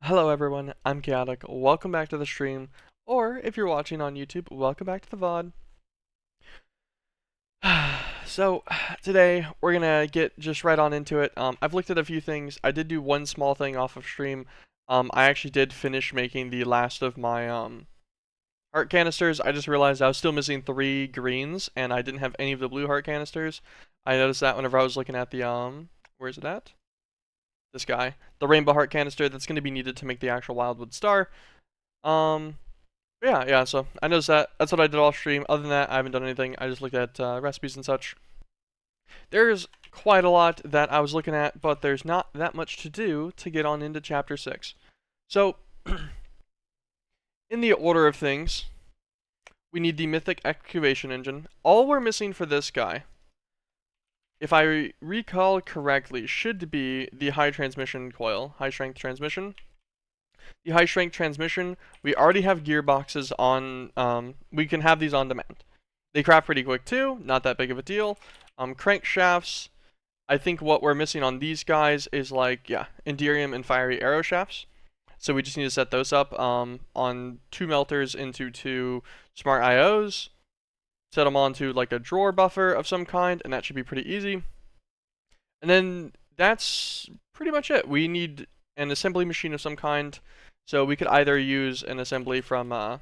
Hello everyone, I'm Chaotic. Welcome back to the stream, or if you're watching on YouTube, welcome back to the VOD. So, today we're gonna get just right on into it. I've looked at a few things. I did do one small thing off of stream. I actually did finish making the last of my heart canisters. I just realized I was still missing 3 greens, and I didn't have any of the blue heart canisters. I noticed that whenever I was looking at the where's it at? This guy, the rainbow heart canister that's going to be needed to make the actual wildwood star. Um, yeah, so I noticed that. That's what I did off stream. Other than that, I haven't done anything. I just looked at recipes and such. There's quite a lot that I was looking at, but there's not that much to do to get on into Chapter 6. So, in the order of things, we need the Mythic Excavation Engine. All we're missing for this guy, if I recall correctly, should be the high transmission coil, high strength transmission. The high strength transmission, we already have gearboxes on, we can have these on demand. They craft pretty quick too, not that big of a deal. Crankshafts, I think what we're missing on these guys is like, yeah, Enderium and Fiery Arrow shafts. So we just need to set those up on 2 melters into 2 smart IOs. Set them onto like a drawer buffer of some kind, and that should be pretty easy. And then that's pretty much it. We need an assembly machine of some kind. So we could either use an assembly from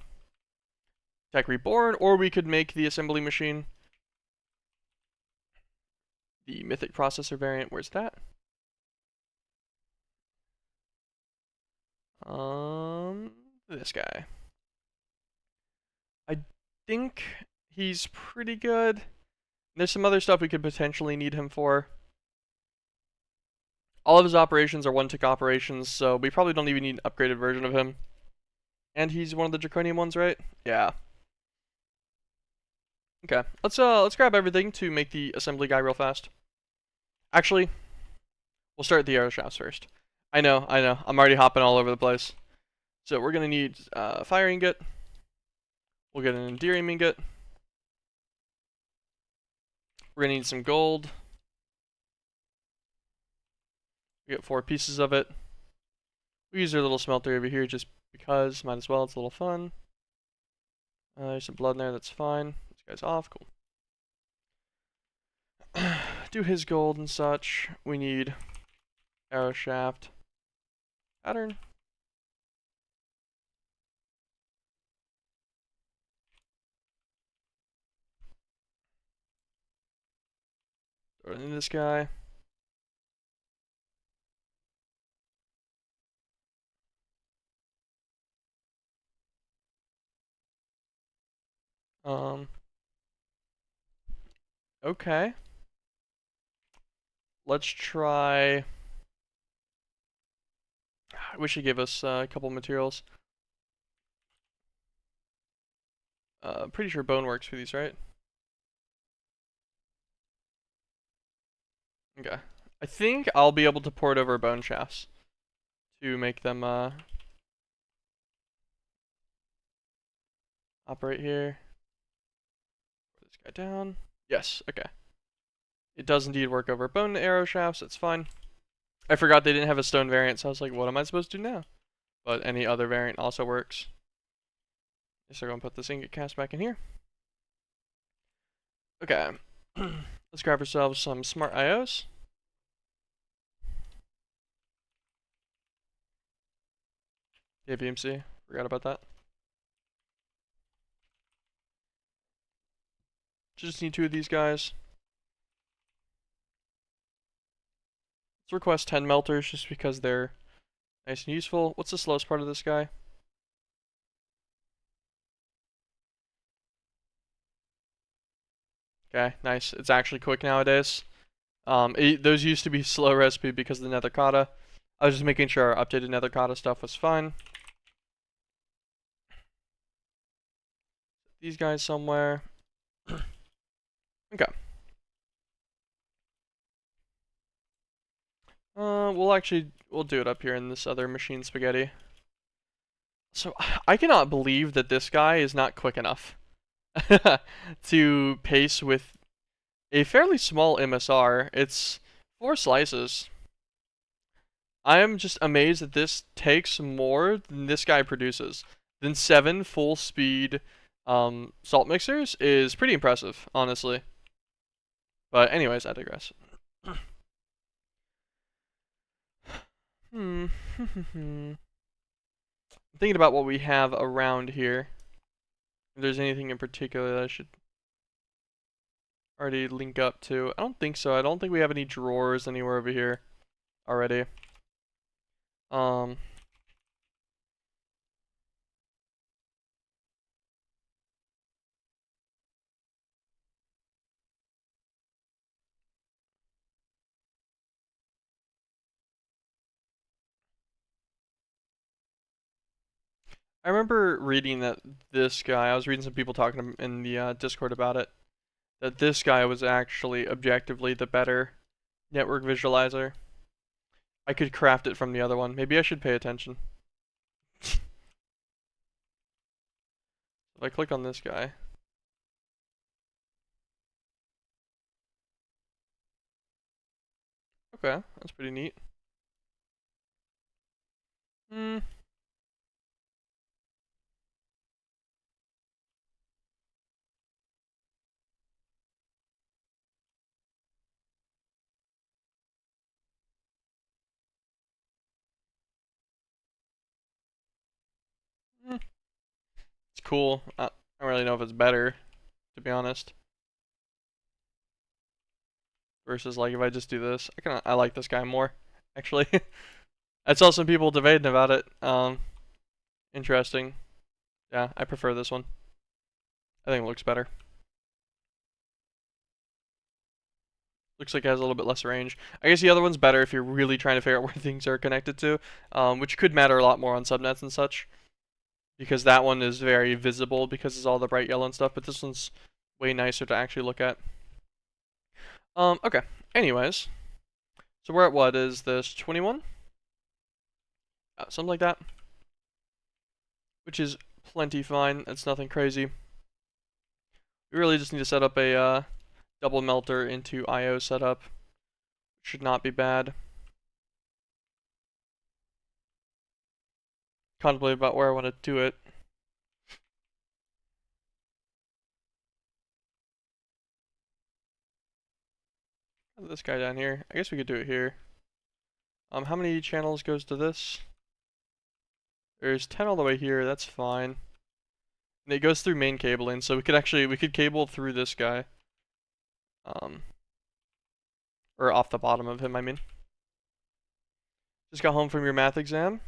Tech Reborn, or we could make the assembly machine. The Mythic Processor variant, where's that? This guy. I think he's pretty good. There's some other stuff we could potentially need him for. All of his operations are one-tick operations, so we probably don't even need an upgraded version of him. And he's one of the draconian ones, right? Yeah. Okay, let's grab everything to make the assembly guy real fast. Actually, we'll start the arrow shafts first. I know. I'm already hopping all over the place. So we're gonna need fire ingot. We'll get an Enderium ingot. We're gonna need some gold. We get 4 pieces of it. We use our little smelter over here just because, might as well, it's a little fun. There's some blood in there, that's fine. This guy's off, cool. Do his gold and such. We need arrow shaft pattern. Throw it in this guy. Okay. Let's try. I wish he gave us a couple materials. Pretty sure bone works for these, right? Okay. I think I'll be able to port over bone shafts to make them operate here. Put this guy down. Yes, okay. It does indeed work over bone arrow shafts, that's fine. I forgot they didn't have a stone variant, so I was like, what am I supposed to do now? But any other variant also works. So I'm going to put this ingot cast back in here. Okay. Let's grab ourselves some smart IOs. Yeah, BMC. Forgot about that. Just need 2 of these guys. Let's request 10 melters just because they're nice and useful. What's the slowest part of this guy? Okay, nice. It's actually quick nowadays. Those used to be slow recipe because of the nethercotta. I was just making sure our updated nethercotta stuff was fine. These guys somewhere. Okay. We'll do it up here in this other machine spaghetti. So I cannot believe that this guy is not quick enough to pace with a fairly small MSR. It's 4 slices. I am just amazed that this takes more than this guy produces. Then 7 full speed salt mixers is pretty impressive, honestly. But anyways, I digress. Hmm. I'm thinking about what we have around here. If there's anything in particular that I should already link up to. I don't think so. I don't think we have any drawers anywhere over here already. Um, I remember reading that this guy, I was reading some people talking in the Discord about it, that this guy was actually objectively the better network visualizer. I could craft it from the other one. Maybe I should pay attention. If I click on this guy. Okay, that's pretty neat. Hmm. It's cool. I don't really know if it's better, to be honest. Versus like if I just do this, I like this guy more, actually. I saw some people debating about it. Interesting. Yeah, I prefer this one. I think it looks better. Looks like it has a little bit less range. I guess the other one's better if you're really trying to figure out where things are connected to, which could matter a lot more on subnets and such, because that one is very visible because it's all the bright yellow and stuff, but this one's way nicer to actually look at. Okay. Anyways, so we're at what is this, 21? Something like that, which is plenty fine. It's nothing crazy. We really just need to set up a double melter into IO setup. Should not be bad. Contemplate about where I want to do it. This guy down here. I guess we could do it here. How many channels goes to this? There's 10 all the way here. That's fine. And it goes through main cabling, so we could cable through this guy. Or off the bottom of him, I mean. Just got home from your math exam.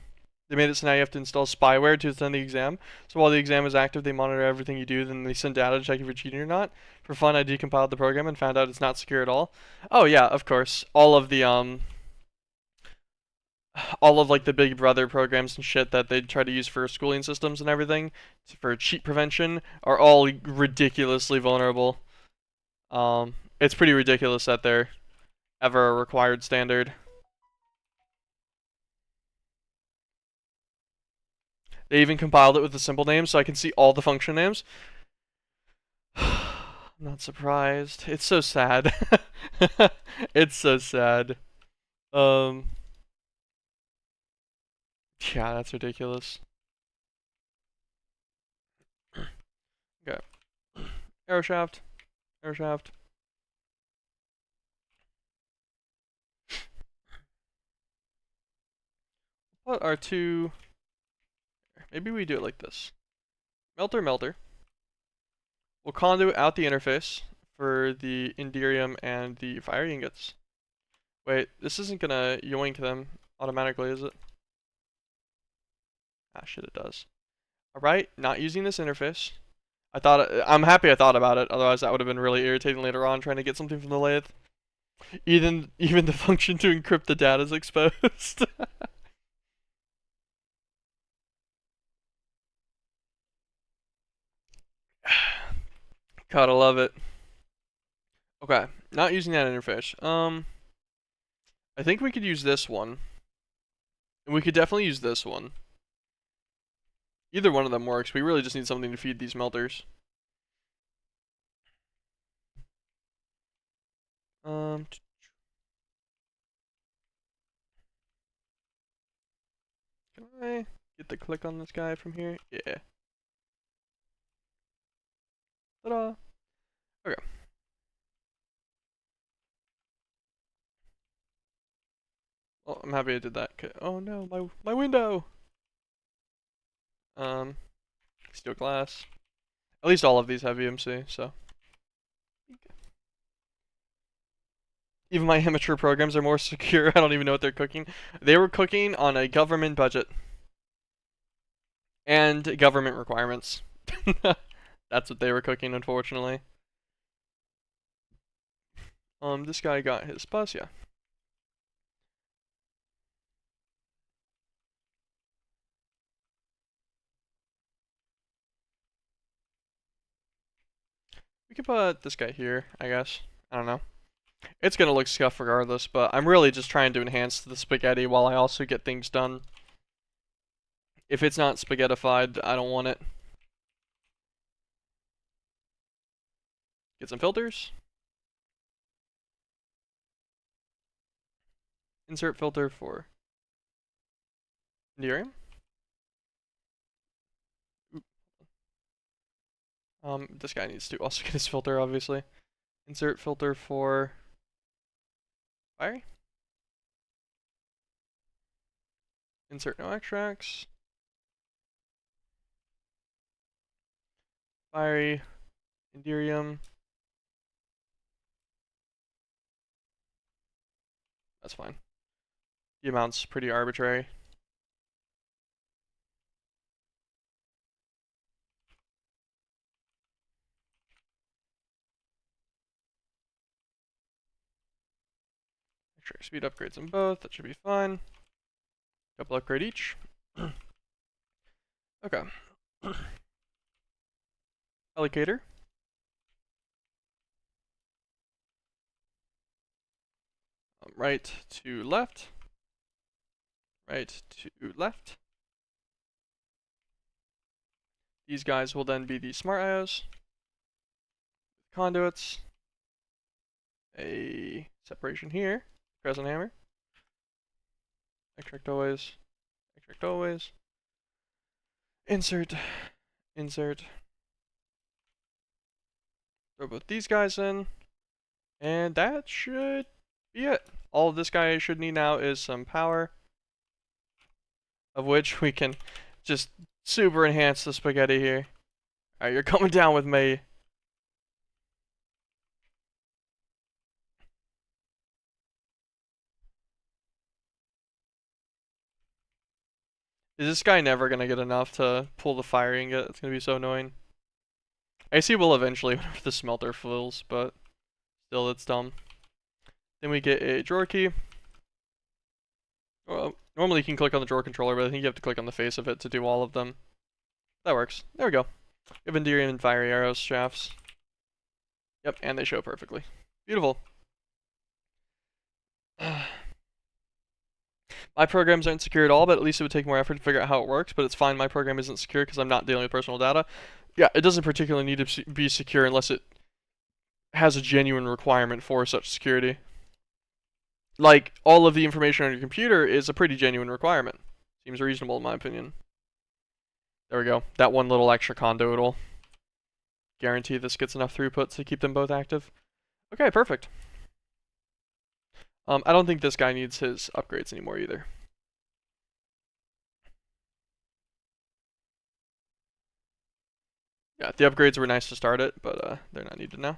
They made it so now you have to install spyware to attend the exam. So while the exam is active, they monitor everything you do, then they send data to check if you're cheating or not. For fun, I decompiled the program and found out it's not secure at all. Oh yeah, of course. All of like the Big Brother programs and shit that they try to use for schooling systems and everything for cheat prevention are all ridiculously vulnerable. It's pretty ridiculous that they're ever a required standard. They even compiled it with a simple name so I can see all the function names. I'm not surprised. It's so sad. It's so sad. Um, yeah, that's ridiculous. Okay. Arrow shaft. Arrow shaft. What are two? Maybe we do it like this. Melter, melter. We'll conduit out the interface for the Indirium and the fire ingots. Wait, this isn't gonna yoink them automatically, is it? Ah, shit, it does. Alright, not using this interface. I'm happy I thought about it, otherwise that would have been really irritating later on trying to get something from the lathe. Even the function to encrypt the data is exposed. Gotta love it. Okay, not using that interface. I think we could use this one. And we could definitely use this one. Either one of them works. We really just need something to feed these melters. Um, Can I get the click on this guy from here? Yeah. Ta-da! Okay. Well, I'm happy I did that. Oh no, my window! Steel glass. At least all of these have EMC, so. Even my amateur programs are more secure. I don't even know what they're cooking. They were cooking on a government budget. And government requirements. That's what they were cooking, unfortunately. This guy got his bus, yeah. We could put this guy here, I guess. I don't know. It's gonna look scuffed regardless, but I'm really just trying to enhance the spaghetti while I also get things done. If it's not spaghettified, I don't want it. Get some filters. Insert filter for Enderium. This guy needs to also get his filter, obviously. Insert filter for fiery. Insert no extracts. Fiery. Enderium. That's fine. The amount's pretty arbitrary. Extract speed upgrades on both. That should be fine. Couple upgrade each. Okay. Allocator. Right to left. Right to left. These guys will then be the smart IOs. Conduits. A separation here. Crescent hammer. Extract always. Extract always. Insert. Insert. Throw both these guys in. And that should be it. All this guy should need now is some power. Of which we can just super enhance the spaghetti here. Alright, you're coming down with me. Is this guy never gonna get enough to pull the fire ingot? It's gonna be so annoying. I see we'll eventually whenever the smelter fills, but still, it's dumb. Then we get a drawer key. Well, normally you can click on the drawer controller, but I think you have to click on the face of it to do all of them. That works. There we go. We have Enderium and fiery arrows, shafts. Yep, and they show perfectly. Beautiful. My programs aren't secure at all, but at least it would take more effort to figure out how it works, but it's fine. My program isn't secure because I'm not dealing with personal data. Yeah, it doesn't particularly need to be secure unless it has a genuine requirement for such security. Like, all of the information on your computer is a pretty genuine requirement. Seems reasonable in my opinion. There we go. That one little extra conduit will guarantee this gets enough throughput to keep them both active. Okay, perfect. I don't think this guy needs his upgrades anymore either. Yeah, the upgrades were nice to start it, but they're not needed now.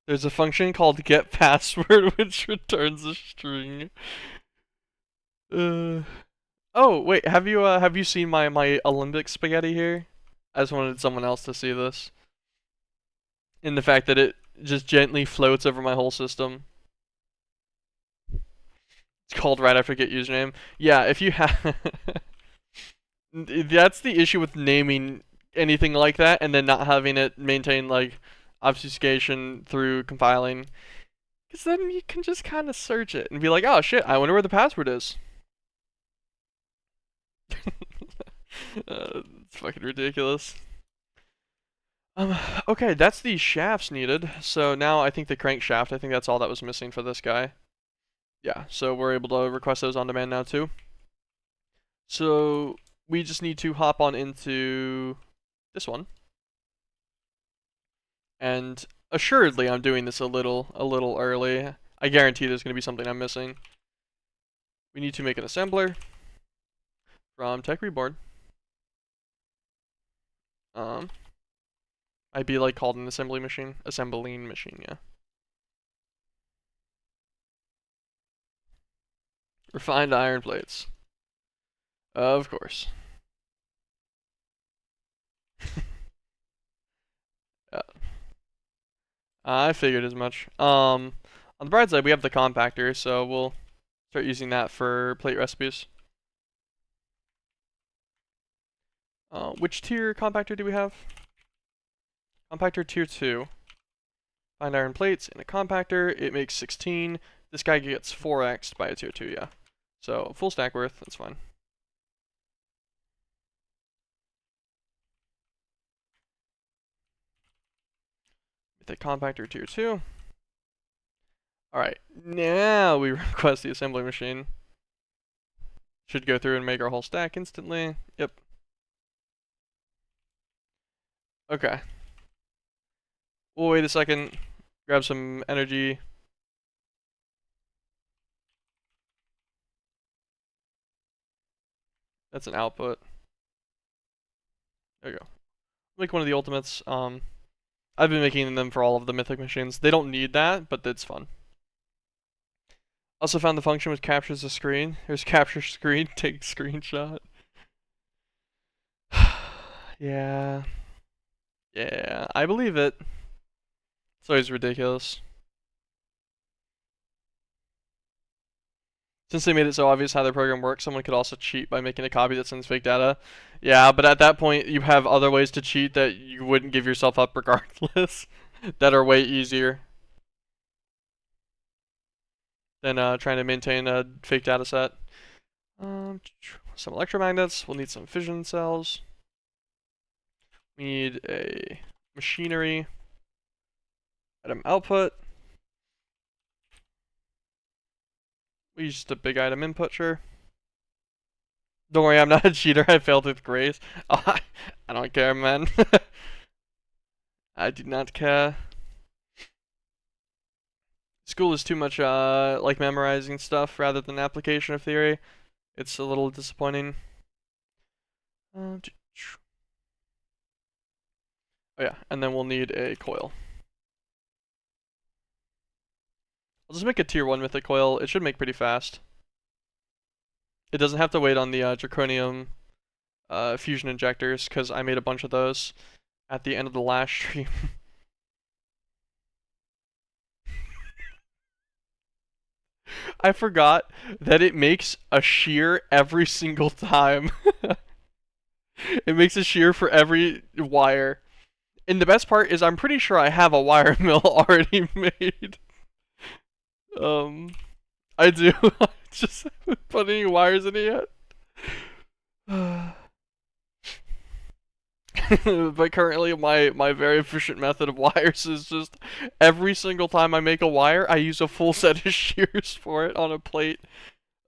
There's a function called getPassword which returns a string. Oh wait, have you seen my Olympic spaghetti here? I just wanted someone else to see this. In the fact that it just gently floats over my whole system. It's called right after get username. Yeah, if you have that's the issue with naming anything like that and then not having it maintain like obfuscation through compiling. Because then you can just kind of search it and be like, oh shit, I wonder where the password is. It's fucking ridiculous. Okay, that's the shafts needed. So now I think the crankshaft, I think that's all that was missing for this guy. Yeah, so we're able to request those on demand now too. So we just need to hop on into this one. And assuredly I'm doing this a little early. I guarantee there's going to be something I'm missing. We need to make an assembler from Tech Reborn. I'd be like called an assembling machine, yeah. Refined iron plates. Of course. Yeah. I figured as much. On the bright side, we have the compactor, so we'll start using that for plate recipes. Which tier compactor do we have? Compactor tier 2. Fine iron plates in a compactor. It makes 16. This guy gets 4x'd by a tier 2, yeah. So full stack worth, that's fine. The compactor tier 2. Alright, now we request the assembly machine. Should go through and make our whole stack instantly. Yep. Okay. We'll wait a second. Grab some energy. That's an output. There you go. Make one of the ultimates. I've been making them for all of the mythic machines. They don't need that, but it's fun. Also found the function which captures the screen. There's capture screen, take screenshot. Yeah. Yeah, I believe it. It's always ridiculous. Since they made it so obvious how their program works, someone could also cheat by making a copy that sends fake data. Yeah, but at that point, you have other ways to cheat that you wouldn't give yourself up regardless, that are way easier than trying to maintain a fake data set. Some electromagnets. We'll need some fission cells. We need a machinery. Item output. We use just a big item input, sure. Don't worry, I'm not a cheater. I failed with grace. Oh, I don't care, man. I do not care. School is too much like memorizing stuff rather than application of theory. It's a little disappointing. Oh yeah, and then we'll need a coil. I'll just make a tier 1 mythic coil. It should make pretty fast. It doesn't have to wait on the draconium fusion injectors, because I made a bunch of those at the end of the last stream. I forgot that it makes a shear every single time. It makes a shear for every wire. And the best part is I'm pretty sure I have a wire mill already made. I do. I just haven't put any wires in it yet. But currently my very efficient method of wires is just every single time I make a wire, I use a full set of shears for it on a plate.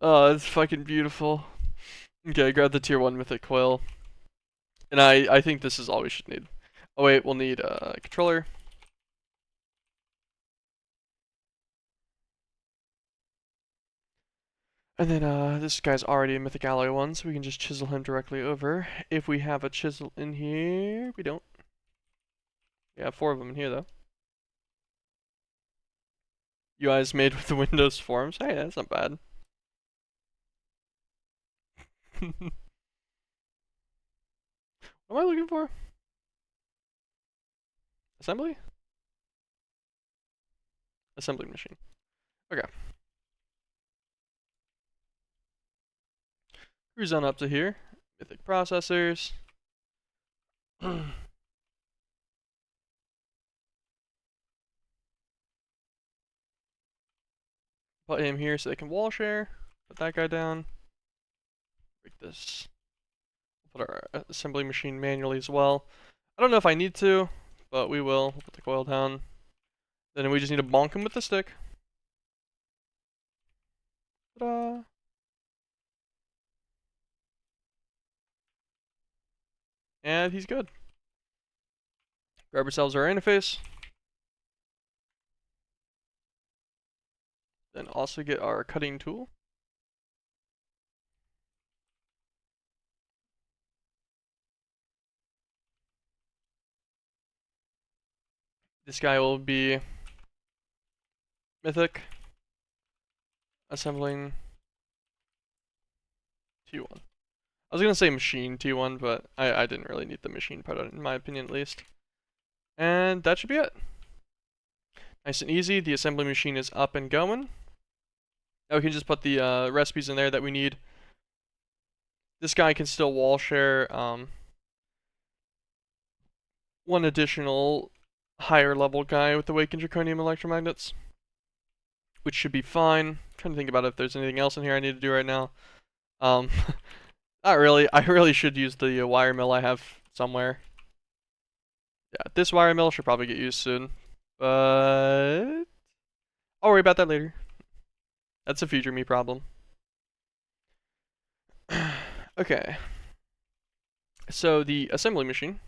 Oh, it's fucking beautiful. Okay, grab the tier 1 mythic coil. And I think this is all we should need. Oh wait, we'll need a controller. And then this guy's already a mythic alloy 1, so we can just chisel him directly over. If we have a chisel in here, we don't. We have 4 of them in here though. UI's made with the Windows forms. Hey, that's not bad. What am I looking for? Assembly? Assembly machine. Okay. Cruise on up to here. Mythic processors. Put him here so they can wall share. Put that guy down. Break this. Put our assembly machine manually as well. I don't know if I need to, but we will. We'll put the coil down. Then we just need to bonk him with the stick. Ta-da! And he's good. Grab ourselves our interface. Then also get our cutting tool. This guy will be Mythic. Assembling T1. I was gonna say machine T1, but I didn't really need the machine part, in my opinion at least. And that should be it. Nice and easy. The assembly machine is up and going. Now we can just put the recipes in there that we need. This guy can still wall share one additional higher level guy with awakened draconium electromagnets, which should be fine. I'm trying to think about if there's anything else in here I need to do right now. Not really. I really should use the wire mill I have somewhere. Yeah, this wire mill should probably get used soon, but I'll worry about that later. That's a future me problem. Okay. So the assembly machine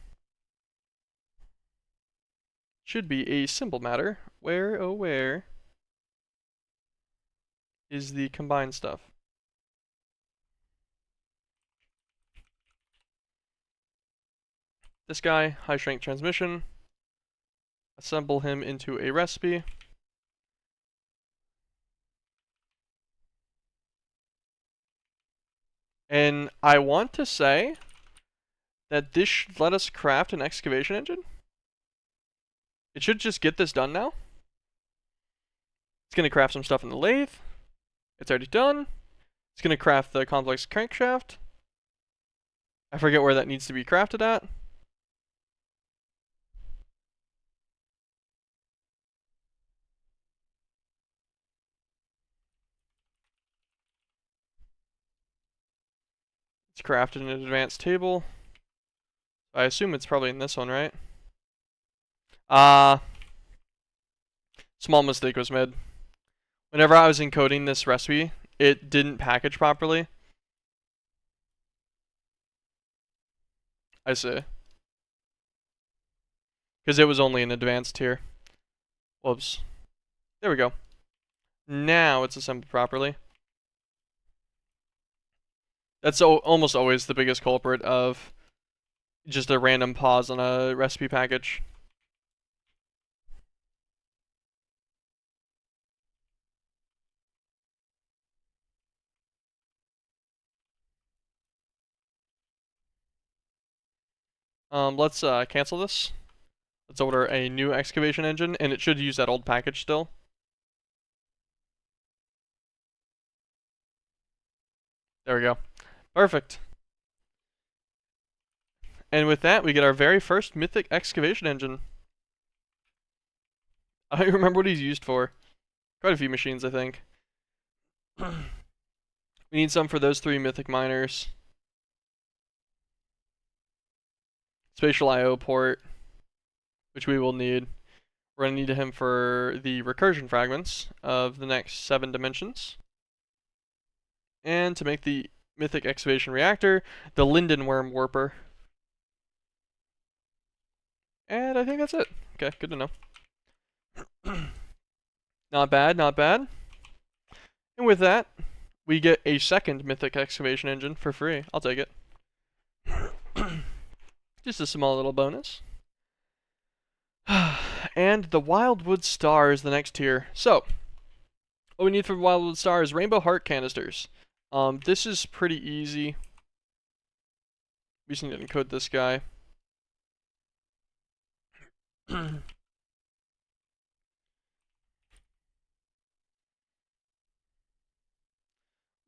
should be a simple matter. Where, oh where is the combined stuff? This guy, high strength transmission. Assemble him into a recipe. And I want to say that this should let us craft an excavation engine. It should just get this done now. It's going to craft some stuff in the lathe. It's already done. It's going to craft the complex crankshaft. I forget where that needs to be crafted at. It's crafted in an advanced table. I assume it's probably in this one, right? Small mistake was made. Whenever I was encoding this recipe, it didn't package properly. I see. Because it was only an advanced tier. Whoops. There we go. Now it's assembled properly. That's almost always the biggest culprit of just a random pause on a recipe package. Let's cancel this. Let's order a new excavation engine, and it should use that old package still. There we go. Perfect. And with that, we get our very first mythic excavation engine. I don't remember what he's used for. Quite a few machines, I think. We need some for those 3 mythic miners. Spatial IO port, which we will need. We're going to need him for the recursion fragments of the next 7 dimensions. And to make the mythic excavation reactor, the Lindenworm warper. And I think that's it. Okay, good to know. Not bad, not bad. And with that, we get a second mythic excavation engine for free. I'll take it. Just a small little bonus. And the Wildwood Star is the next tier. So, what we need for Wildwood Star is Rainbow Heart canisters. This is pretty easy. We just need to encode this guy.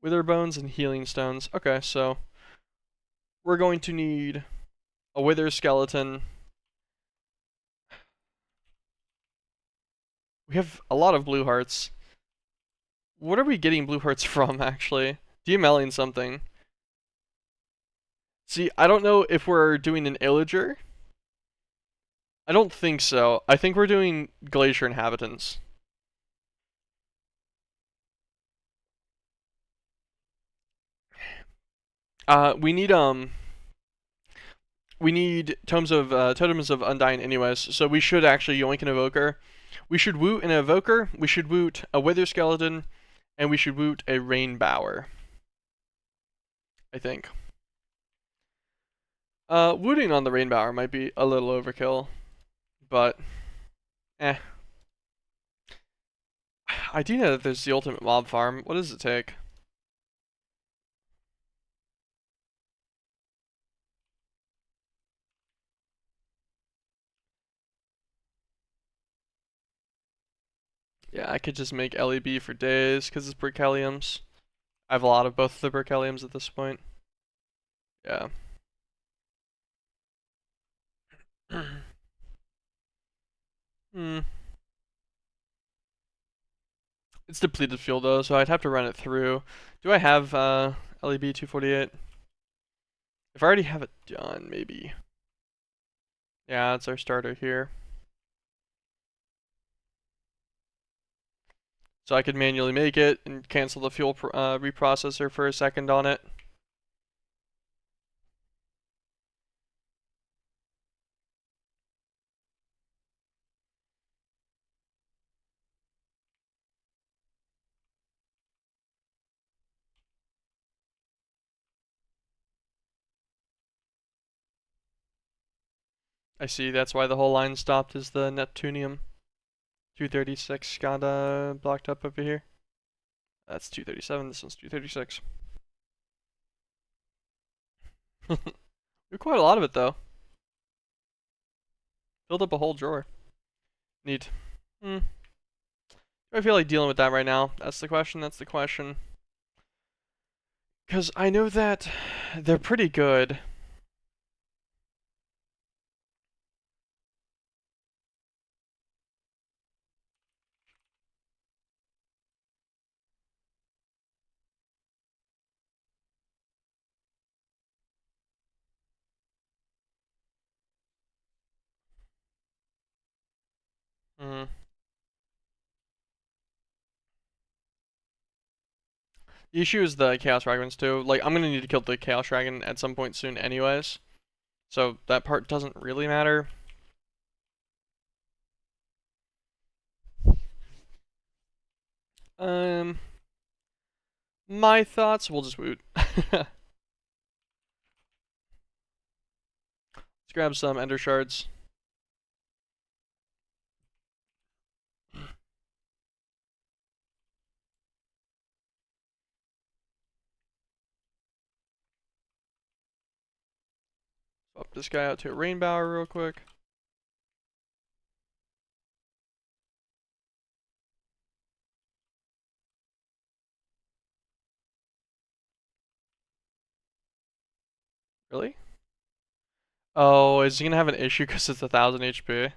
Wither bones and healing stones. Okay, so we're going to need a wither skeleton. We have a lot of blue hearts. What are we getting blue hearts from, actually? DMLing something. See, I don't know if we're doing an illager. I don't think so. I think we're doing glacier inhabitants. We need totems of Undying anyways, so we should actually yoink an evoker. We should woot an evoker, we should woot a wither skeleton, and we should woot a rainbower. I think. Wooting on the rainbower might be a little overkill, but eh. I do know that there's the ultimate mob farm. What does it take? Yeah, I could just make LEB for days because it's Berkeliums. I have a lot of both of the Berkeliums at this point. Yeah. Hmm. It's depleted fuel though, so I'd have to run it through. Do I have LEB 248? If I already have it done, maybe. Yeah, that's our starter here. So I could manually make it and cancel the fuel reprocessor for a second on it. I see, that's why the whole line stopped, is the Neptunium. 236 got blocked up over here. That's 237, this one's 236. We're quite a lot of it though. Filled up a whole drawer. Neat. Do I feel like dealing with that right now? That's the question, that's the question. Because I know that they're pretty good. Mm. The issue is the Chaos Dragons too. Like, I'm gonna need to kill the Chaos Dragon at some point soon anyways. So that part doesn't really matter. My thoughts, we'll just woot. Let's grab some Ender Shards. Swap this guy out to a Rainbower real quick. Really? Oh, is he gonna have an issue because it's 1000 HP?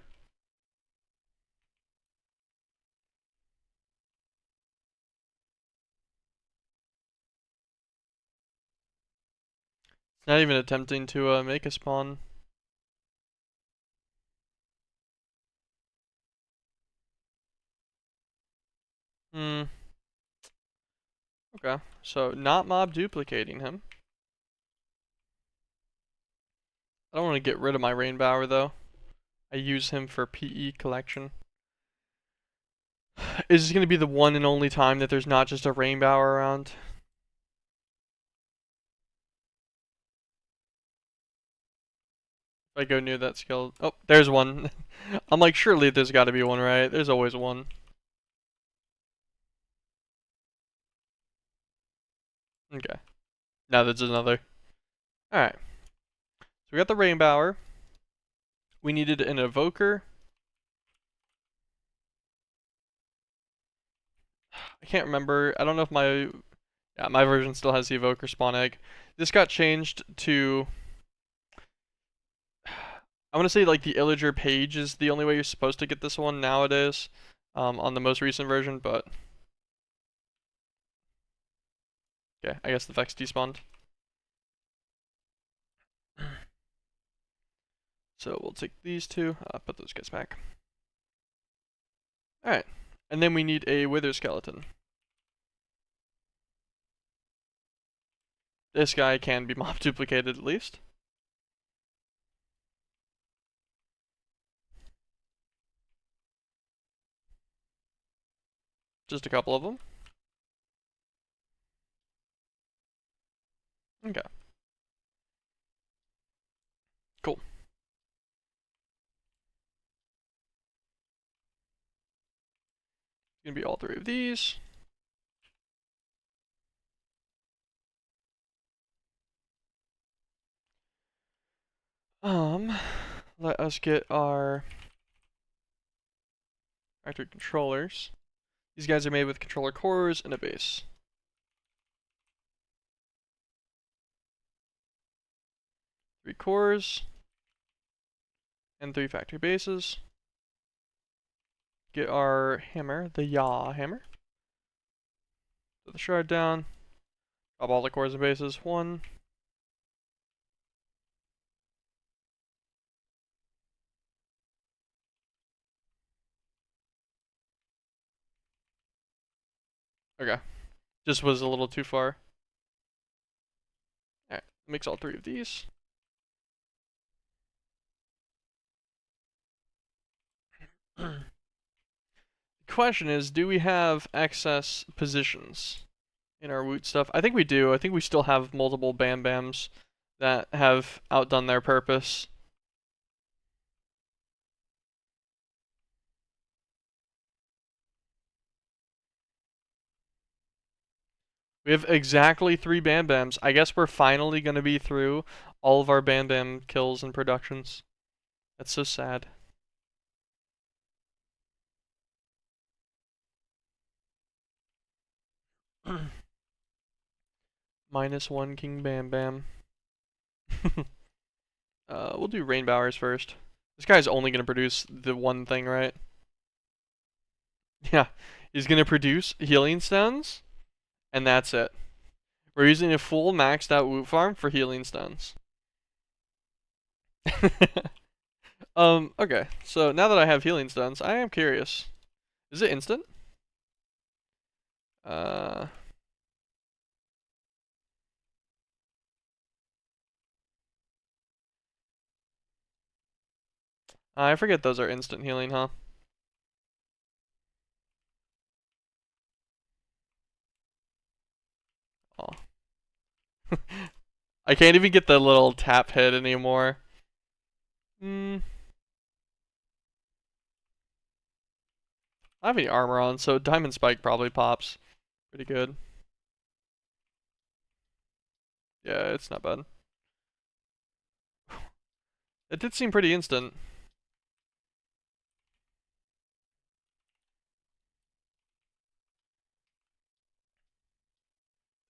It's not even attempting to make a spawn. Okay, so not mob duplicating him. I don't want to get rid of my Rainbower though. I use him for PE collection. Is this going to be the one and only time that there's not just a Rainbower around? If I go near that skill. Oh, there's one. I'm like, surely there's got to be one, right? There's always one. Okay. Now there's another. Alright. So we got the Rainbower. We needed an Evoker. I can't remember. I don't know if my... Yeah, my version still has the Evoker spawn egg. This got changed to... I want to say like the Illager page is the only way you're supposed to get this one nowadays. On the most recent version, but... Okay, I guess the Vex despawned. So we'll take these two, put those guys back. Alright, and then we need a Wither Skeleton. This guy can be mob duplicated at least. Just a couple of them. Okay. Cool. Gonna be all three of these. Let us get our factory controllers. These guys are made with controller cores and a base. 3 cores and 3 factory bases. Get our hammer, the yaw hammer. Put the shard down. Drop all the cores and bases. 1. Okay. Just was a little too far. Alright, mix all 3 of these. The question is, do we have excess positions in our Woot stuff? I think we do. I think we still have multiple Bam Bams that have outdone their purpose. We have exactly 3 Bam Bams. I guess we're finally going to be through all of our Bam Bam kills and productions. That's so sad. -1 King Bam Bam. We'll do Rainbowers first. This guy's only going to produce the one thing, right? Yeah, he's going to produce Healing Stones, and that's it. We're using a full maxed out Woot farm for Healing Stones. Okay, so now that I have Healing Stones, I am curious. Is it instant? I forget those are instant healing, huh? Oh. I can't even get the little tap hit anymore. I have any armor on, so Diamond Spike probably pops. Pretty good. Yeah, it's not bad. It did seem pretty instant.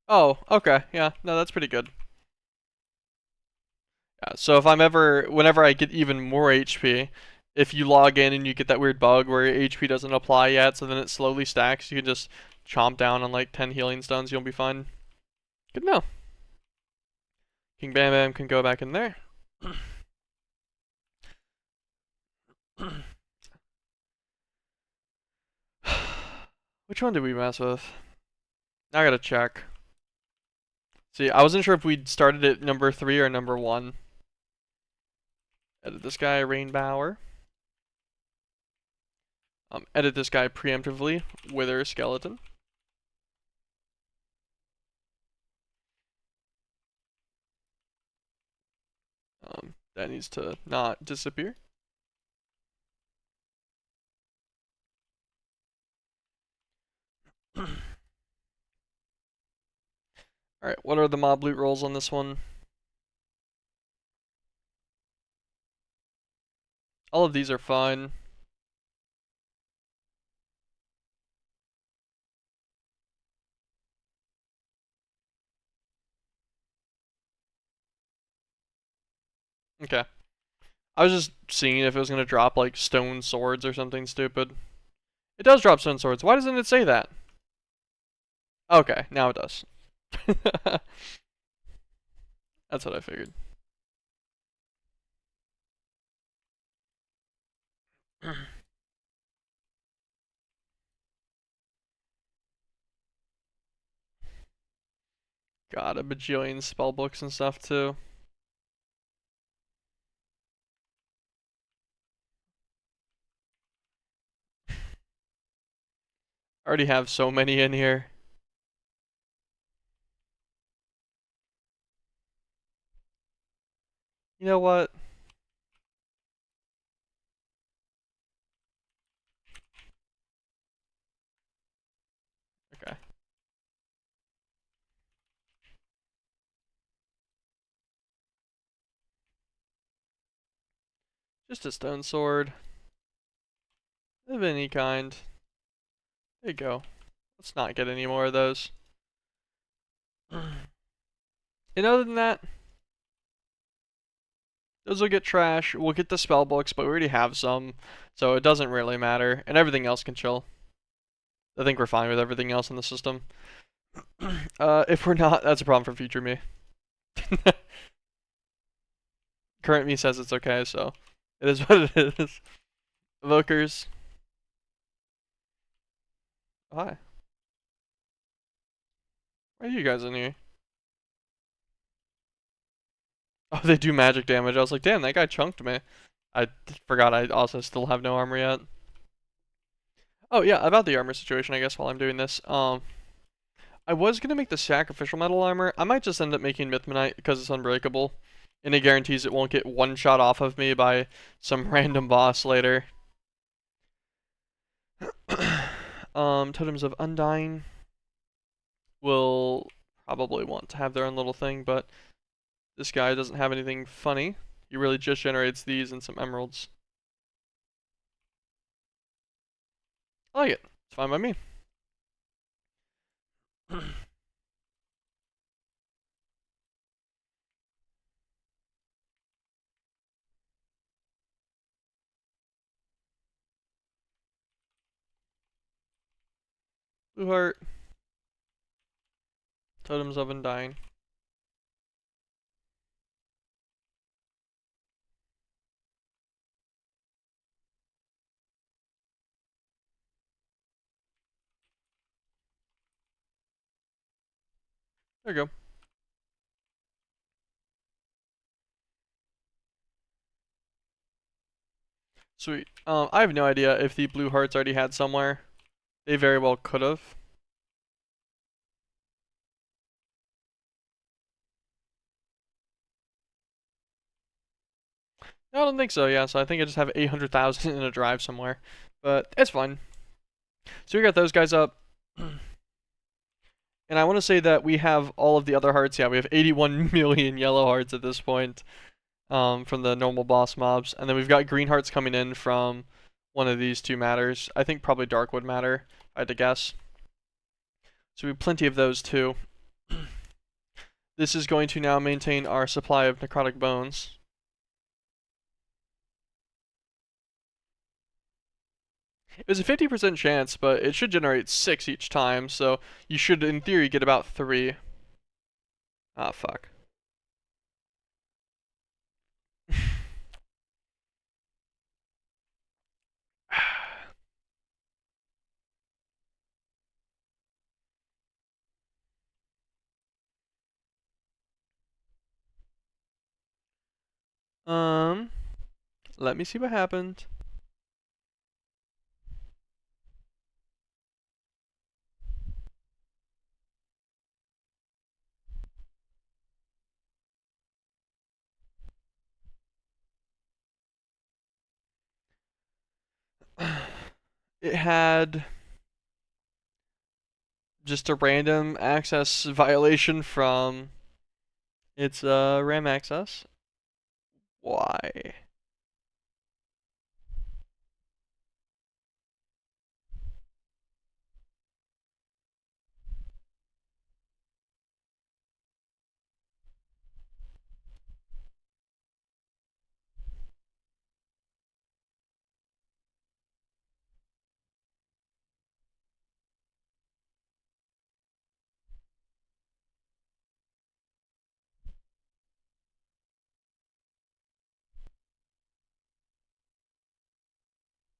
Oh, okay. Yeah, no, that's pretty good. Yeah, so if I'm ever, whenever I get even more HP, if you log in and you get that weird bug where your HP doesn't apply yet, so then it slowly stacks, you can just chomp down on like 10 healing stones, you'll be fine. Good to know. King Bam Bam can go back in there. Which one did we mess with? Now I gotta check. See, I wasn't sure if we'd started at number 3 or number 1. Edit this guy, Rainbower. Edit this guy preemptively, Wither Skeleton. That needs to not disappear. Alright, what are the mob loot rolls on this one? All of these are fine. Okay. I was just seeing if it was going to drop like stone swords or something stupid. It does drop stone swords. Why doesn't it say that? Okay, now it does. That's what I figured. God, a bajillion spell books and stuff too. I already have so many in here. You know what? Okay. Just a stone sword of any kind. There you go. Let's not get any more of those. And other than that, those will get trash. We'll get the spell books, but we already have some, so it doesn't really matter. And everything else can chill. I think we're fine with everything else in the system. If we're not, that's a problem for future me. Current me says it's okay, so it is what it is. Evokers. Hi. Why are you guys in here? Oh, they do magic damage. I was like, damn, that guy chunked me. I forgot I also still have no armor yet. Oh yeah, about the armor situation, I guess while I'm doing this. I was gonna make the sacrificial metal armor. I might just end up making Mythmanite because it's unbreakable. And it guarantees it won't get one shot off of me by some random boss later. Totems of Undying will probably want to have their own little thing, but this guy doesn't have anything funny. He really just generates these and some emeralds. I like it. It's fine by me. Blue heart. Totems of Undying. There you go. Sweet. I have no idea if the blue hearts already had somewhere. They very well could have. I don't think so, yeah, so I think I just have 800,000 in a drive somewhere. But it's fine. So we got those guys up. And I want to say that we have all of the other hearts. Yeah, we have 81 million yellow hearts at this point from the normal boss mobs. And then we've got green hearts coming in from one of these two matters. I think probably dark would matter, if I had to guess. So we have plenty of those too. This is going to now maintain our supply of necrotic bones. It was a 50% chance, but it should generate 6 each time, so you should, in theory, get about 3. Ah, fuck. um, Let me see what happened. It had just a random access violation from its RAM access. Why?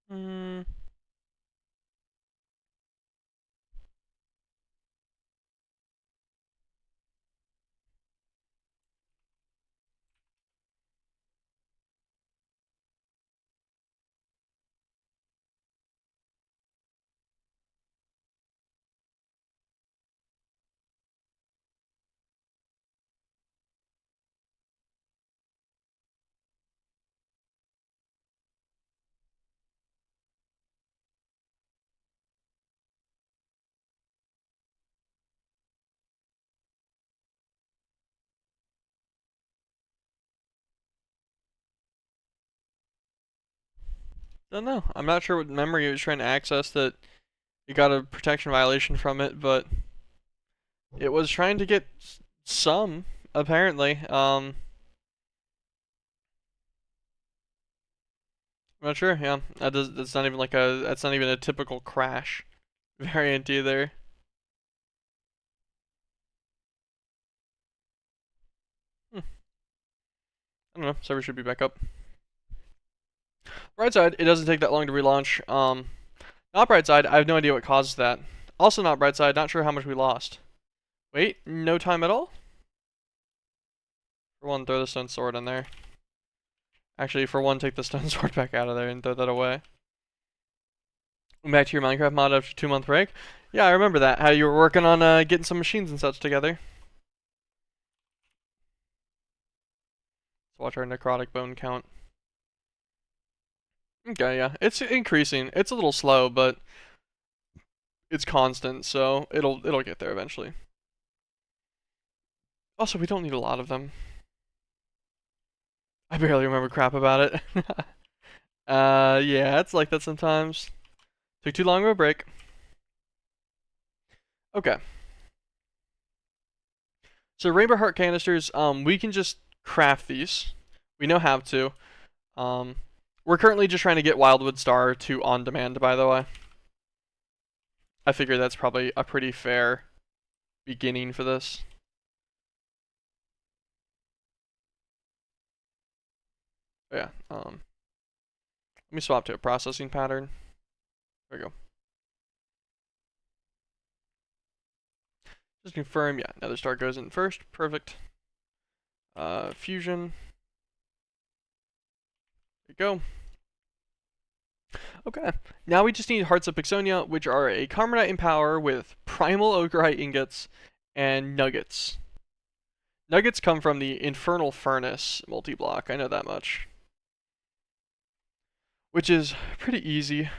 Hmm. Don't know. I'm not sure what memory it was trying to access that it got a protection violation from it, but it was trying to get some, apparently. I'm not sure. Yeah, that's not even like a. That's not even a typical crash variant either. Hmm, I don't know. Server should be back up. Bright side, it doesn't take that long to relaunch. Not bright side, I have no idea what caused that. Also not bright side, not sure how much we lost. Wait, no time at all? For one, throw the stone sword in there. Actually, for one, take the stone sword back out of there and throw that away. Back to your Minecraft mod after 2 month break. Yeah, I remember that. How you were working on getting some machines and such together. Let's watch our necrotic bone count. Okay, yeah, it's increasing. It's a little slow, but it's constant, so it'll get there eventually. Also, we don't need a lot of them. I barely remember crap about it. Yeah, it's like that sometimes. Took too long of a break. Okay. So rainbow heart canisters, we can just craft these. We know how to. Um, we're currently just trying to get Wildwood Star to on demand, by the way. I figure that's probably a pretty fair beginning for this. But yeah, let me swap to a processing pattern. There we go. Just confirm, yeah, another star goes in first. Perfect. Fusion. There you go. Okay, now we just need Hearts of Pixonia, which are a Carmonite in power with Primal Ogrite ingots and Nuggets. Nuggets come from the Infernal Furnace multi-block, I know that much. Which is pretty easy.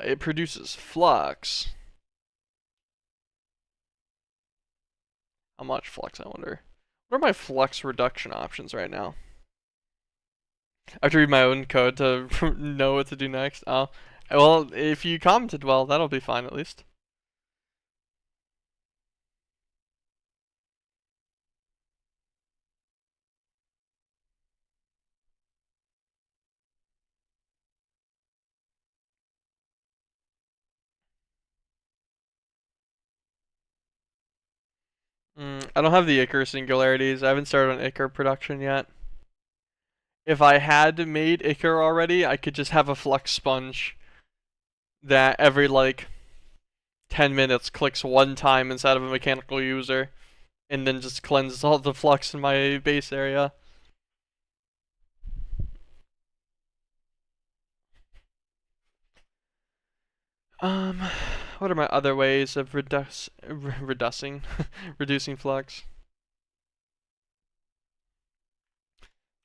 It produces flux. How much flux, I wonder? What are my flux reduction options right now? I have to read my own code to know what to do next. Oh, well, if you commented well, that'll be fine at least. I don't have the Icar singularities. I haven't started on Icar production yet. If I had made Icar already, I could just have a flux sponge that every like 10 minutes clicks one time inside of a mechanical user and then just cleanses all the flux in my base area. Um, what are my other ways of reducing reducing flux?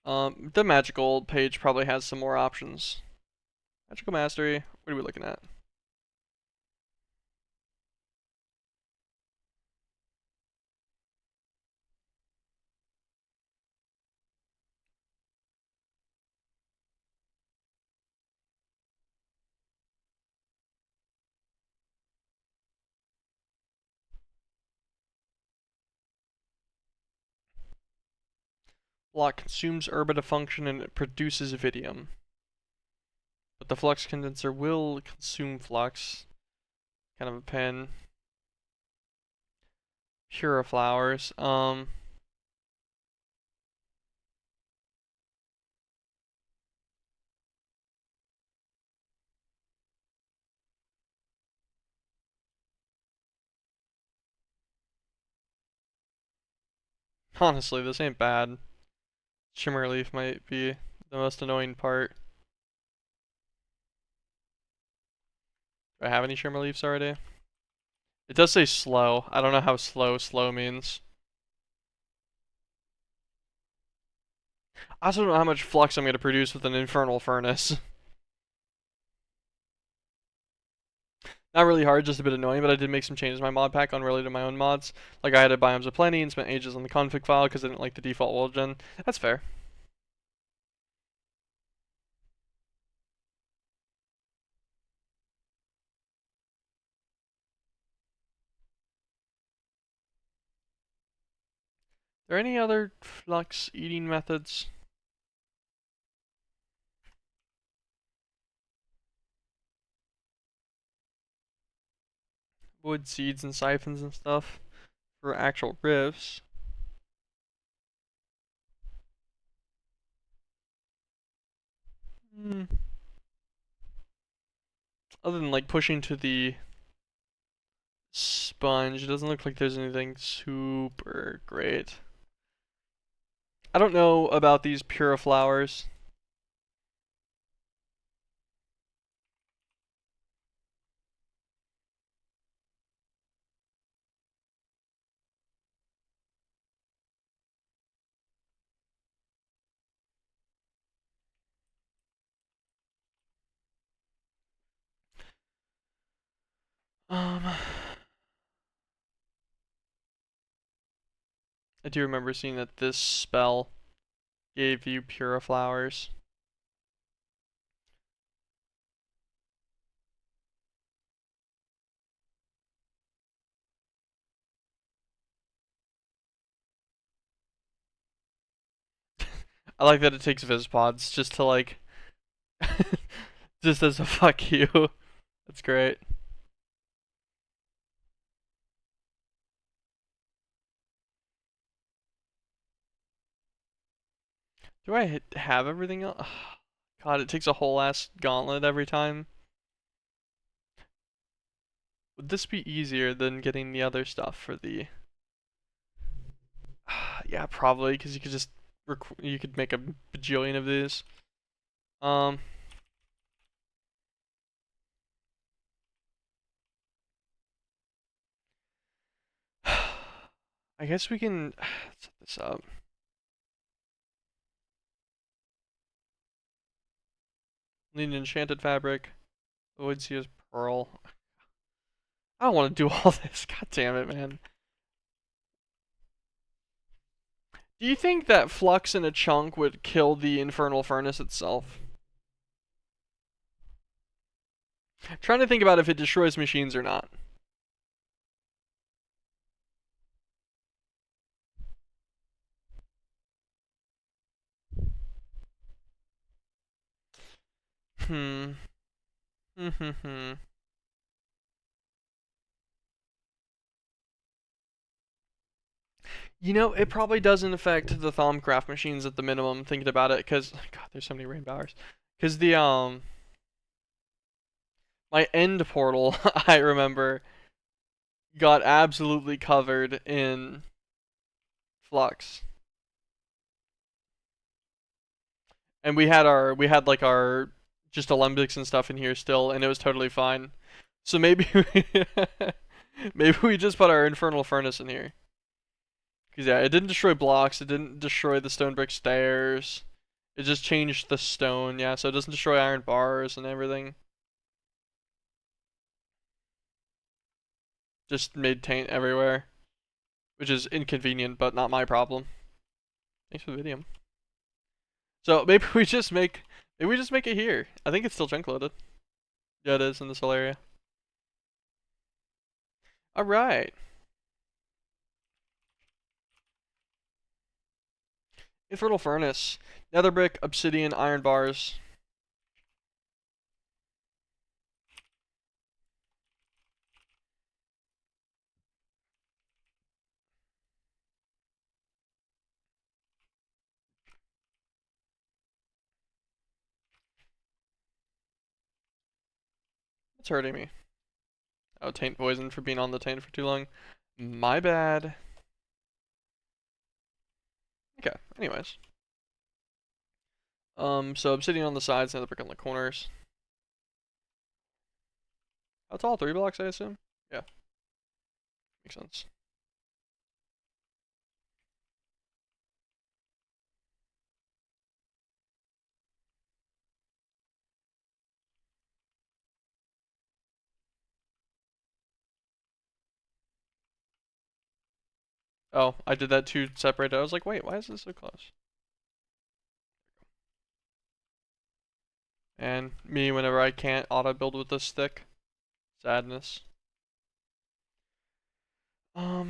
The magical page probably has some more options. Magical mastery. What are we looking at? Block consumes herba to function and it produces vidium. But the flux condenser will consume flux. Kind of a pen. Puriflowers. Honestly, this ain't bad. Shimmer leaf might be the most annoying part. Do I have any shimmer leaves already? It does say slow. I don't know how slow means. I also don't know how much flux I'm going to produce with an infernal furnace. Not really hard, just a bit annoying, but I did make some changes to my mod pack unrelated to my own mods. Like I added biomes of plenty and spent ages on the config file because I didn't like the default world gen. That's fair. Are there any other flux eating methods? Wood seeds and siphons and stuff for actual rifts. Hmm. Other than like pushing to the sponge, it doesn't look like there's anything super great. I don't know about these puriflowers. I do remember seeing that this spell gave you puriflowers. I like that it takes Vispods just to like, just as a fuck you. That's great. Do I have everything else? God, it takes a whole ass gauntlet every time. Would this be easier than getting the other stuff for the? Yeah, probably because you could just you could make a bajillion of these. Um, I guess we can set this up. Need an enchanted fabric. Oidsia's pearl. I don't want to do all this. God damn it, man. Do you think that flux in a chunk would kill the infernal furnace itself? Trying to think about if it destroys machines or not. Hmm. Hmm. You know, it probably doesn't affect the Thaumcraft machines at the minimum, thinking about it, because, God, there's so many rainbow hours. Because my end portal, I remember, got absolutely covered in flux. And we had like our just alembics and stuff in here still, and it was totally fine. So maybe maybe we just put our infernal furnace in here. Cause yeah, it didn't destroy blocks, it didn't destroy the stone brick stairs. It just changed the stone, yeah, so it doesn't destroy iron bars and everything. Just made taint everywhere, which is inconvenient, but not my problem. Thanks for the video. So maybe we just make it here. I think it's still chunk loaded. Yeah, it is in this whole area. All right. Infernal furnace, nether brick, obsidian, iron bars. It's hurting me. Oh, taint poison for being on the taint for too long. My bad. Okay. Anyways. So obsidian on the sides, nether brick on the corners. How tall? 3 blocks, I assume. Yeah, makes sense. Oh, I did that too separate. I was like, wait, why is this so close? And me, whenever I can't auto build with this stick. Sadness. I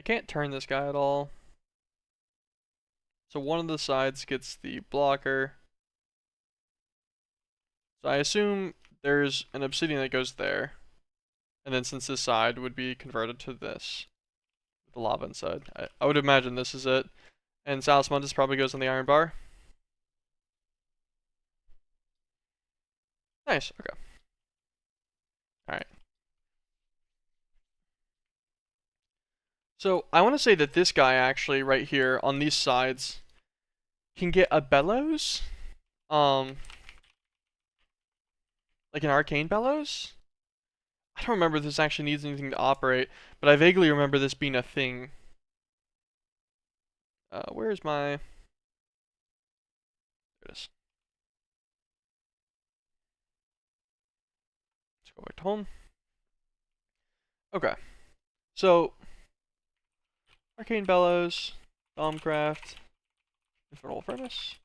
can't turn this guy at all. So one of the sides gets the blocker. So I assume there's an obsidian that goes there. And then since this side would be converted to this, the lava inside, I would imagine this is it. And Salasmundus probably goes on the iron bar. Nice, okay. Alright. So I want to say that this guy actually, right here, on these sides, can get a bellows. Like an arcane bellows? I don't remember if this actually needs anything to operate, but I vaguely remember this being a thing. Where's my... There it is. Let's go back to home. Okay. So, arcane bellows, MeatBallCraft, infernal furnace.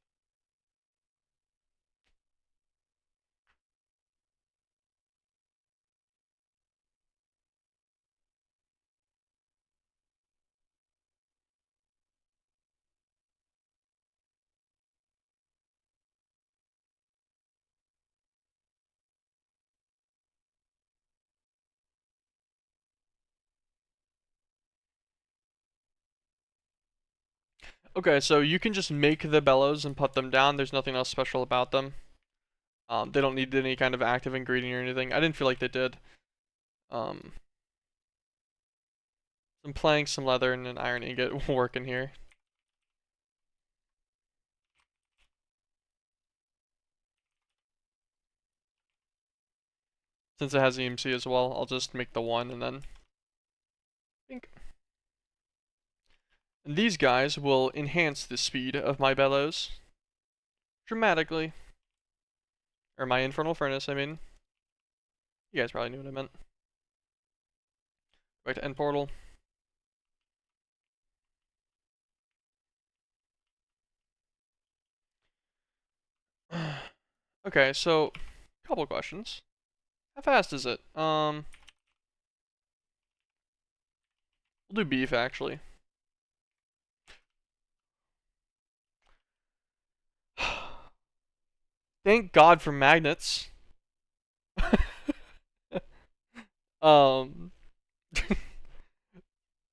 Okay, so you can just make the bellows and put them down. There's nothing else special about them. They don't need any kind of active ingredient or anything. I didn't feel like they did. Some planks, some leather, and an iron ingot will work in here. Since it has EMC as well, I'll just make the one and then... Think. And these guys will enhance the speed of my bellows. Dramatically. Or my infernal furnace, I mean. You guys probably knew what I meant. Back to end portal. Okay, so couple questions. How fast is it? We'll do beef actually. Thank God for magnets. um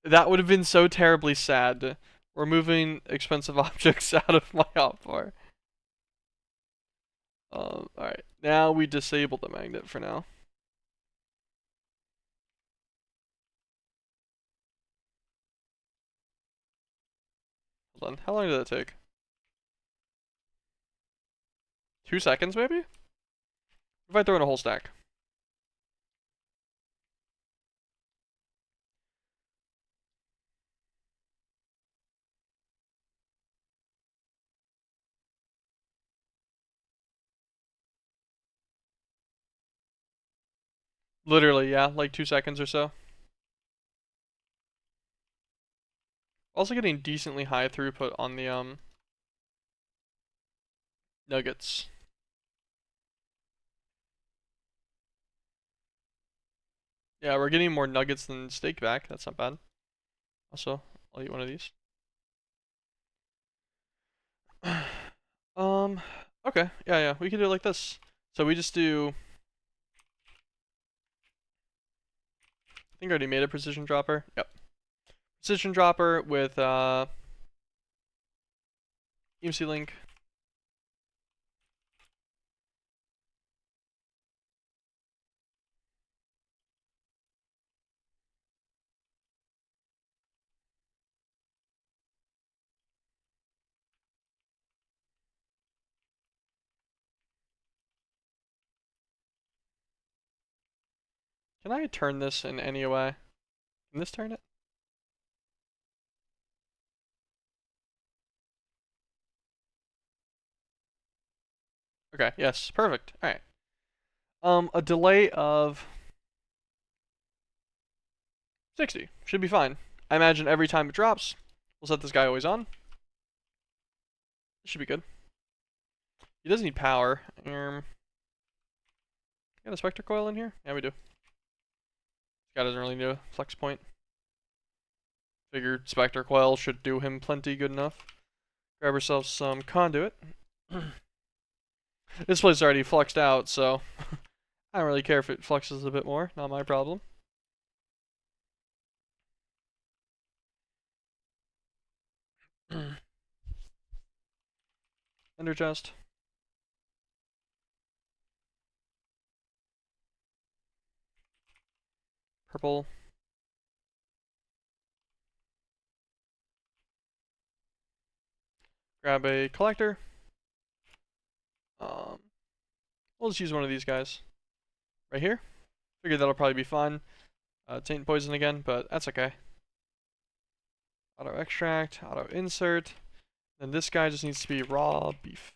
That would have been so terribly sad. Removing expensive objects out of my hotbar. Alright. Now we disable the magnet for now. Hold on. How long did that take? 2 seconds maybe? If I throw in a whole stack. Literally, yeah, like 2 seconds or so. Also getting decently high throughput on the nuggets. Yeah, we're getting more nuggets than steak back. That's not bad. Also, I'll eat one of these. Okay. Yeah, we can do it like this. So we just do... I think I already made a precision dropper. Yep. Precision dropper with, EMC link. Can I turn this in any way? Can this turn it? Okay, yes, perfect. Alright. A delay of 60. Should be fine. I imagine every time it drops, we'll set this guy always on. This should be good. He does need power. Got a Spectre Coil in here? Yeah, we do. This guy doesn't really need a flex point. Figured Spectre Coil should do him plenty good enough. Grab ourselves some Conduit. This place is already fluxed out, so I don't really care if it fluxes a bit more. Not my problem. Ender chest. Purple. Grab a collector. We'll just use one of these guys. Right here. Figured that'll probably be fine. Taint poison again, but that's okay. Auto extract, auto insert. And this guy just needs to be raw beef.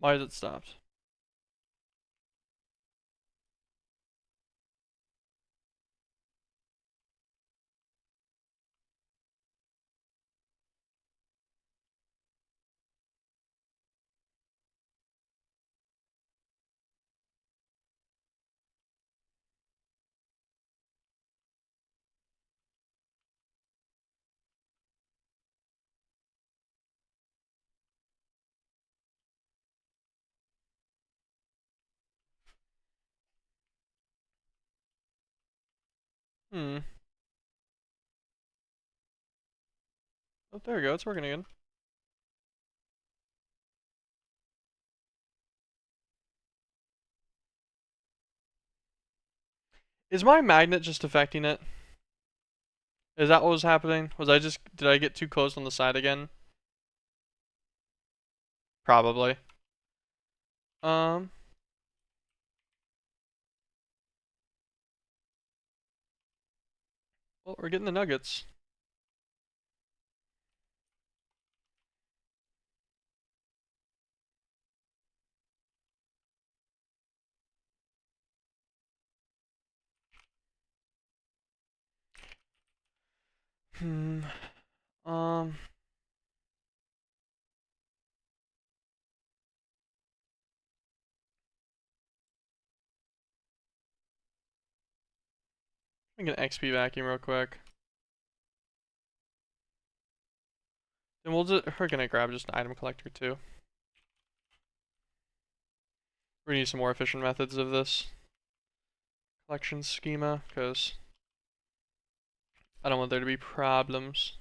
Why is it stopped? Hmm. Oh, there we go. It's working again. Is my magnet just affecting it? Is that what was happening? Did I get too close on the side again? Probably. Um. Well, we're getting the nuggets. Hmm. Um. I'm gonna XP vacuum real quick. And we're gonna grab just an item collector too. We're gonna use some more efficient methods of this collection schema, because I don't want there to be problems.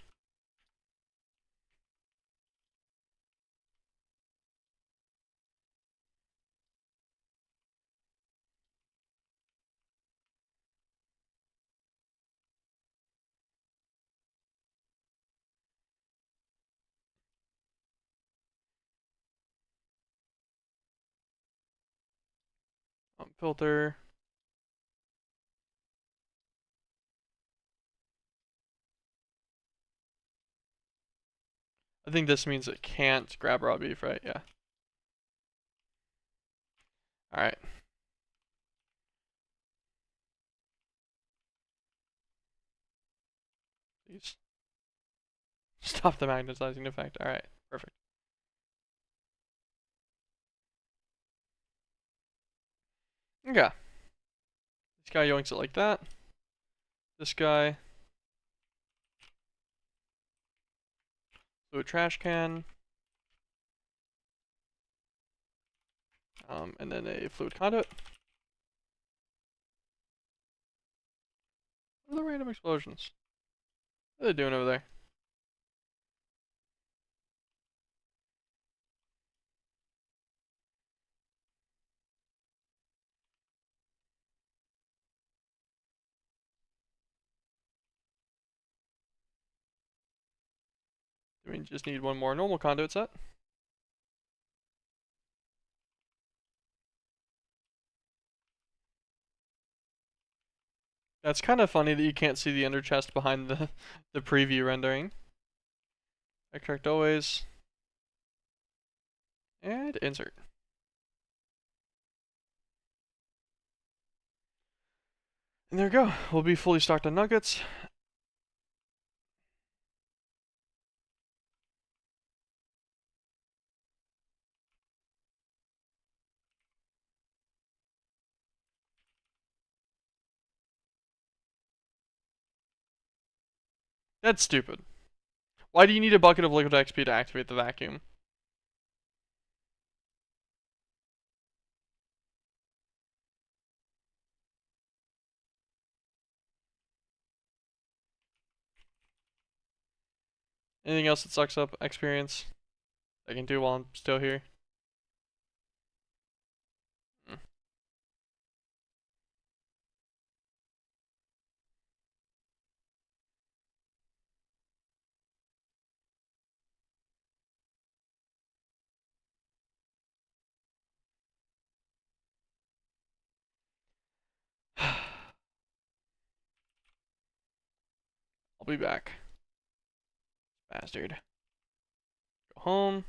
Filter. I think this means it can't grab raw beef, right? Yeah. Alright. Please. Stop the magnetizing effect. Alright. Perfect. Okay. This guy yoinks it like that. This guy. Fluid trash can. And then a fluid conduit. What are the random explosions? What are they doing over there? We just need one more normal conduit set. That's kind of funny that you can't see the ender chest behind the preview rendering. Extract always. And insert. And there we go. We'll be fully stocked on nuggets. That's stupid. Why do you need a bucket of liquid XP to activate the vacuum? Anything else that sucks up experience I can do while I'm still here? I'll be back. Bastard. Go home.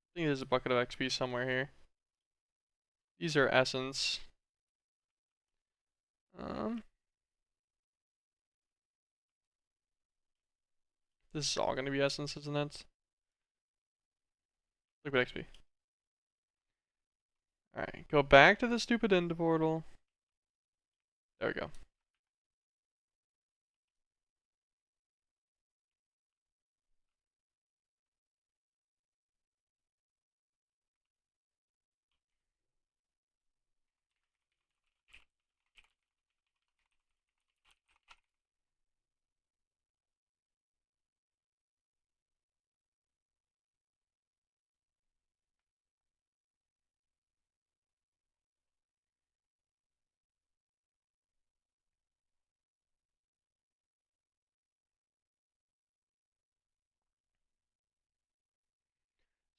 I think there's a bucket of XP somewhere here. These are essence. This is all gonna be essence, isn't it? Liquid XP. Alright, go back to the stupid end portal. There we go.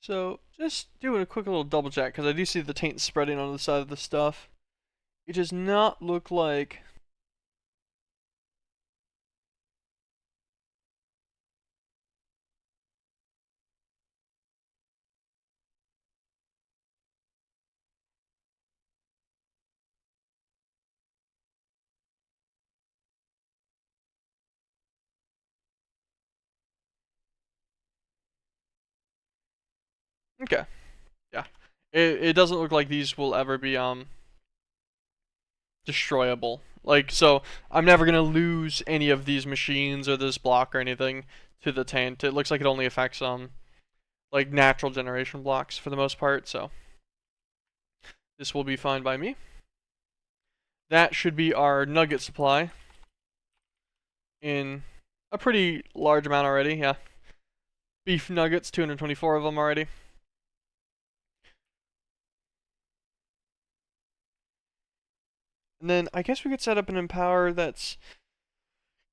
So, just doing a quick little double check, because I do see the taint spreading on the side of the stuff. It does not look like... Okay. Yeah. It doesn't look like these will ever be, destroyable. Like, so, I'm never gonna lose any of these machines or this block or anything to the taint. It looks like it only affects, like, natural generation blocks for the most part, so... This will be fine by me. That should be our nugget supply. In a pretty large amount already, yeah. Beef nuggets, 224 of them already. And then I guess we could set up an Empower that's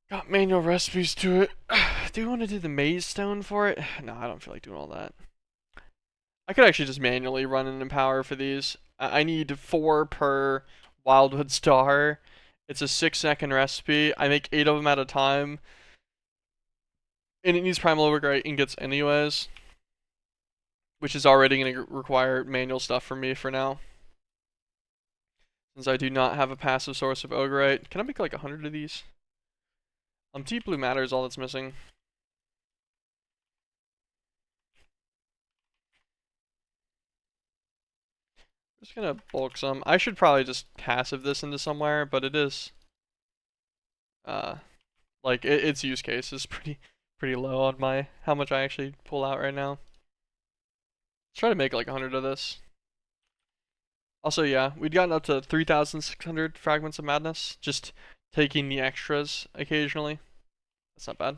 got manual recipes to it. Do you want to do the maze stone for it? No, I don't feel like doing all that. I could actually just manually run an Empower for these. I need 4 per Wildwood Star. It's a 6-second recipe. I make 8 of them at a time. And it needs Primal Overgrowth ingots anyways. Which is already going to require manual stuff from me for now. Since I do not have a passive source of Ogrite. Can I make like 100 of these? Deep Blue Matter is all that's missing. Just gonna bulk some. I should probably just passive this into somewhere, but it is, like its use case is pretty low on my how much I actually pull out right now. Let's try to make like 100 of this. Also, yeah, we'd gotten up to 3,600 fragments of madness, just taking the extras occasionally. That's not bad.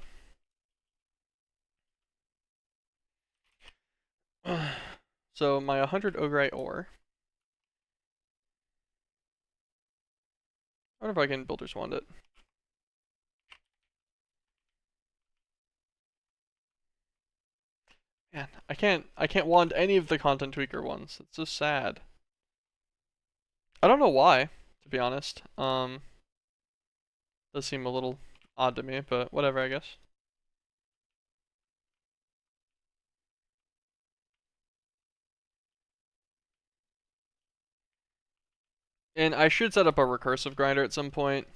So my 100 Ogrite ore. I wonder if I can Builder's Wand it. Man, I can't wand any of the content tweaker ones. It's so sad. I don't know why, to be honest. Does seem a little odd to me, but whatever, I guess. And I should set up a recursive grinder at some point,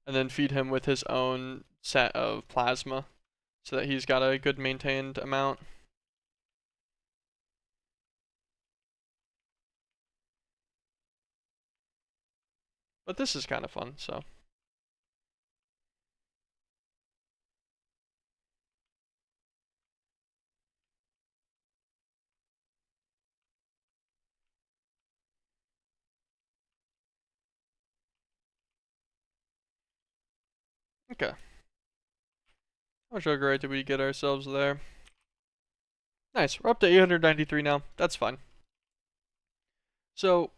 and then feed him with his own set of plasma, so that he's got a good maintained amount. But this is kind of fun, so. Okay. How much Ogre did we get ourselves there? Nice, we're up to 893 now. That's fine. So,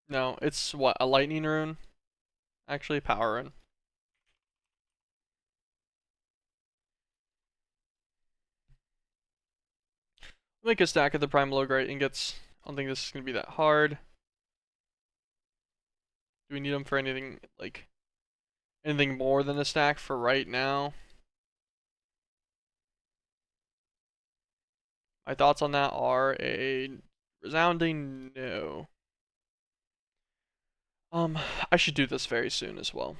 no, it's what, a lightning rune? Actually, power rune. Make a stack of the primal Ogrite ingots. I don't think this is going to be that hard. Do we need them for anything, like, anything more than a stack for right now? My thoughts on that are a resounding no. I should do this very soon as well.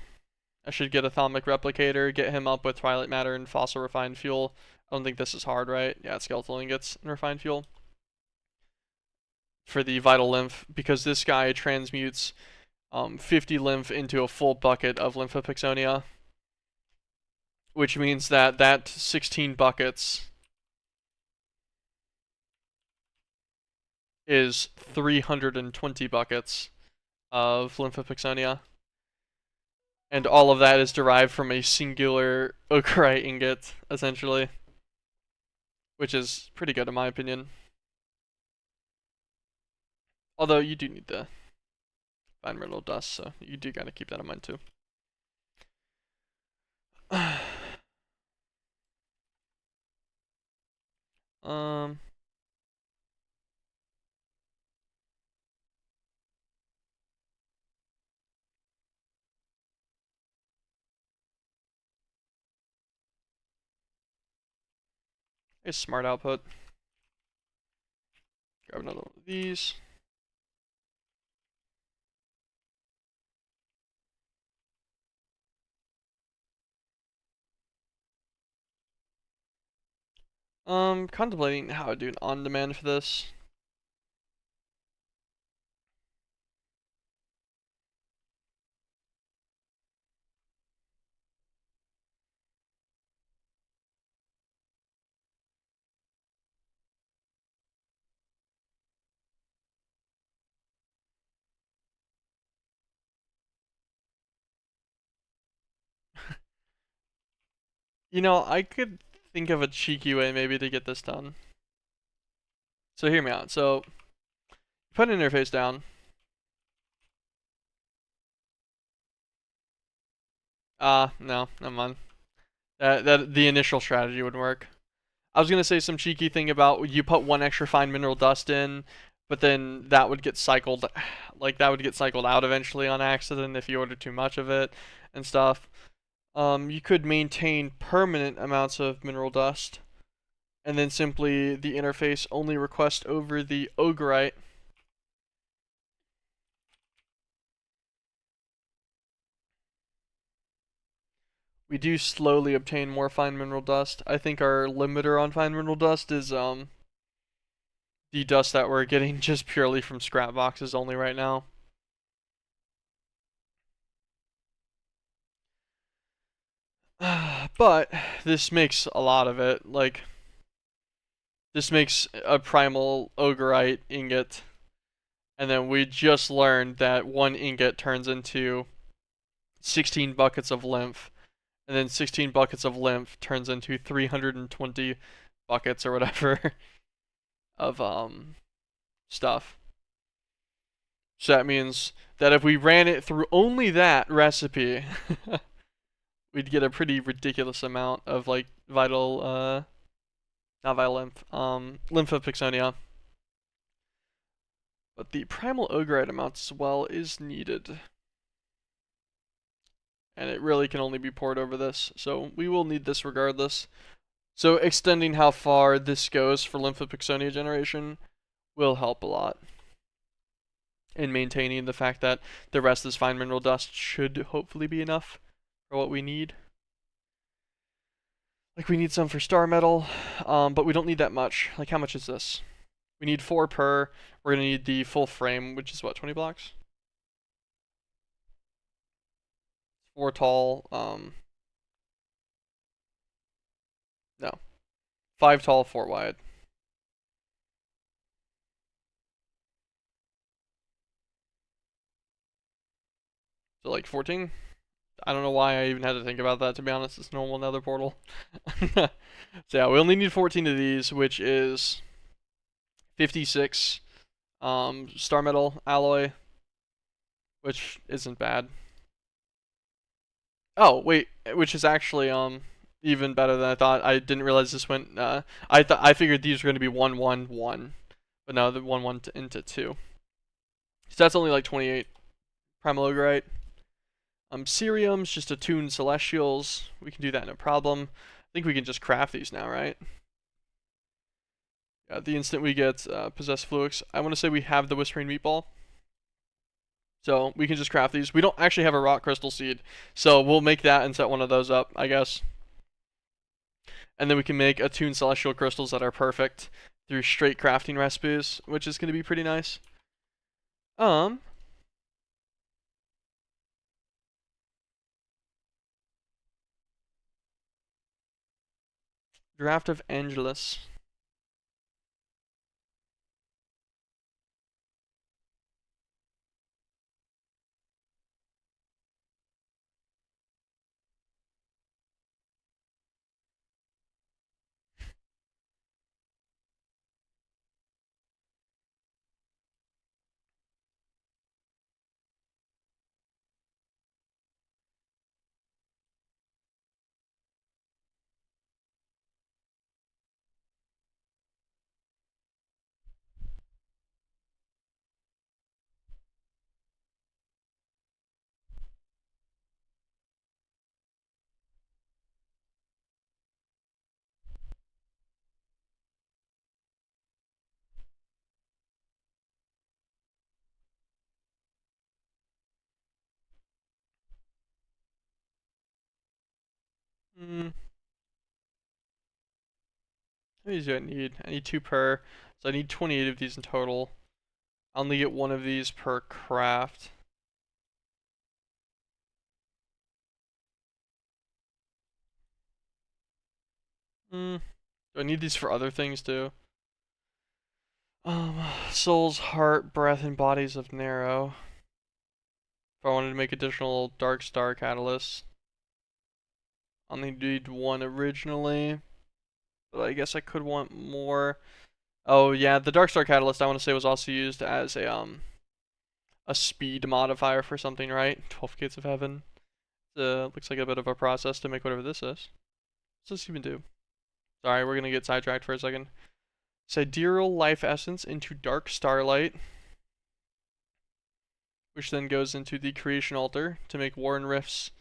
I should get a Thaumic Replicator, get him up with Twilight Matter and Fossil Refined Fuel. I don't think this is hard, right? Yeah, it's Skeletal Ingots and Refined Fuel. For the Vital Lymph, because this guy transmutes 50 lymph into a full bucket of Lymphopixonia. Which means that 16 buckets is 320 buckets of Lymphopixonia. And all of that is derived from a singular Okurite ingot, essentially. Which is pretty good in my opinion. Although you do need the fine mineral dust, so you do gotta keep that in mind too. um... A smart output. Grab another one of these. Contemplating how to do an on-demand for this. You know, I could think of a cheeky way maybe to get this done. So hear me out. So put an interface down. No, never mind. That the initial strategy would work. I was gonna say some cheeky thing about you put one extra fine mineral dust in, but then that would get cycled, like that would get cycled out eventually on accident if you order too much of it and stuff. You could maintain permanent amounts of mineral dust, and then simply the interface only request over the Ogrite. We do slowly obtain more fine mineral dust. I think our limiter on fine mineral dust is the dust that we're getting just purely from scrap boxes only right now. But this makes a lot of it. Like, this makes a primal Ogrite ingot. And then we just learned that one ingot turns into 16 buckets of lymph. And then 16 buckets of lymph turns into 320 buckets or whatever of stuff. So that means that if we ran it through only that recipe, we'd get a pretty ridiculous amount of like vital, not vital lymphopixonia. But the primal ogrite amount as well is needed. And it really can only be poured over this, so we will need this regardless. So extending how far this goes for lymphopixonia generation will help a lot in maintaining the fact that the rest of this fine mineral dust should hopefully be enough for what we need. Like we need some for star metal, but we don't need that much. Like how much is this? We need 4 per. We're gonna need the full frame, which is what, 20 blocks? 4 tall, no. 5 tall, 4 wide. So like 14? I don't know why I even had to think about that, to be honest. It's normal nether portal. So yeah, we only need 14 of these, which is 56 star metal alloy, which isn't bad. Oh, wait, which is actually even better than I thought. I didn't realize this went I figured these were going to be 1 1 1, but no, the 1 1 into 2. So that's only like 28 primal ogrite. Cerium's just attuned celestials. We can do that no problem. I think we can just craft these now, right? Yeah, the instant we get possessed fluix, I want to say we have the whispering meatball. So we can just craft these. We don't actually have a rock crystal seed, so we'll make that and set one of those up, I guess. And then we can make attuned celestial crystals that are perfect through straight crafting recipes, which is going to be pretty nice. Draft of Angelus. How many do I need? I need 2 per, so I need 28 of these in total. I only get 1 of these per craft. Do I need these for other things too? Souls, heart, breath, and bodies of narrow. If I wanted to make additional dark star catalysts, I'll need 1 originally, but I guess I could want more. Oh yeah, the dark star catalyst I want to say was also used as a speed modifier for something, right? 12 Gates of Heaven. Looks like a bit of a process to make whatever this is. What's this even do? Sorry, we're gonna get sidetracked for a second. Sidereal life essence into dark starlight, which then goes into the creation altar to make Warren Rifts,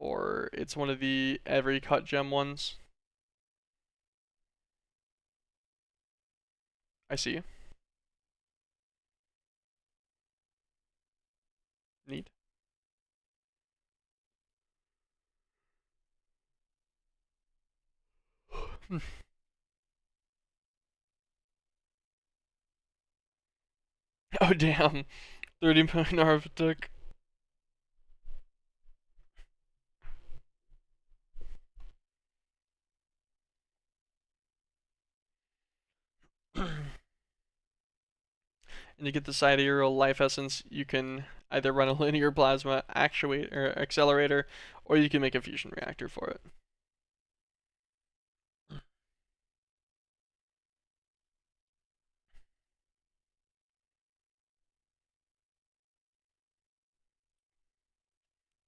or it's one of the every cut gem ones. I see. Neat. Oh damn. 30 million Arctic. And to get the sidereal life essence, you can either run a linear plasma actuate or accelerator, or you can make a fusion reactor for it.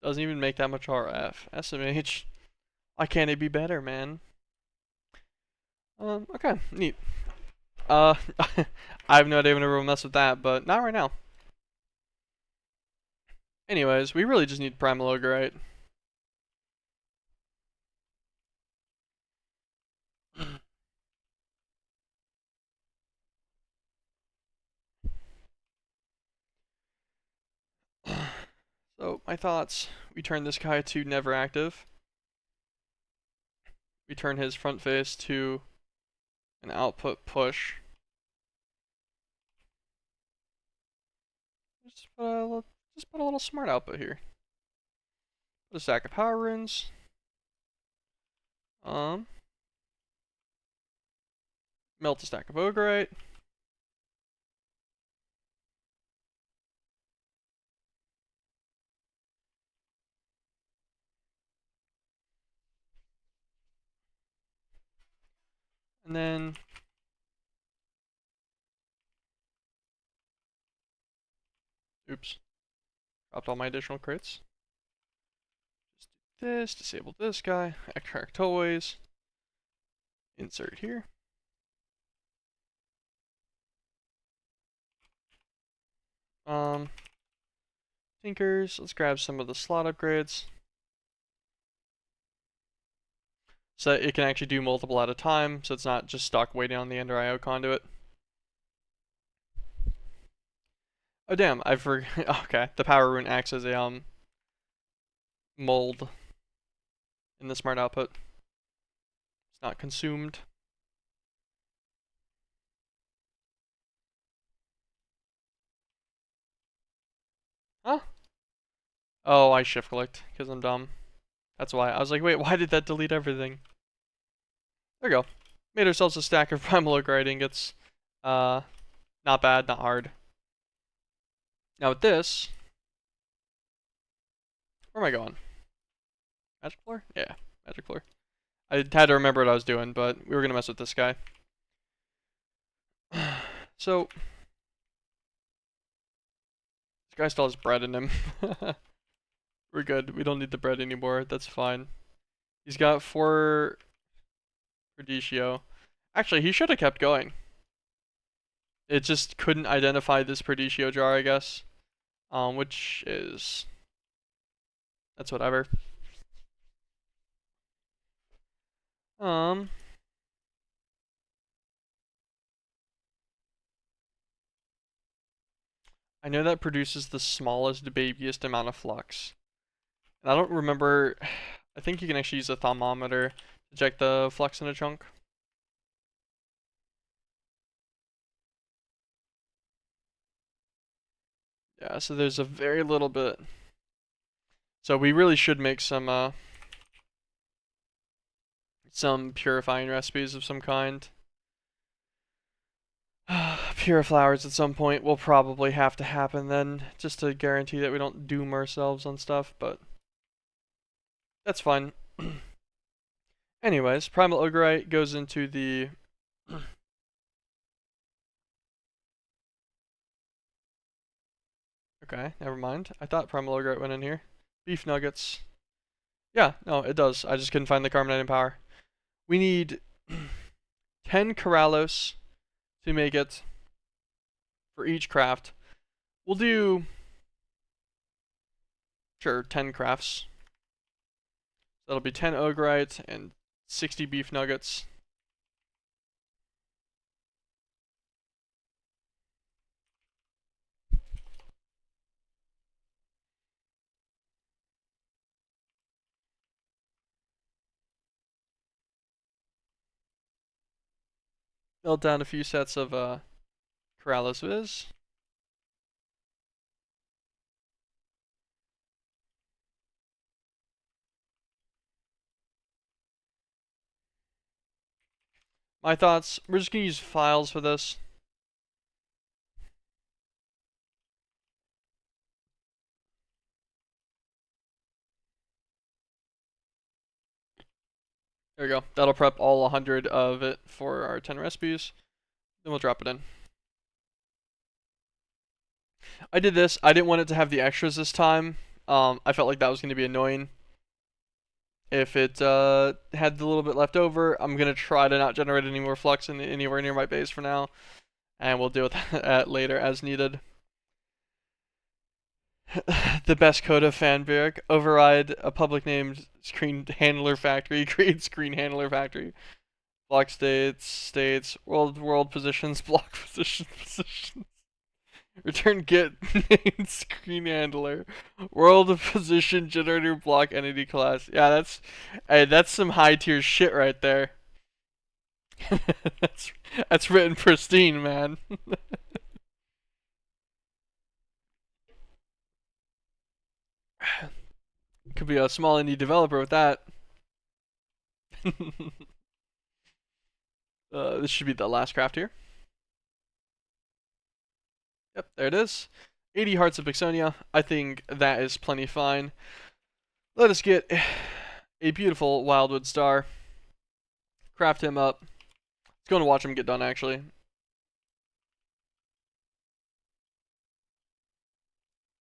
Doesn't even make that much RF. SMH. Why can't it be better, man? Okay, neat. I have no idea whenever we'll mess with that, but not right now. Anyways, we really just need primal ogrite. So, my thoughts. We turn this guy to never active. We turn his front face to an output push. Just put a little smart output here. Put a stack of power runes. Melt a stack of ogrite. And then oops. Dropped all my additional crits. Just do this, disable this guy, extract toys, insert here. Tinkers, let's grab some of the slot upgrades. So it can actually do multiple at a time, so it's not just stuck waiting on the Ender IO conduit. Oh damn, I forgot. Okay, the power rune acts as a mold in the smart output. It's not consumed. Huh? Oh, I shift clicked because I'm dumb. That's why. I was like, wait, why did that delete everything? There we go. Made ourselves a stack of primal ogrite ingots. Not bad, not hard. Now with this, where am I going? Magic floor? Yeah, magic floor. I had to remember what I was doing, but we were gonna mess with this guy. So this guy still has bread in him. We're good. We don't need the bread anymore. That's fine. He's got 4 Perdicio. Actually, he should have kept going. It just couldn't identify this Perdicio jar, I guess. Which is... that's whatever. I know that produces the smallest, babiest amount of flux. And I don't remember... I think you can actually use a thermometer to check the flux in a chunk. Yeah, so there's a very little bit. So we really should make some purifying recipes of some kind. Pure flowers at some point will probably have to happen then, just to guarantee that we don't doom ourselves on stuff, but that's fine. Anyways, Primal Ogrite goes into the... okay, never mind. I thought Primal Ogrite went in here. Beef nuggets. Yeah, no, it does. I just couldn't find the Carbonated Power. We need 10 Corrallos to make it for each craft. We'll do... sure, 10 crafts. That'll be 10 Ogrite and 60 beef nuggets. Melt down a few sets of Corrallos Viz. My thoughts, we're just going to use files for this. There we go. That'll prep all 100 of it for our 10 recipes. Then we'll drop it in. I did this. I didn't want it to have the extras this time. I felt like that was going to be annoying. If it had a little bit left over, I'm going to try to not generate any more flux anywhere near my base for now, and we'll deal with that later as needed. The best code of Fanberg. Override a public named screen handler factory. Create screen handler factory. Block states, world positions, block positions. Return get named screen handler. World position generator block entity class. Yeah, that's some high tier shit right there. that's written pristine, man. Could be a small indie developer with that. This should be the last craft here. Yep, there it is. 80 Hearts of Bixonia. I think that is plenty fine. Let us get a beautiful Wildwood Star. Craft him up. Let's go and watch him get done, actually.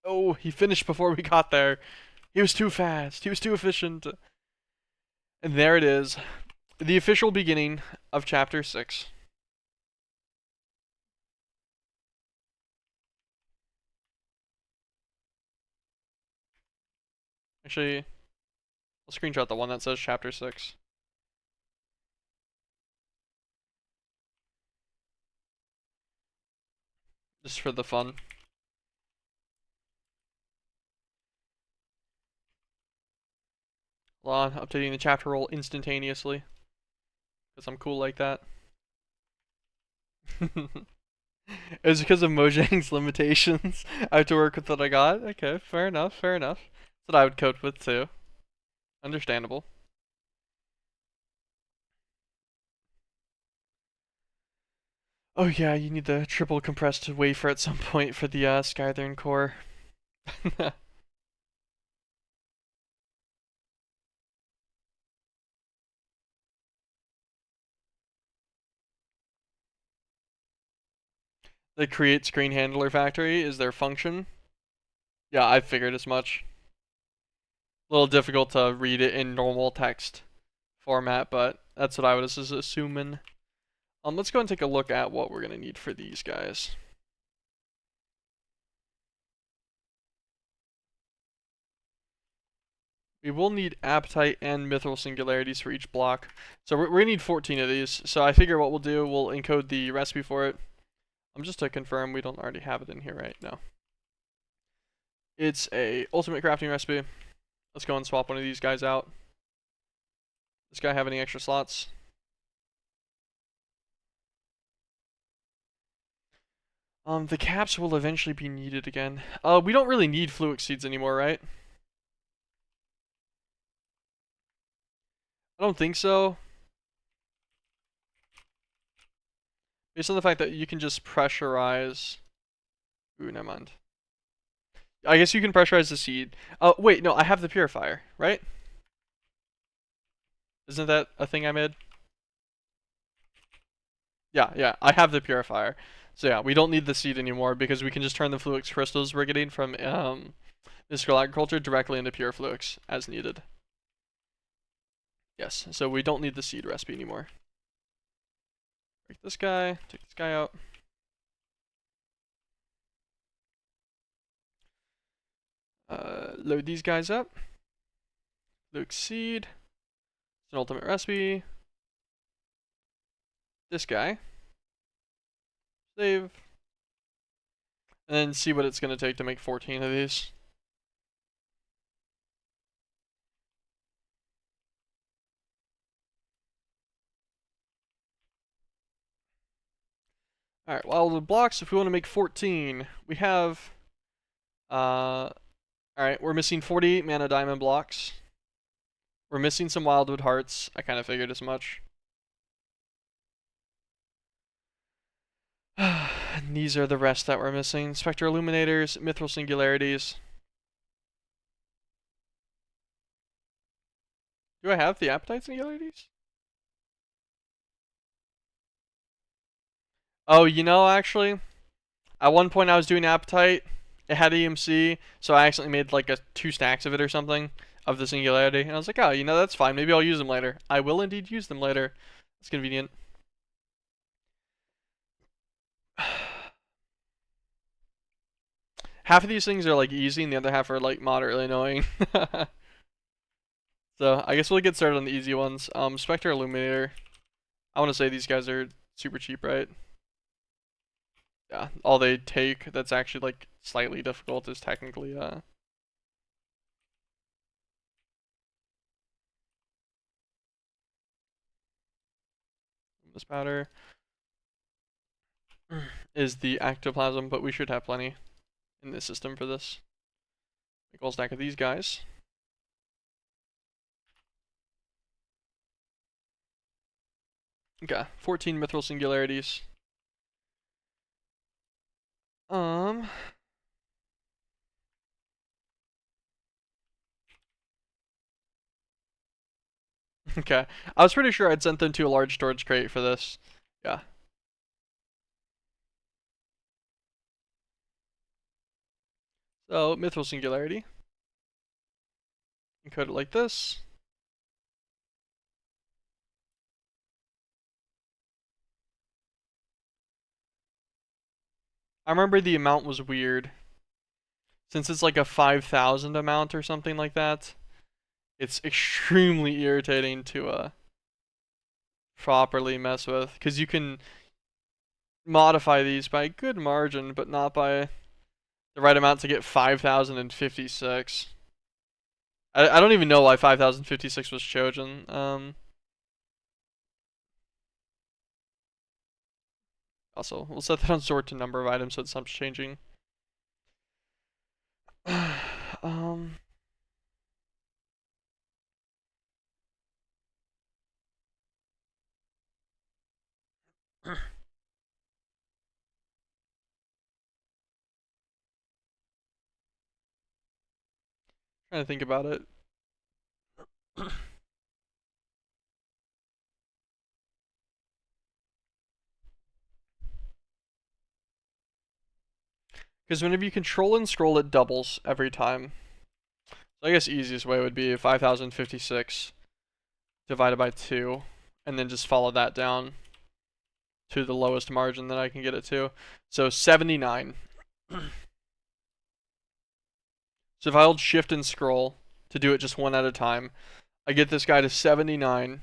Oh, he finished before we got there. He was too fast. He was too efficient. And there it is. The official beginning of Chapter 6. Actually, I'll screenshot the one that says Chapter 6. Just for the fun. Hold on, updating the chapter roll instantaneously. Because I'm cool like that. It was because of Mojang's limitations. I have to work with what I got. Okay, fair enough, fair enough. That's what I would cope with too. Understandable. Oh yeah, you need the triple compressed wafer at some point for the Skythern core. The create screen handler factory is their function. Yeah, I figured as much. A little difficult to read it in normal text format, but that's what I was assuming. Let's go and take a look at what we're gonna need for these guys. We will need appetite and mithril singularities for each block. So we're gonna need 14 of these. So I figure what we'll do, we'll encode the recipe for it. Just to confirm we don't already have it in here right now. It's a ultimate crafting recipe. Let's go and swap one of these guys out. Does this guy have any extra slots? The caps will eventually be needed again. We don't really need fluid seeds anymore, right? I don't think so. Based on the fact that you can just pressurize. Ooh, never mind. I guess you can pressurize the seed. Oh, wait, no, I have the purifier, right? Isn't that a thing I made? Yeah, I have the purifier. So yeah, we don't need the seed anymore because we can just turn the fluix crystals we're getting from mystical agriculture directly into pure fluix as needed. Yes, so we don't need the seed recipe anymore. Break this guy, take this guy out. Load these guys up. Luke seed. It's an ultimate recipe. This guy. Save. And then see what it's going to take to make 14 of these. Alright, well, the blocks, if we want to make 14, we have... Alright, we're missing 48 mana diamond blocks. We're missing some wildwood hearts. I kind of figured as much. And these are the rest that we're missing. Spectre Illuminators, Mithril Singularities. Do I have the Appetite Singularities? Oh, you know, actually, at one point I was doing Appetite, it had EMC, so I accidentally made like 2 stacks of it or something of the singularity, and I was like, oh, that's fine. Maybe I'll use them later. I will indeed use them later. It's convenient. Half of these things are like easy, and the other half are like moderately annoying. So I guess we'll get started on the easy ones. Spectre Illuminator. I want to say these guys are super cheap, right? Yeah, all they take that's actually like slightly difficult is technically this powder is the ectoplasm, but we should have plenty in this system for this. Make a whole stack of these guys. Okay, 14 mithril singularities. Okay. I was pretty sure I'd sent them to a large storage crate for this. Yeah. So, mithril singularity. Encode it like this. I remember the amount was weird. Since it's like a 5,000 amount or something like that, it's extremely irritating to properly mess with. Because you can modify these by a good margin, but not by the right amount to get 5,056. I don't even know why 5,056 was chosen. Also, we'll set that on sort to number of items so it stops changing. um, trying to think about it. Because whenever you control and scroll, it doubles every time. So I guess the easiest way would be 5,056 divided by 2, and then just follow that down to the lowest margin that I can get it to. So 79. So if I hold shift and scroll to do it just one at a time, I get this guy to 79.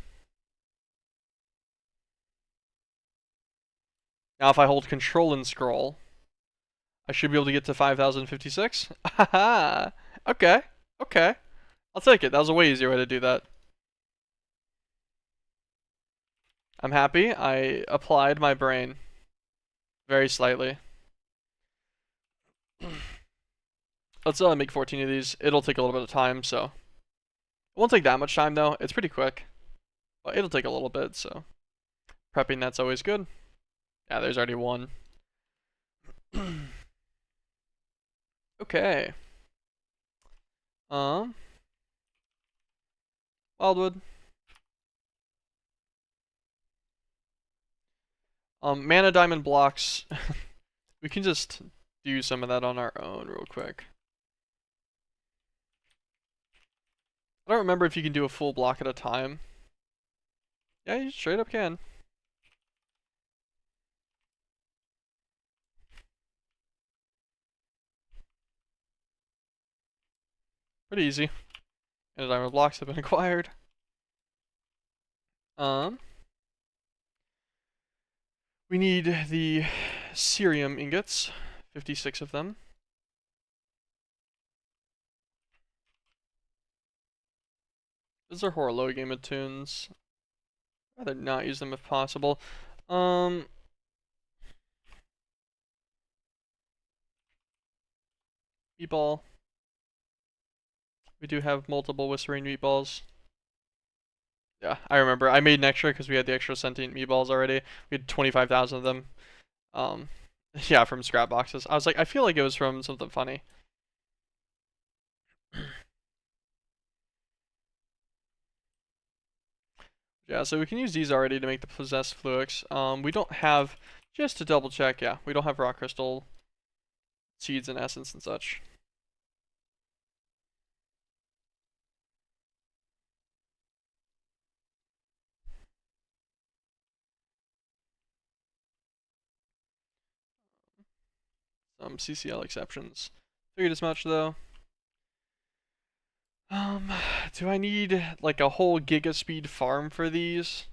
Now if I hold control and scroll, I should be able to get to 5,056. Haha. Okay. Okay. I'll take it. That was a way easier way to do that. I'm happy. I applied my brain very slightly. Let's make 14 of these. It'll take a little bit of time, so it won't take that much time though. It's pretty quick, but it'll take a little bit. So prepping that's always good. Yeah, there's already one. Okay. Wildwood. Mana diamond blocks. We can just do some of that on our own real quick. I don't remember if you can do a full block at a time. Yeah, you straight up can. Pretty easy. And diamond blocks have been acquired. We need the cerium ingots, 56 of them. Those are horror game of tunes. I'd rather not use them if possible. Meatball. We do have multiple whispering meatballs. Yeah, I remember. I made an extra because we had the extra sentient meatballs already. We had 25,000 of them. Yeah, from scrap boxes. I was like, I feel like it was from something funny. Yeah, so we can use these already to make the possessed fluix. We don't have, just to double check, yeah, we don't have rock crystal seeds and essence and such. Some CCL exceptions. Figured as much though. Do I need like a whole gigaspeed farm for these?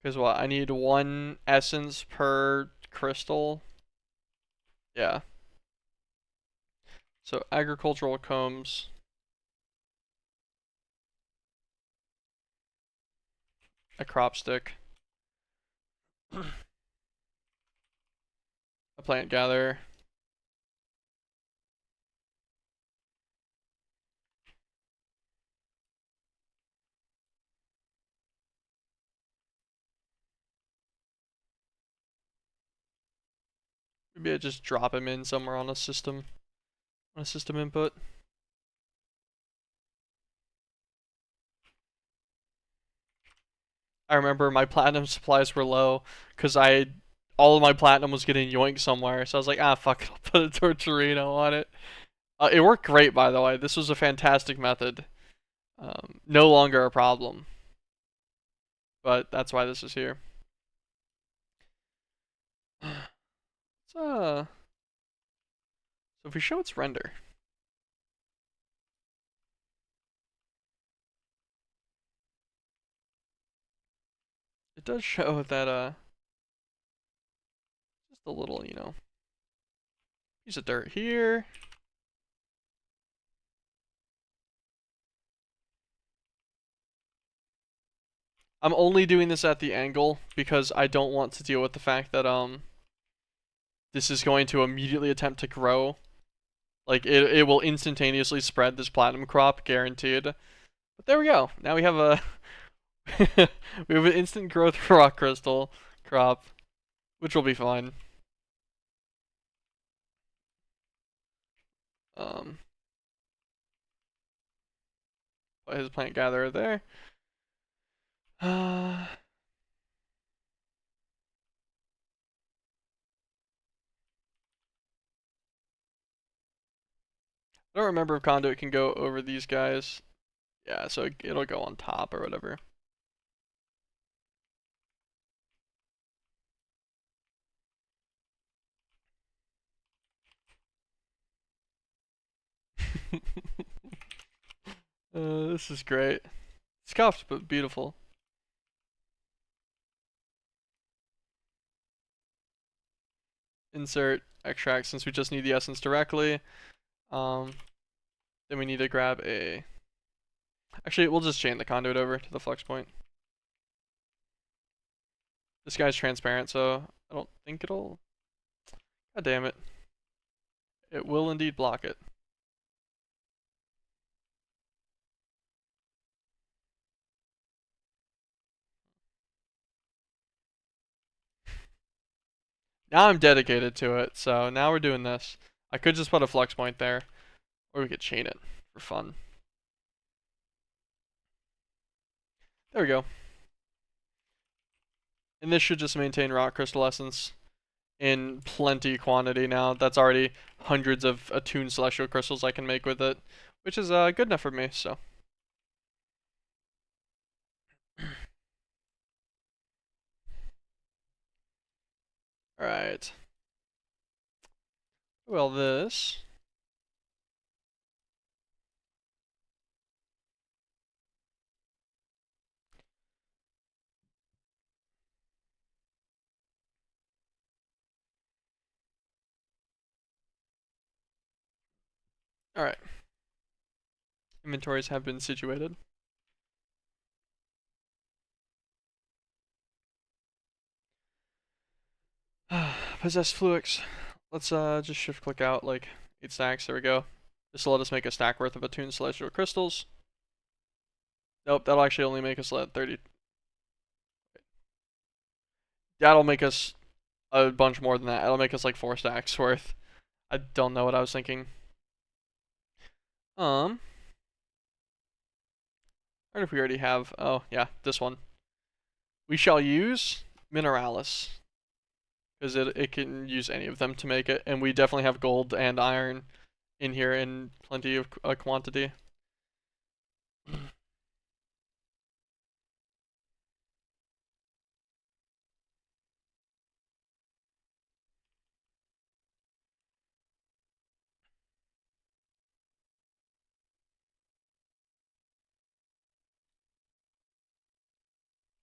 Because what? I need 1 essence per crystal. Yeah. So agricultural combs. A crop stick. A plant gatherer. Maybe I just drop him in somewhere on a system input. I remember my platinum supplies were low because all of my platinum was getting yoinked somewhere. So I was like, ah, fuck it, I'll put a Torturino on it. It worked great, by the way. This was a fantastic method. No longer a problem. But that's why this is here. So if we show its render, it does show that just a little, piece of dirt here. I'm only doing this at the angle because I don't want to deal with the fact that this is going to immediately attempt to grow. Like it will instantaneously spread this platinum crop, guaranteed. But there we go. Now we have a we have an instant growth rock crystal crop, which will be fine. Put his plant gatherer there. I don't remember if conduit can go over these guys. Yeah, so it'll go on top or whatever. This is great. Scuffed, but beautiful. Insert extract since we just need the essence directly. Then we need to grab a... Actually, we'll just chain the conduit over to the flex point. This guy's transparent, so I don't think it'll... God damn it. It will indeed block it. Now I'm dedicated to it, so now we're doing this. I could just put a flex point there, or we could chain it for fun. There we go. And this should just maintain rock crystal essence in plenty quantity now. That's already hundreds of attuned celestial crystals I can make with it, which is good enough for me, so. Alright. Well, this. Alright. Inventories have been situated. Possessed Fluix. Let's just shift click out like 8 stacks. There we go. This will let us make a stack worth of attuned celestial crystals. Nope, that'll actually only make us let 30. That'll make us a bunch more than that. It'll make us like 4 stacks worth. I don't know what I was thinking. I don't know if we already have. Oh, yeah, this one. We shall use Mineralis. because it can use any of them to make it, and we definitely have gold and iron in here in plenty of quantity.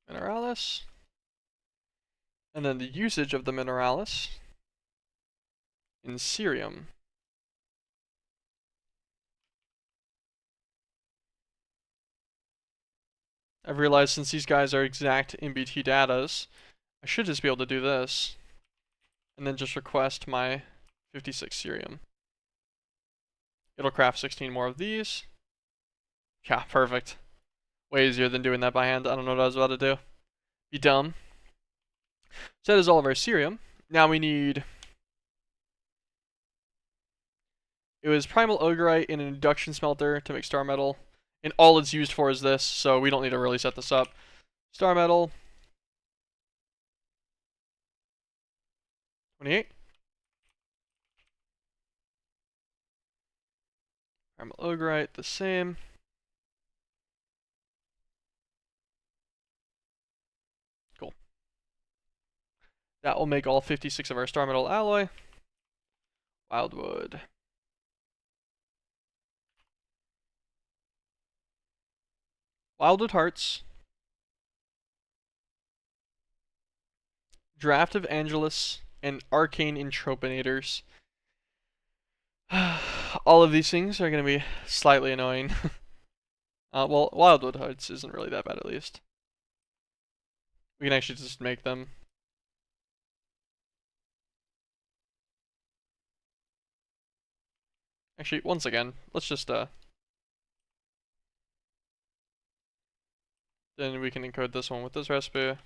Mineralis. And then the usage of the mineralis in cerium. I've realized since these guys are exact MBT datas, I should just be able to do this. And then just request my 56 cerium. It'll craft 16 more of these. Yeah, perfect. Way easier than doing that by hand. I don't know what I was about to do. Be dumb. So that is all of our cerium. Now we need... It was primal ogrite in an induction smelter to make star metal. And all it's used for is this, so we don't need to really set this up. Star metal. 28. Primal ogrite, the same. Cool. That will make all 56 of our star metal alloy. Wildwood. Wildwood hearts. Draft of Angelus and arcane entropinators. All of these things are going to be slightly annoying. Well, Wildwood hearts isn't really that bad, at least. We can actually just make them. Actually, once again, let's just, then we can encode this one with this recipe.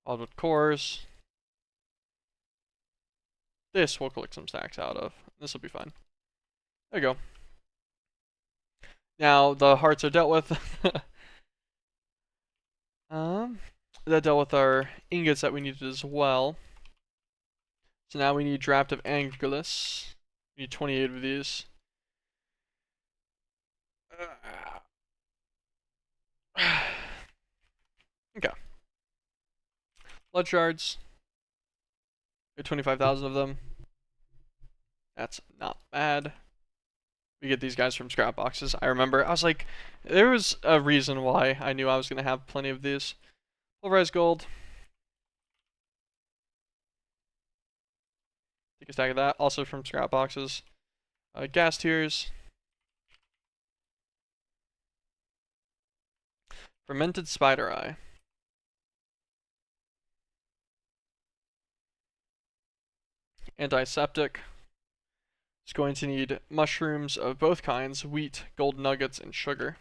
Wildwood cores. This we'll collect some stacks out of. This will be fine. There you go. Now the hearts are dealt with. That dealt with our ingots that we needed as well. So now we need draft of Angelus. We need 28 of these. Okay. Blood shards. We have 25,000 of them. That's not bad. We get these guys from scrap boxes. I remember, I was like, there was a reason why I knew I was going to have plenty of these. Pulverized gold. Take a stack of that, also from scrap boxes. Gas tiers. Fermented spider eye. Antiseptic. It's going to need mushrooms of both kinds, wheat, gold nuggets, and sugar.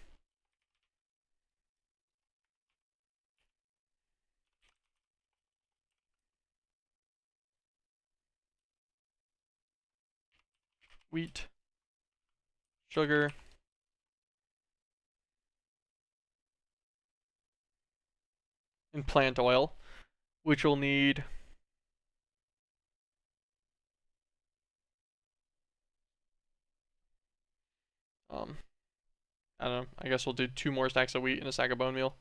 Wheat, sugar, and plant oil, which will need I don't know, I guess we'll do 2 more stacks of wheat and a stack of bone meal.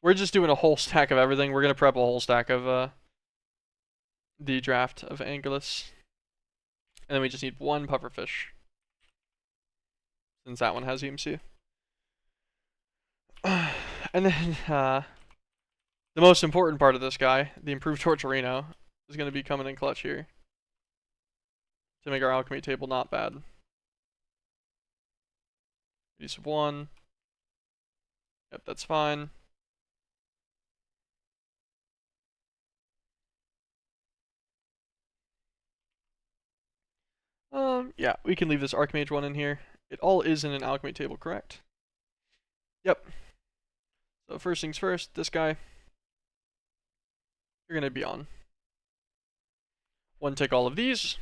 We're just doing a whole stack of everything. We're gonna prep a whole stack of the draft of Angelus. And then we just need 1 pufferfish, since that one has EMC. And then the most important part of this guy, the improved Torturino, is going to be coming in clutch here to make our alchemy table not bad. Use of 1. Yep, that's fine. Yeah, we can leave this Archmage one in here. It all is in an alchemy table, correct? Yep. So first things first, this guy, you're gonna be on. One tick all of these.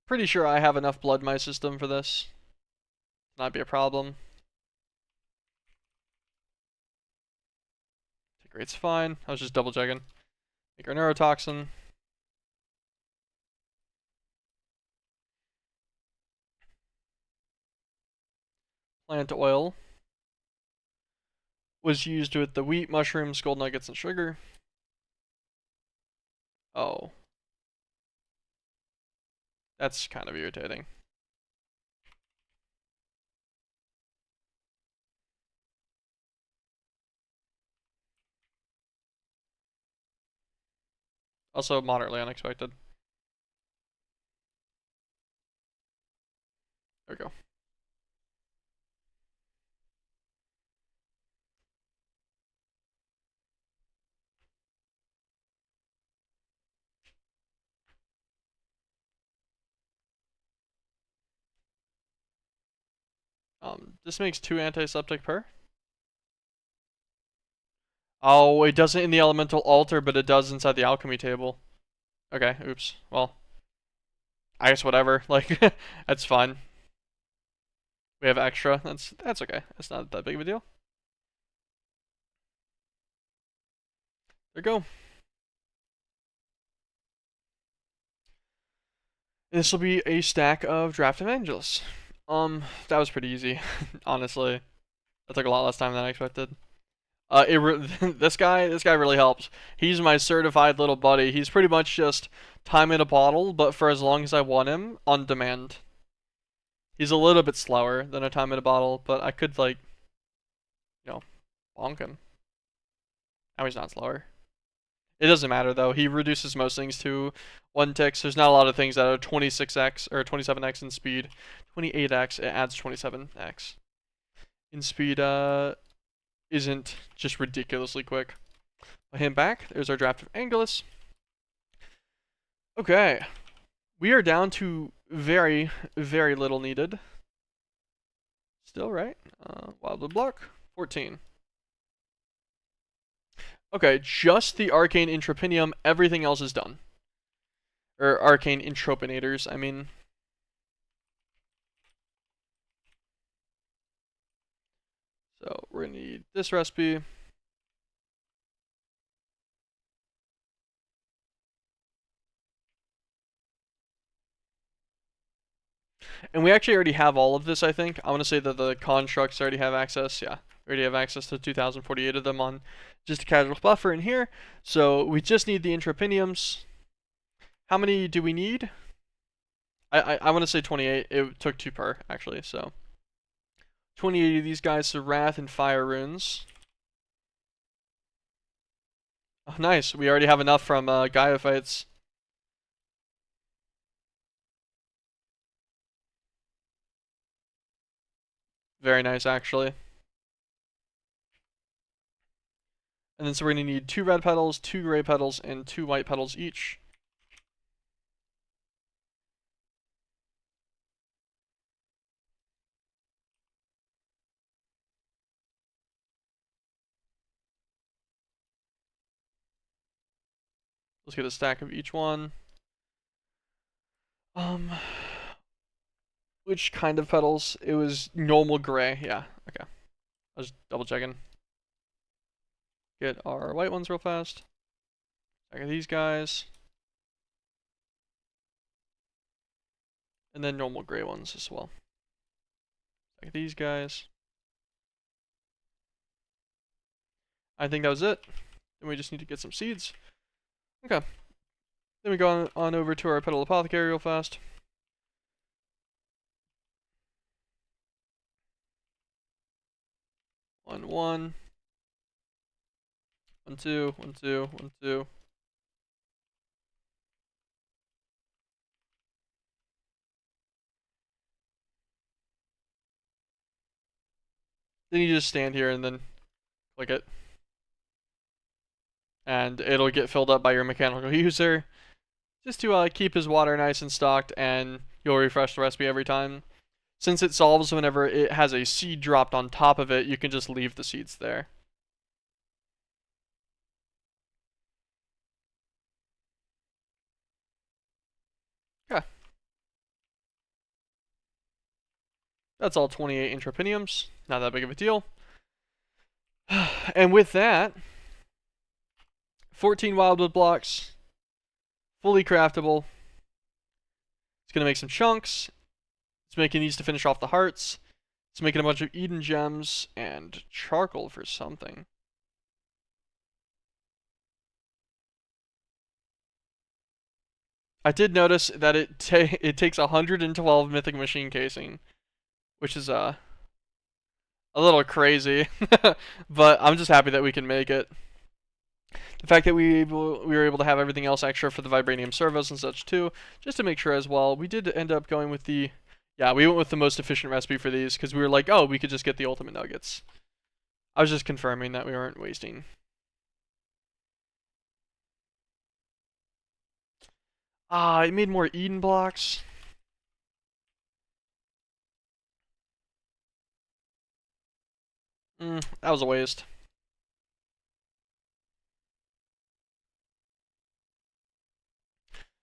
Pretty sure I have enough blood in my system for this. Not be a problem. Tick rate's fine. I was just double checking. Make our neurotoxin. Plant oil was used with the wheat, mushrooms, gold nuggets, and sugar. Oh. That's kind of irritating. Also moderately unexpected. There we go. This makes 2 antiseptic per. Oh, it doesn't in the elemental altar, but it does inside the alchemy table. Okay, oops. Well, I guess whatever. Like, that's fine. We have extra. That's okay. It's not that big of a deal. There we go. This will be a stack of Draft Evangelists. That was pretty easy, honestly. That took a lot less time than I expected. This guy really helps. He's my certified little buddy. He's pretty much just time in a bottle, but for as long as I want him, on demand. He's a little bit slower than a time in a bottle, but I could, like, bonk him. Now he's not slower. It doesn't matter, though. He reduces most things to 1 tick, so there's not a lot of things that are 26x or 27x in speed. 28x, it adds 27x. In speed, isn't just ridiculously quick. Put him back. There's our draft of Angelus. Okay. We are down to very, very little needed. Still, right? Wildwood block, 14. Okay, just the Arcane Intropinium. Everything else is done. Or Arcane Intropinators, I mean. So we're going to need this recipe. And we actually already have all of this, I think. I want to say that the constructs already have access. Yeah, we already have access to 2048 of them on just a casual buffer in here. So we just need the Intropiniums. How many do we need? I want to say 28. It took 2 per, actually, so. 28 of these guys, so Wrath and Fire runes. Oh, nice. We already have enough from Gaia fights. Very nice, actually. And then so we're going to need 2 red petals, 2 gray petals, and 2 white petals each. Let's get a stack of each one. Which kind of petals? It was normal gray. Yeah, okay. I was double checking. Get our white ones real fast. Stack of these guys. And then normal gray ones as well. Stack of these guys. I think that was it. Then we just need to get some seeds. Okay. Then we go on over to our petal apothecary real fast. One, 1, 2, 1, 2, 1, 2. Then you just stand here and then click it. And it'll get filled up by your mechanical user. Just to keep his water nice and stocked, and you'll refresh the recipe every time. Since it solves whenever it has a seed dropped on top of it, you can just leave the seeds there. That's all 28 intrapiniums. Not that big of a deal. And with that, 14 wildwood blocks, fully craftable. It's going to make some chunks. It's making these to finish off the hearts. It's making a bunch of Eden gems and charcoal for something. I did notice that it takes 112 mythic machine casing, which is a little crazy, but I'm just happy that we can make it. The fact that we were able to have everything else extra for the vibranium servos and such too, just to make sure as well. We did end up going with the, yeah, we went with the most efficient recipe for these because we were like, oh, we could just get the ultimate nuggets. I was just confirming that we weren't wasting. I made more Eden blocks. That was a waste.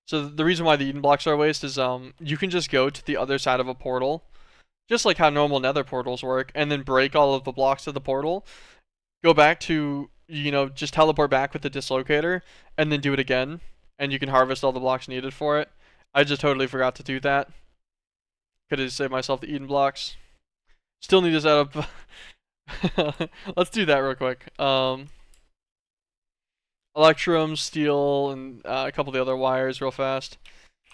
So the reason why the Eden blocks are a waste is you can just go to the other side of a portal, just like how normal Nether portals work, and then break all of the blocks of the portal. Go back to, just teleport back with the dislocator, and then do it again, and you can harvest all the blocks needed for it. I just totally forgot to do that. Could have saved myself the Eden blocks. Still need to set up. Let's do that real quick. Electrum, steel, and a couple of the other wires real fast.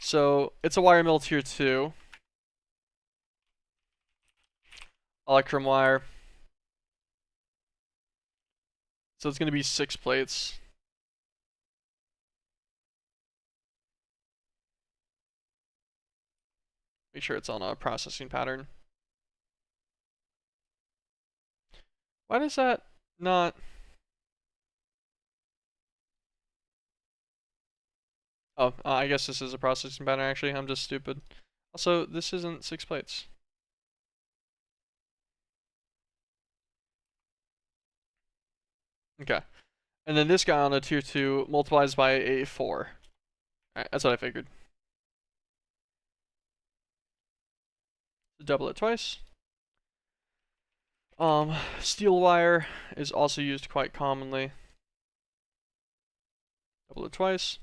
So it's a wire mill tier 2. Electrum wire. So it's going to be 6 plates. Make sure it's on a processing pattern. Why does that not... Oh, I guess this is a processing pattern actually. I'm just stupid. Also, this isn't 6 plates. Okay. And then this guy on a tier 2 multiplies by a 4. Alright, that's what I figured. Double it twice. Steel wire is also used quite commonly. Double it twice.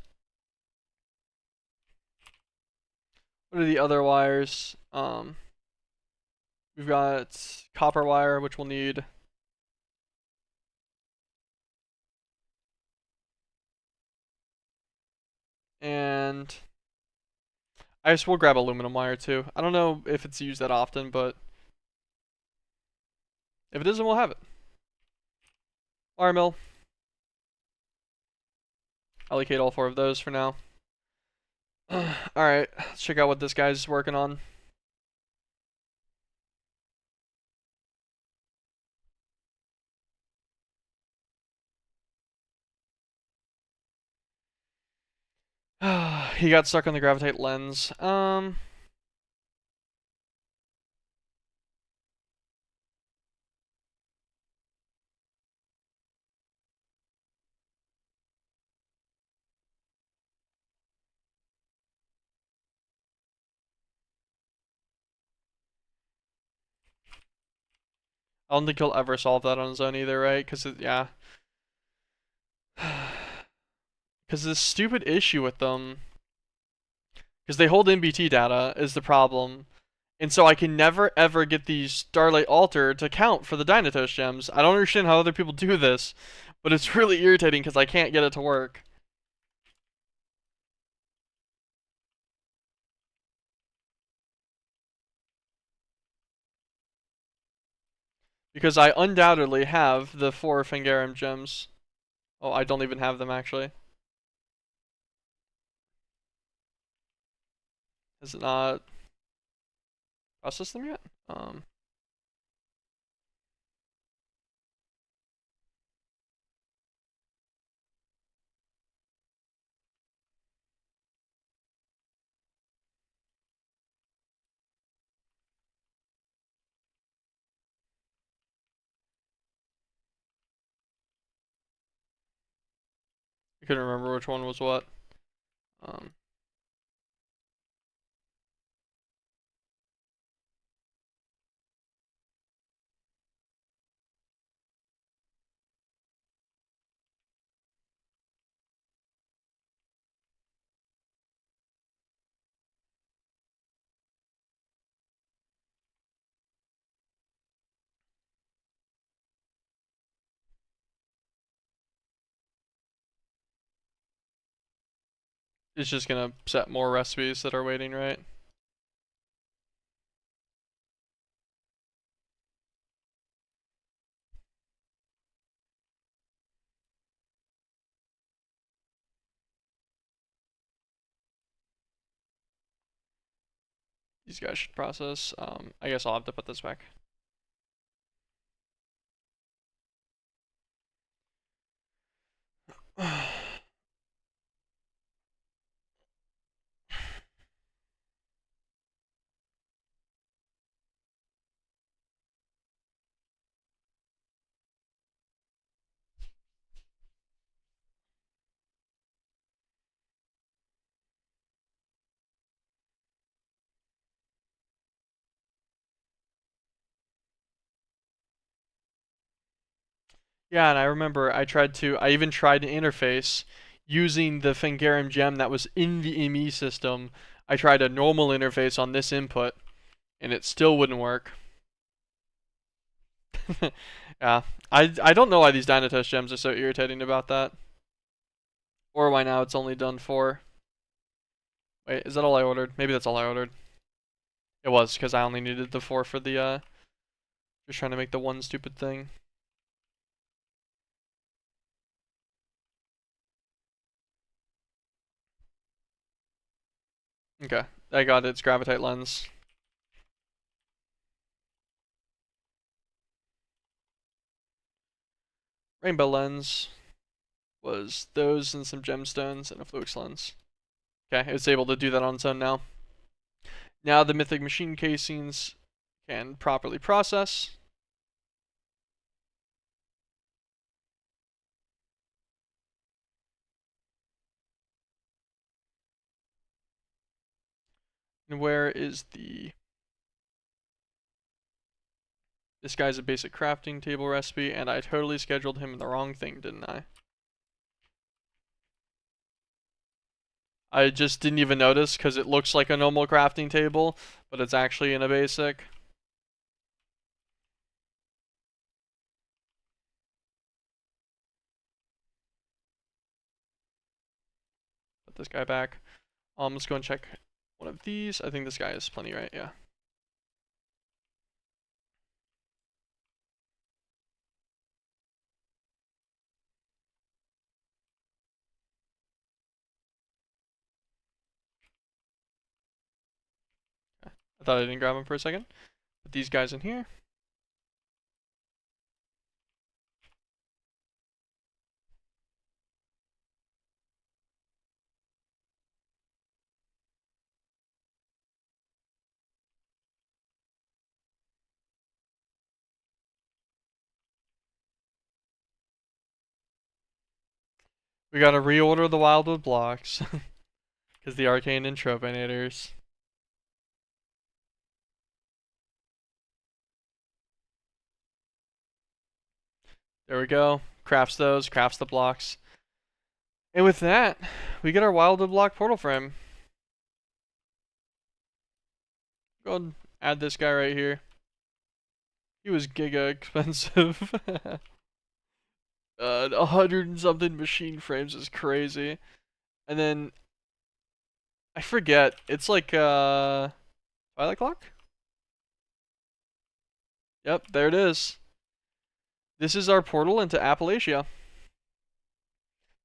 What are the other wires? We've got copper wire, which we'll need. And I guess we'll grab aluminum wire too. I don't know if it's used that often, but if it isn't, we'll have it. Wire mill. Allocate all 4 of those for now. Alright, let's check out what this guy's working on. He got stuck on the gravitate lens. I don't think he'll ever solve that on his own either, right? Because, yeah. Because this stupid issue with them, because they hold NBT data, is the problem. And so I can never ever get the Starlight Altar to count for the Dynatos gems. I don't understand how other people do this, but it's really irritating because I can't get it to work. Because I undoubtedly have the 4 Fangarum gems. Oh, I don't even have them actually. Has it not processed them yet? I couldn't remember which one was what. Um, It's just gonna set more recipes that are waiting, right? These guys should process. I guess I'll have to put this back. Yeah, and I remember I even tried to interface using the Fingarium gem that was in the ME system. I tried a normal interface on this input, and it still wouldn't work. Yeah, I don't know why these Dynatest gems are so irritating about that. Or why now it's only done 4. Wait, is that all I ordered? Maybe that's all I ordered. It was, because I only needed the 4 for the, just trying to make the one stupid thing. Okay, I got its gravitate lens. Rainbow lens was those and some gemstones and a flux lens. Okay, it's able to do that on its own now. Now the mythic machine casings can properly process. And where is the... This guy's a basic crafting table recipe, and I totally scheduled him in the wrong thing, didn't I? I just didn't even notice because it looks like a normal crafting table, but it's actually in a basic. Put this guy back. Let's go and check one of these. I think this guy is plenty, right? Yeah. I thought I didn't grab him for a second. Put these guys in here. We gotta reorder the Wildwood blocks. Because the Arcane and Tropinators. There we go. Crafts those, crafts the blocks. And with that, we get our Wildwood block portal frame. Go ahead and add this guy right here. He was giga expensive. 100 and something machine frames is crazy. And then I forget, it's like Twilight Clock? Yep, there it is. This is our portal into Appalachia.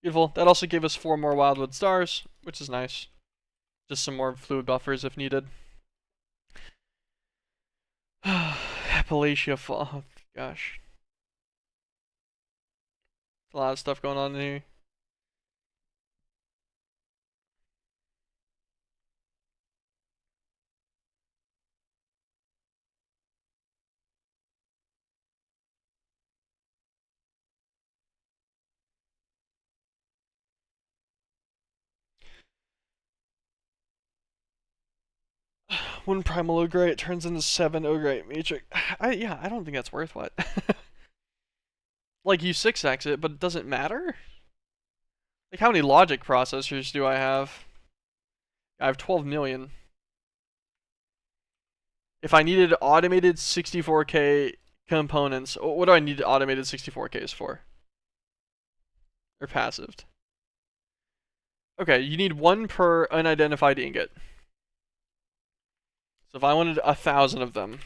Beautiful. That also gave us 4 more Wildwood stars, which is nice. Just some more fluid buffers if needed. Appalachia fall. Oh, gosh. A lot of stuff going on in here. One primal ogre, it turns into 7 ogre matrix. Yeah, I don't think that's worth what. Like, you 6x it, but it doesn't matter? Like, how many logic processors do I have? I have 12 million. If I needed automated 64K components, what do I need automated 64Ks for? Or passived? Okay, you need one per unidentified ingot. So if I wanted 1,000 of them,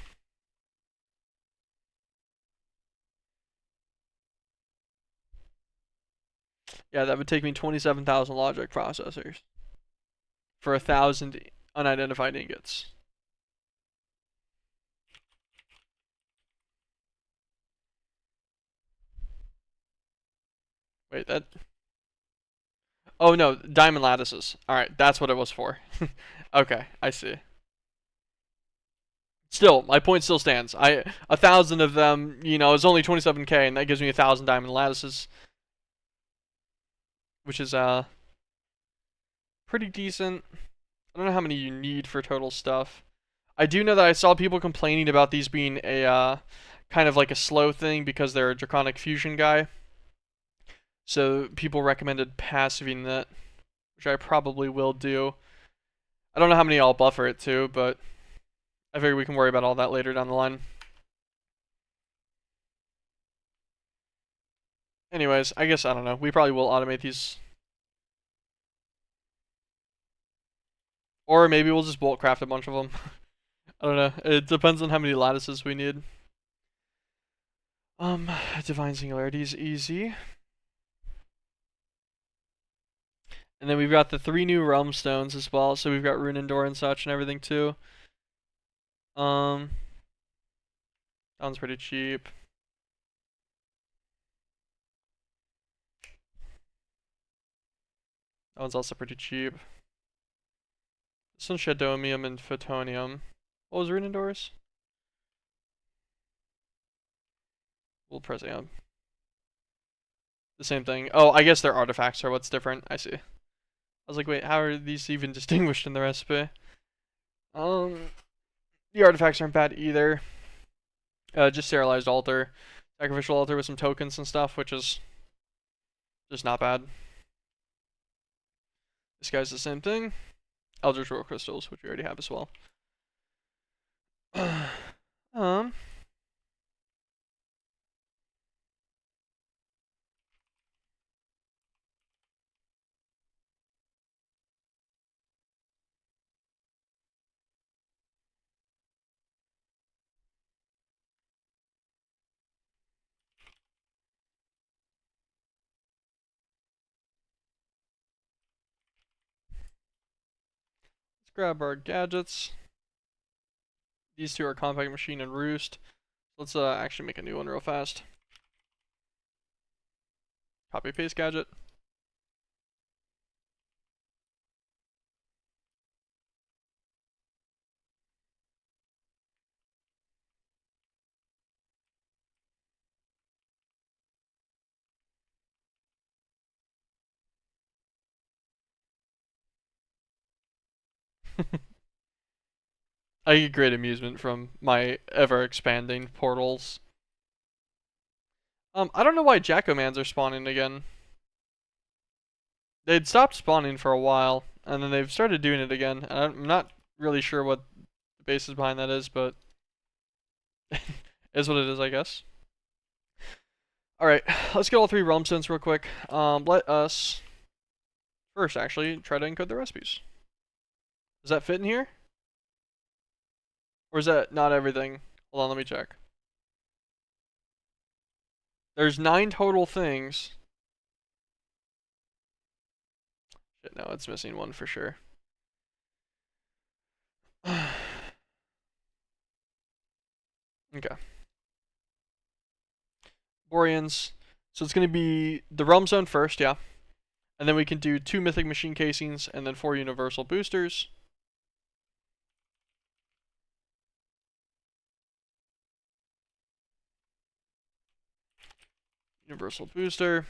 yeah, that would take me 27,000 logic processors for 1,000 unidentified ingots. Wait, that. Oh no, diamond lattices. All right, that's what it was for. Okay, I see. Still, my point still stands. 1,000 of them, is only 27K, and that gives me 1,000 diamond lattices, which is pretty decent. I don't know how many you need for total stuff. I do know that I saw people complaining about these being a kind of like a slow thing because they're a draconic fusion guy. So people recommended passiving that, which I probably will do. I don't know how many I'll buffer it to, but I figure we can worry about all that later down the line. Anyways, I guess I don't know. We probably will automate these. Or maybe we'll just bulk craft a bunch of them. I don't know. It depends on how many lattices we need. Divine Singularity is easy. And then we've got the 3 new realm stones as well. So we've got Rune and Door and such and everything too. Sounds pretty cheap. That one's also pretty cheap. This one's Shadomium and Photonium. What was Rune and Doors? We'll press AM. The same thing. Oh, I guess their artifacts are what's different. I see. I was like, wait, how are these even distinguished in the recipe? The artifacts aren't bad either. Just sterilized altar, sacrificial altar with some tokens and stuff, which is just not bad. This guy's the same thing. Eldritch Royal Crystals, which we already have as well. um, let's grab our gadgets. These two are Compact Machine and Roost. Let's actually make a new one real fast. Copy paste gadget. I get great amusement from my ever expanding portals. I don't know why Jackomans are spawning again. They'd stopped spawning for a while, and then they've started doing it again. And I'm not really sure what the basis behind that is, but is what it is, I guess. Alright, let's get all 3 realm stones real quick. Let us first actually try to encode the recipes. Does that fit in here? Or is that not everything? Hold on, let me check. There's 9 total things. Shit, no, it's missing one for sure. Okay. Boreans. So it's going to be the realm zone first, yeah. And then we can do 2 mythic machine casings and then 4 universal boosters. Universal booster.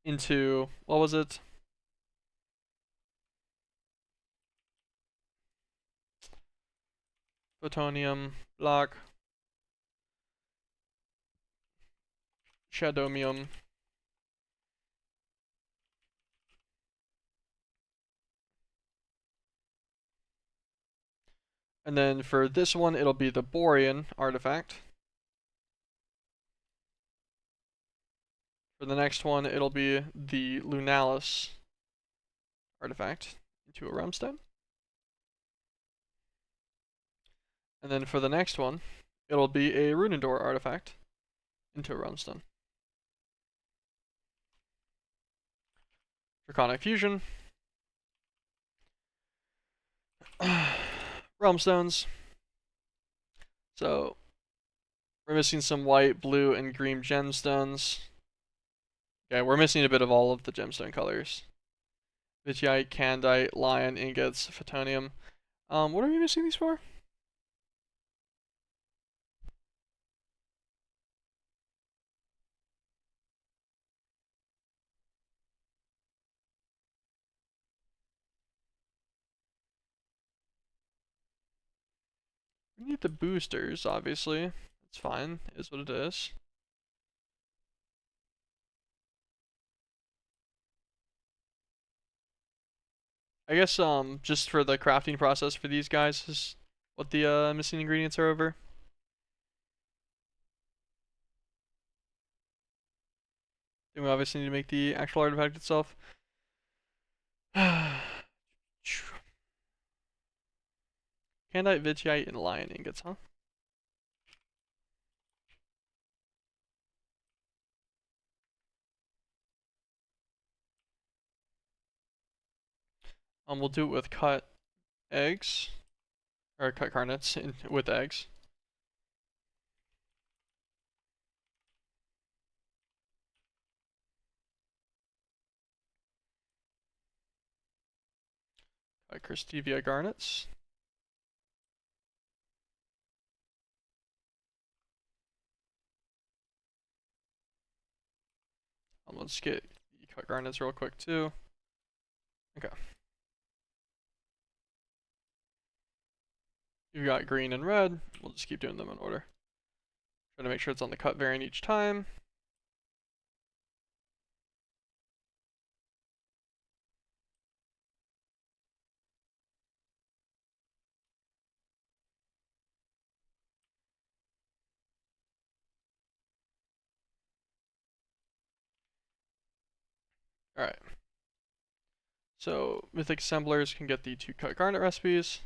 Into, what was it? Photonium, block, Shadomium. And then for this one, it'll be the Borean artifact. For the next one, it'll be the Lunalis artifact into a Realmstone. And then for the next one, it'll be a Runendor artifact into a Realmstone. Draconic Fusion. Realmstones. So, we're missing some white, blue, and green gemstones. Okay, we're missing a bit of all of the gemstone colors. Vityite, Candite, Lion, Ingots, Photonium. What are we missing these for? We need the boosters, obviously. It's fine, it is what it is. I guess just for the crafting process for these guys is what the missing ingredients are over. Then we obviously need to make the actual artifact itself. Candite, Vityite, and Lion Ingots, huh? We'll do it with cut eggs, or cut garnets with eggs. Cut Christevia garnets. Let's get the cut garnets real quick too. Okay. You've got green and red. We'll just keep doing them in order. Trying to make sure it's on the cut variant each time. Alright. So, Mythic Assemblers can get the 2 cut garnet recipes.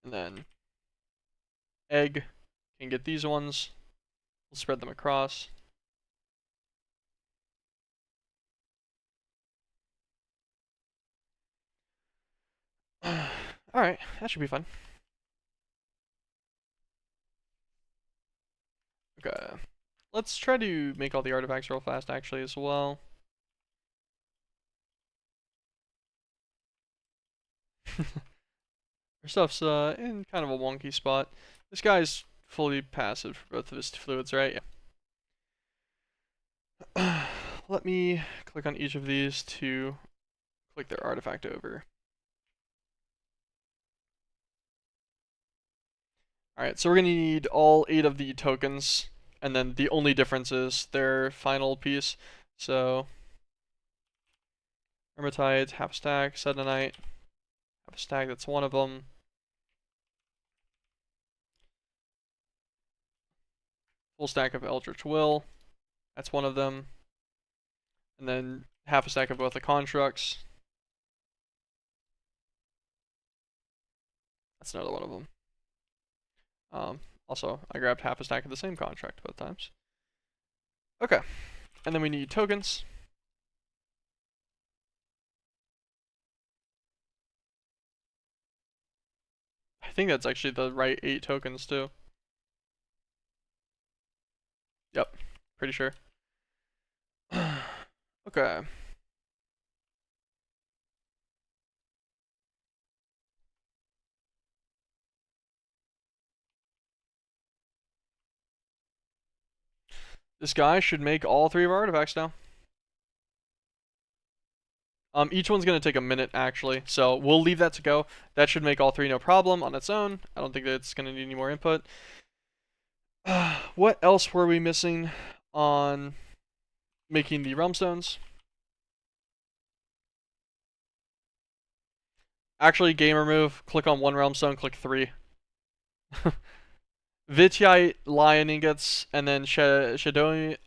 And then Egg can get these ones. We'll spread them across. Alright, that should be fun. Okay. Let's try to make all the artifacts real fast actually as well. Our stuff's in kind of a wonky spot. This guy's fully passive for both of his fluids, right? Yeah. Let me click on each of these to click their artifact over. Alright, so we're going to need all 8 of the tokens, and then the only difference is their final piece. So, Hermitite, half a stack, Sedonite, half a stack, that's one of them. Full stack of Eldritch Will, that's one of them. And then half a stack of both the constructs. That's another one of them. Also, I grabbed half a stack of the same contract both times. Okay, and then we need tokens. I think that's actually the right 8 tokens too. Yep, pretty sure. Okay. This guy should make all 3 of our artifacts now. Each one's going to take a minute, actually, so we'll leave that to go. That should make all 3 no problem on its own. I don't think that it's going to need any more input. What else were we missing on making the Realmstones? Actually, gamer move, click on 1 Realmstone, click 3. Vityite, Lion Ingots, and then Shadowium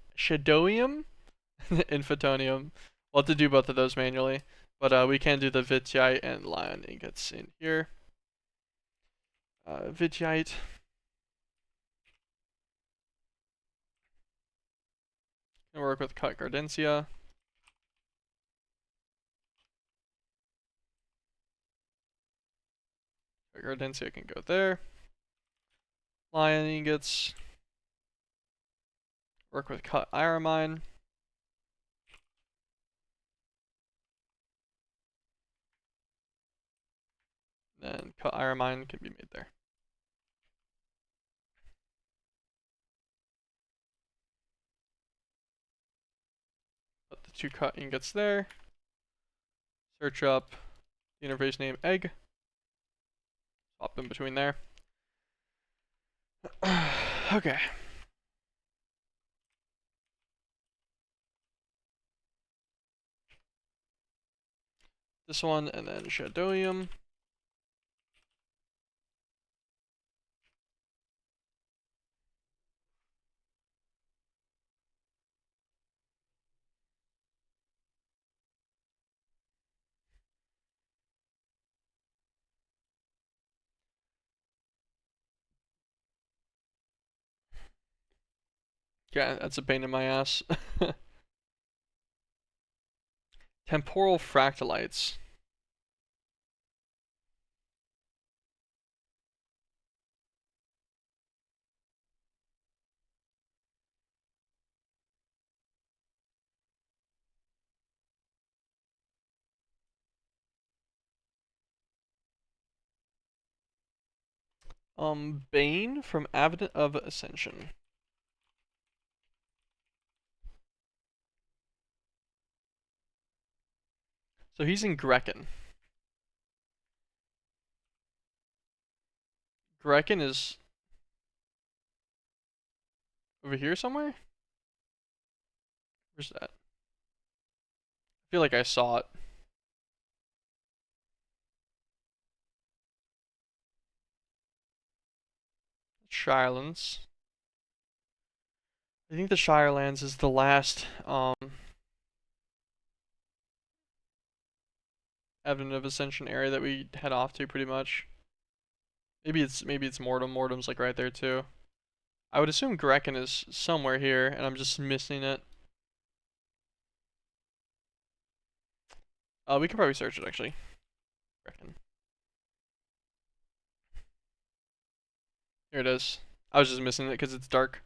Infotonium. We'll have to do both of those manually, but we can do the Vityite and Lion ingots in here. Vityite. And work with cut Gardensia. Gardensia can go there. Lion ingots. Work with cut iron mine. Then cut iron mine can be made there. Put the 2 cut ingots there. Search up the interface name egg. Swap them between there. Okay. This one, and then Shadowium. Yeah, that's a pain in my ass. Temporal fractalites. Bane from Avenue of Ascension. So he's in Grekken. Grekken is over here somewhere? Where's that? I feel like I saw it. Shirelands. I think the Shirelands is the last Avenue of Ascension area that we head off to pretty much. Maybe it's Mortem. Mortem's like right there too. I would assume Grekken is somewhere here, and I'm just missing it. We could probably search it actually. Grekken. Here it is. I was just missing it because it's dark.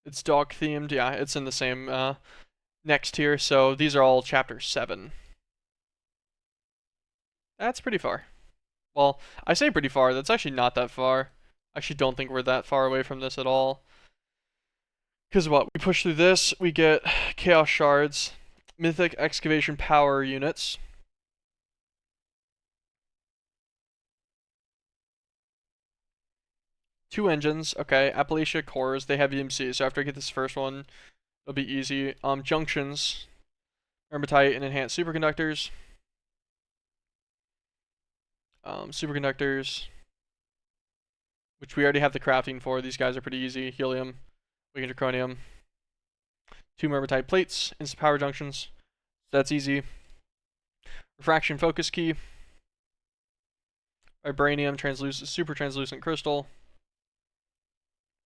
It's dog themed. Yeah, it's in the same next tier. So these are all chapter 7. That's pretty far. Well, I say pretty far. That's actually not that far. I actually don't think we're that far away from this at all. Because what? We push through this, we get Chaos Shards, Mythic Excavation Power Units. Two engines, okay. Appalachia cores, they have EMC, so after I get this first one, it'll be easy. Junctions, Hermitite and Enhanced Superconductors. Superconductors, which we already have the crafting for. These guys are pretty easy. Helium, weakened draconium. 2 Hermitite plates, instant power junctions. So that's easy. Refraction focus key. Vibranium, super translucent crystal.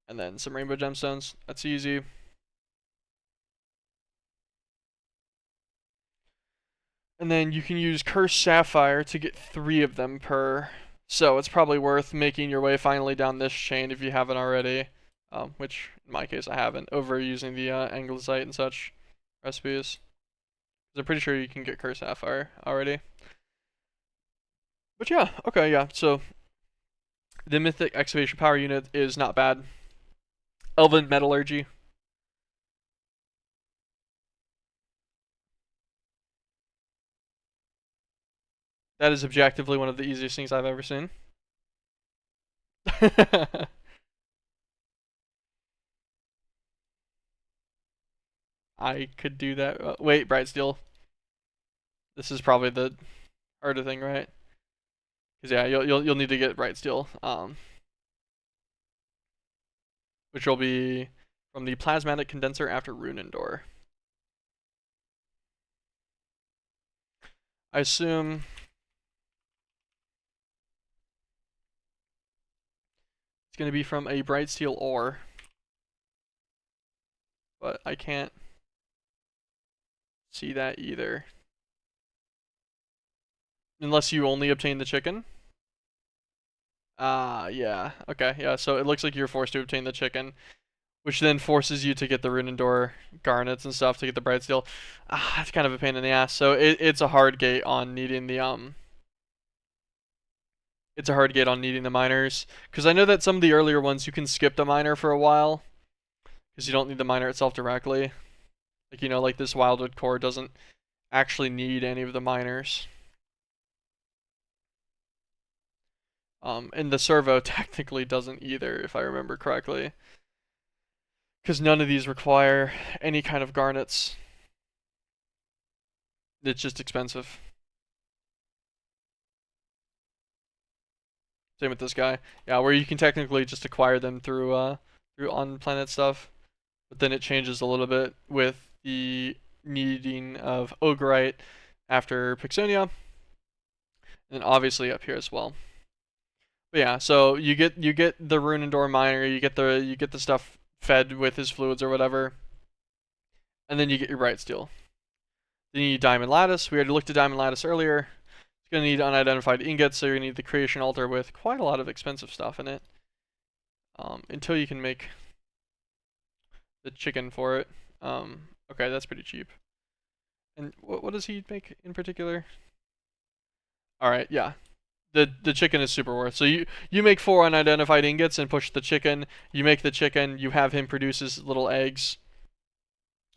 And then some rainbow gemstones. That's easy. And then you can use Cursed Sapphire to get 3 of them per. So it's probably worth making your way finally down this chain if you haven't already. Which, in my case, I haven't. Over using the Anglesite and such recipes. I'm pretty sure you can get Cursed Sapphire already. But yeah, okay, yeah. So the Mythic Excavation Power Unit is not bad. Elven Metallurgy. That is objectively one of the easiest things I've ever seen. I could do that. Wait, Bright Steel. This is probably the harder thing, right? Because yeah, you'll need to get Bright Steel, which will be from the Plasmatic Condenser after Runendor. I assume it's going to be from a bright steel ore, but I can't see that either. Unless you only obtain the chicken. Yeah. Okay, yeah, so it looks like you're forced to obtain the chicken, which then forces you to get the Runendor garnets and stuff to get the bright steel. It's kind of a pain in the ass. So it's a hard gate on needing the it's a hard gate on needing the miners, because I know that some of the earlier ones you can skip the miner for a while because you don't need the miner itself directly. Like, you know, like this Wildwood core doesn't actually need any of the miners. And the servo technically doesn't either, if I remember correctly, because none of these require any kind of garnets. It's just expensive. Same with this guy. Yeah, where you can technically just acquire them through on-planet stuff, but then it changes a little bit with the needing of Ogrite after Pixonia, and obviously up here as well. But yeah, so you get the Runendor miner, you get the stuff fed with his fluids or whatever, and then you get your bright steel. Then you need diamond lattice. We already looked at diamond lattice earlier. It's gonna need unidentified ingots, so you're gonna need the creation altar with quite a lot of expensive stuff in it. Until you can make the chicken for it. Okay, that's pretty cheap. And what does he make in particular? All right, yeah. The chicken is super worth. So you make 4 unidentified ingots and push the chicken. You make the chicken. You have him produce his little eggs,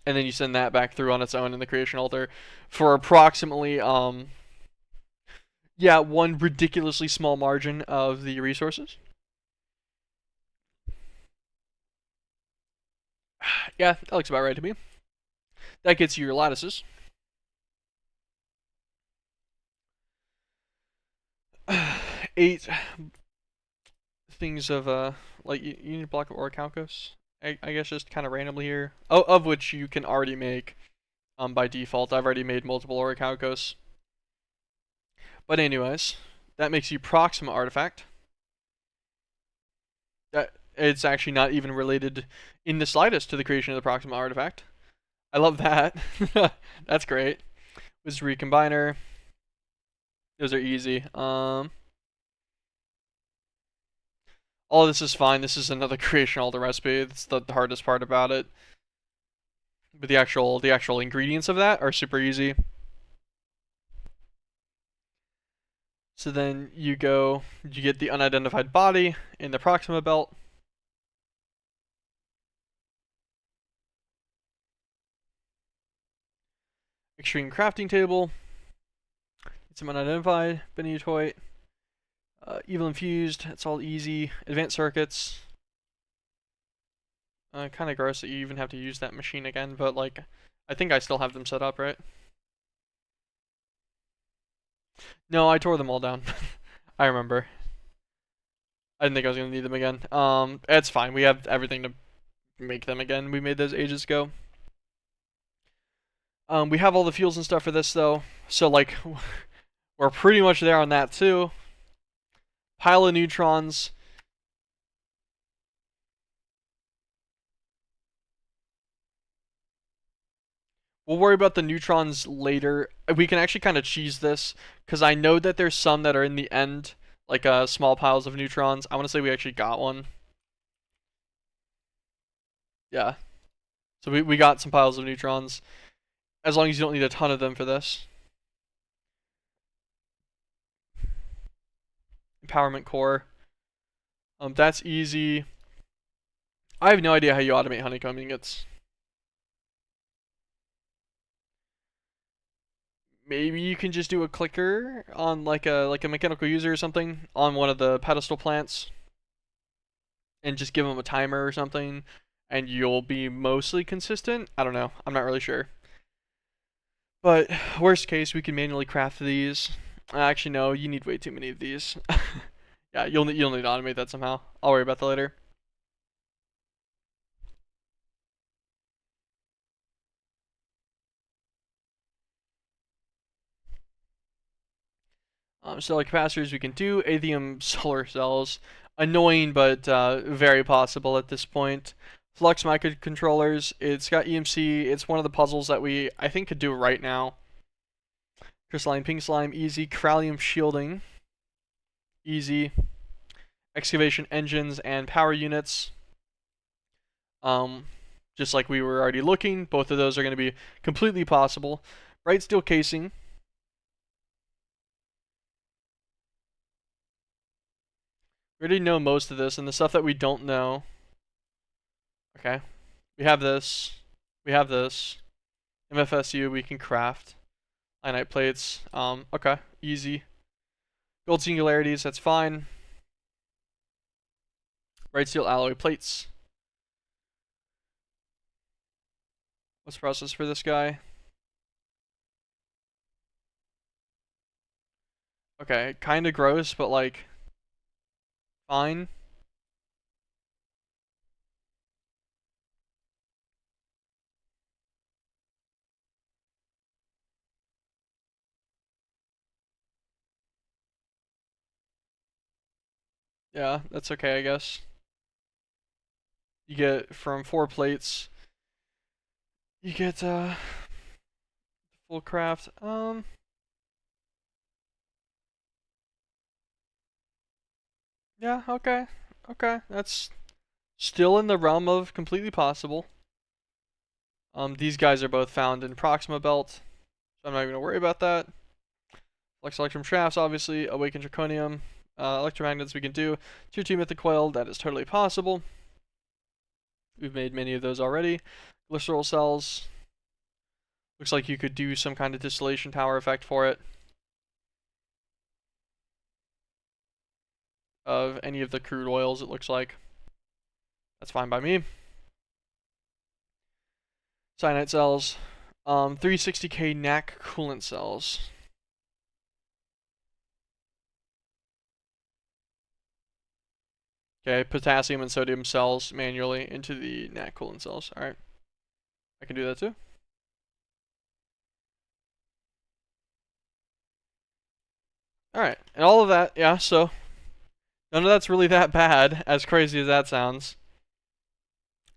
and then you send that back through on its own in the creation altar for approximately yeah, one ridiculously small margin of the resources. Yeah, that looks about right to me. That gets you your lattices. Eight things of like you need a block of orichalcos. I guess just kind of randomly here. Oh, of which you can already make by default. I've already made multiple orichalcos. But anyways, that makes you Proxima artifact. That it's actually not even related in the slightest to the creation of the Proxima artifact. I love that. That's great. Wizardry Combiner. Those are easy. All of this is fine. This is another creation altar recipe. That's the hardest part about it. But the actual ingredients of that are super easy. So then you get the unidentified body in the Proxima belt. Extreme crafting table. Some unidentified Benitoite. Evil infused. It's all easy. Advanced circuits. Kind of gross that you even have to use that machine again, but like, I think I still have them set up, right? No, I tore them all down. I remember. I didn't think I was gonna need them again. It's fine. We have everything to make them again. We made those ages ago. We have all the fuels and stuff for this though, so like, we're pretty much there on that too. Pile of neutrons. We'll worry about the neutrons later. We can actually kind of cheese this, because I know that there's some that are in the end, like small piles of neutrons. I want to say we actually got one. Yeah. So we got some piles of neutrons, as long as you don't need a ton of them for this. Empowerment core. That's easy. I have no idea how you automate honeycomb ingots. Maybe you can just do a clicker on like a mechanical user or something on one of the pedestal plants, and just give them a timer or something, and you'll be mostly consistent. I don't know. I'm not really sure. But worst case, we can manually craft these. Actually, no. You need way too many of these. Yeah, you'll need to automate that somehow. I'll worry about that later. Stellar capacitors we can do. Athium solar cells. Annoying, but very possible at this point. Flux microcontrollers. It's got EMC. It's one of the puzzles that I think could do right now. Crystalline pink slime, easy. Corallium shielding, easy. Excavation engines and power units. Just like we were already looking, both of those are going to be completely possible. Bright steel casing. We already know most of this, and the stuff that we don't know. Okay. We have this. We have this. MFSU we can craft. Ironite plates. Okay. Easy. Gold singularities, that's fine. Bright steel alloy plates. What's the process for this guy? Okay, kinda gross, but like fine. Yeah, that's okay, I guess. You get from 4 plates. You get full craft. Yeah, okay. Okay, that's still in the realm of completely possible. These guys are both found in Proxima Belt, so I'm not even gonna worry about that. Flex electrum shafts, obviously. Awaken draconium. Electromagnets we can do. Tier 2 mythic coil, that is totally possible. We've made many of those already. Glycerol cells. Looks like you could do some kind of distillation tower effect for it. Of any of the crude oils, it looks like. That's fine by me. Cyanide cells. 360k NAC coolant cells. Okay, potassium and sodium cells manually into the NAC coolant cells. Alright. I can do that too. Alright, and all of that, yeah, so none of that's really that bad, as crazy as that sounds.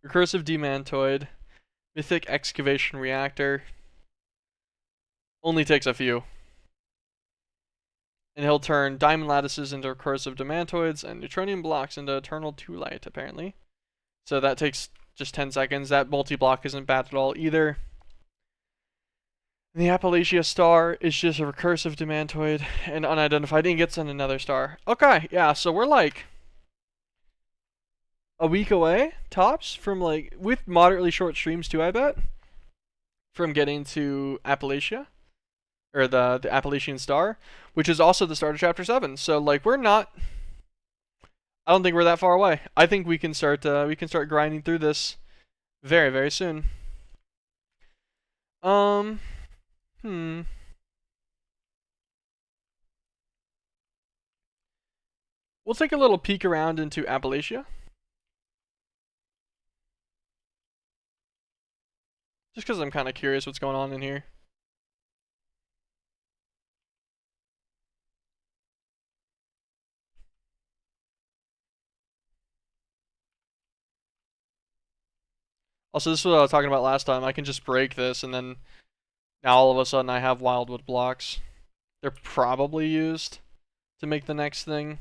Recursive demantoid. Mythic excavation reactor. Only takes a few. And he'll turn diamond lattices into recursive demantoids and neutronium blocks into eternal 2 light, apparently. So that takes just 10 seconds. That multi-block isn't bad at all either. And the Appalachia star is just a recursive demantoid and unidentified ingots and another star. Okay, yeah, so we're like a week away, tops, from like, with moderately short streams too, I bet, from getting to Appalachia. Or the Appalachian Star, which is also the start of Chapter 7. So, like, we're not... I don't think we're that far away. I think we can start grinding through this very, very soon. We'll take a little peek around into Appalachia. Just because I'm kind of curious what's going on in here. Also, this is what I was talking about last time. I can just break this, and then now all of a sudden I have wildwood blocks. They're probably used to make the next thing.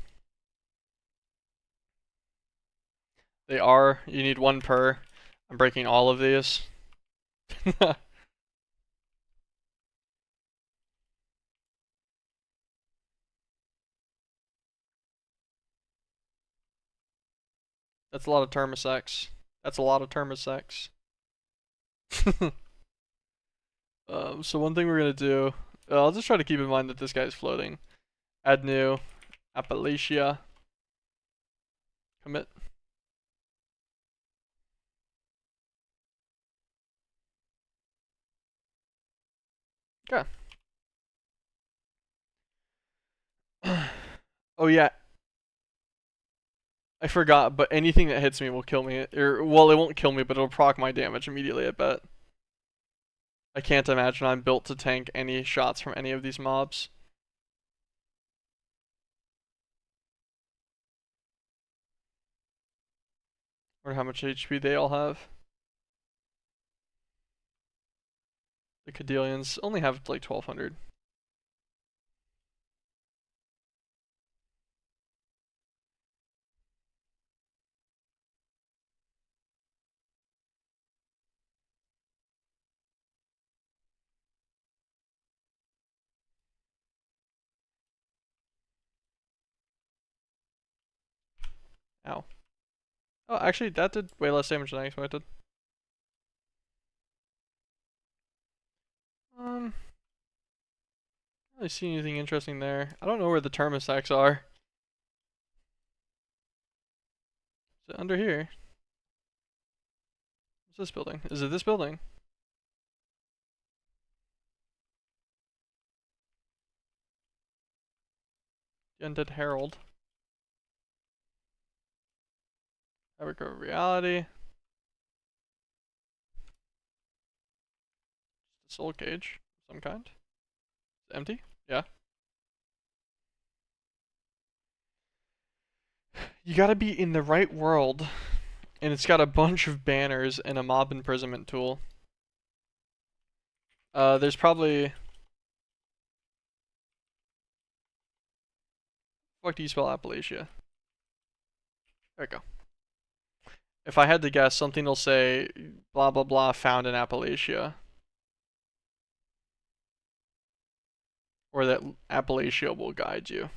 They are. You need 1 per. I'm breaking all of these. That's a lot of Termisex. That's a lot of Termisex. So one thing we're gonna do, I'll just try to keep in mind that this guy's floating. Add new, Appalachia, commit. Okay. Oh yeah. I forgot, but anything that hits me will kill me. Well, it won't kill me, but it'll proc my damage immediately, I bet. I can't imagine I'm built to tank any shots from any of these mobs. Or how much HP they all have. The Cadillions only have like 1200. Ow. Oh, actually, that did way less damage than I expected. Not really see anything interesting there. I don't know where the Termiseks are. Is it under here? What's this building? Is it this building? The Undead Herald. Fabric of Reality. Soul cage of some kind. It's empty? Yeah. You gotta be in the right world, and it's got a bunch of banners and a mob imprisonment tool. There's probably... What do you spell Appalachia? There we go. If I had to guess, something will say blah blah blah found in Appalachia. Or that Appalachia will guide you.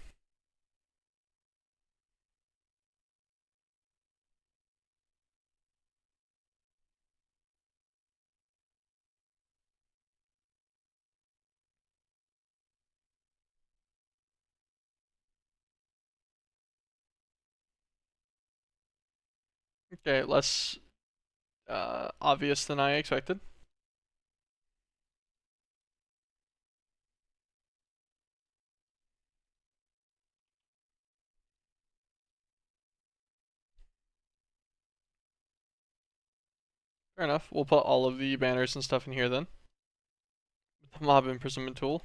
Okay, less obvious than I expected. Fair enough. We'll put all of the banners and stuff in here then. The mob imprisonment tool.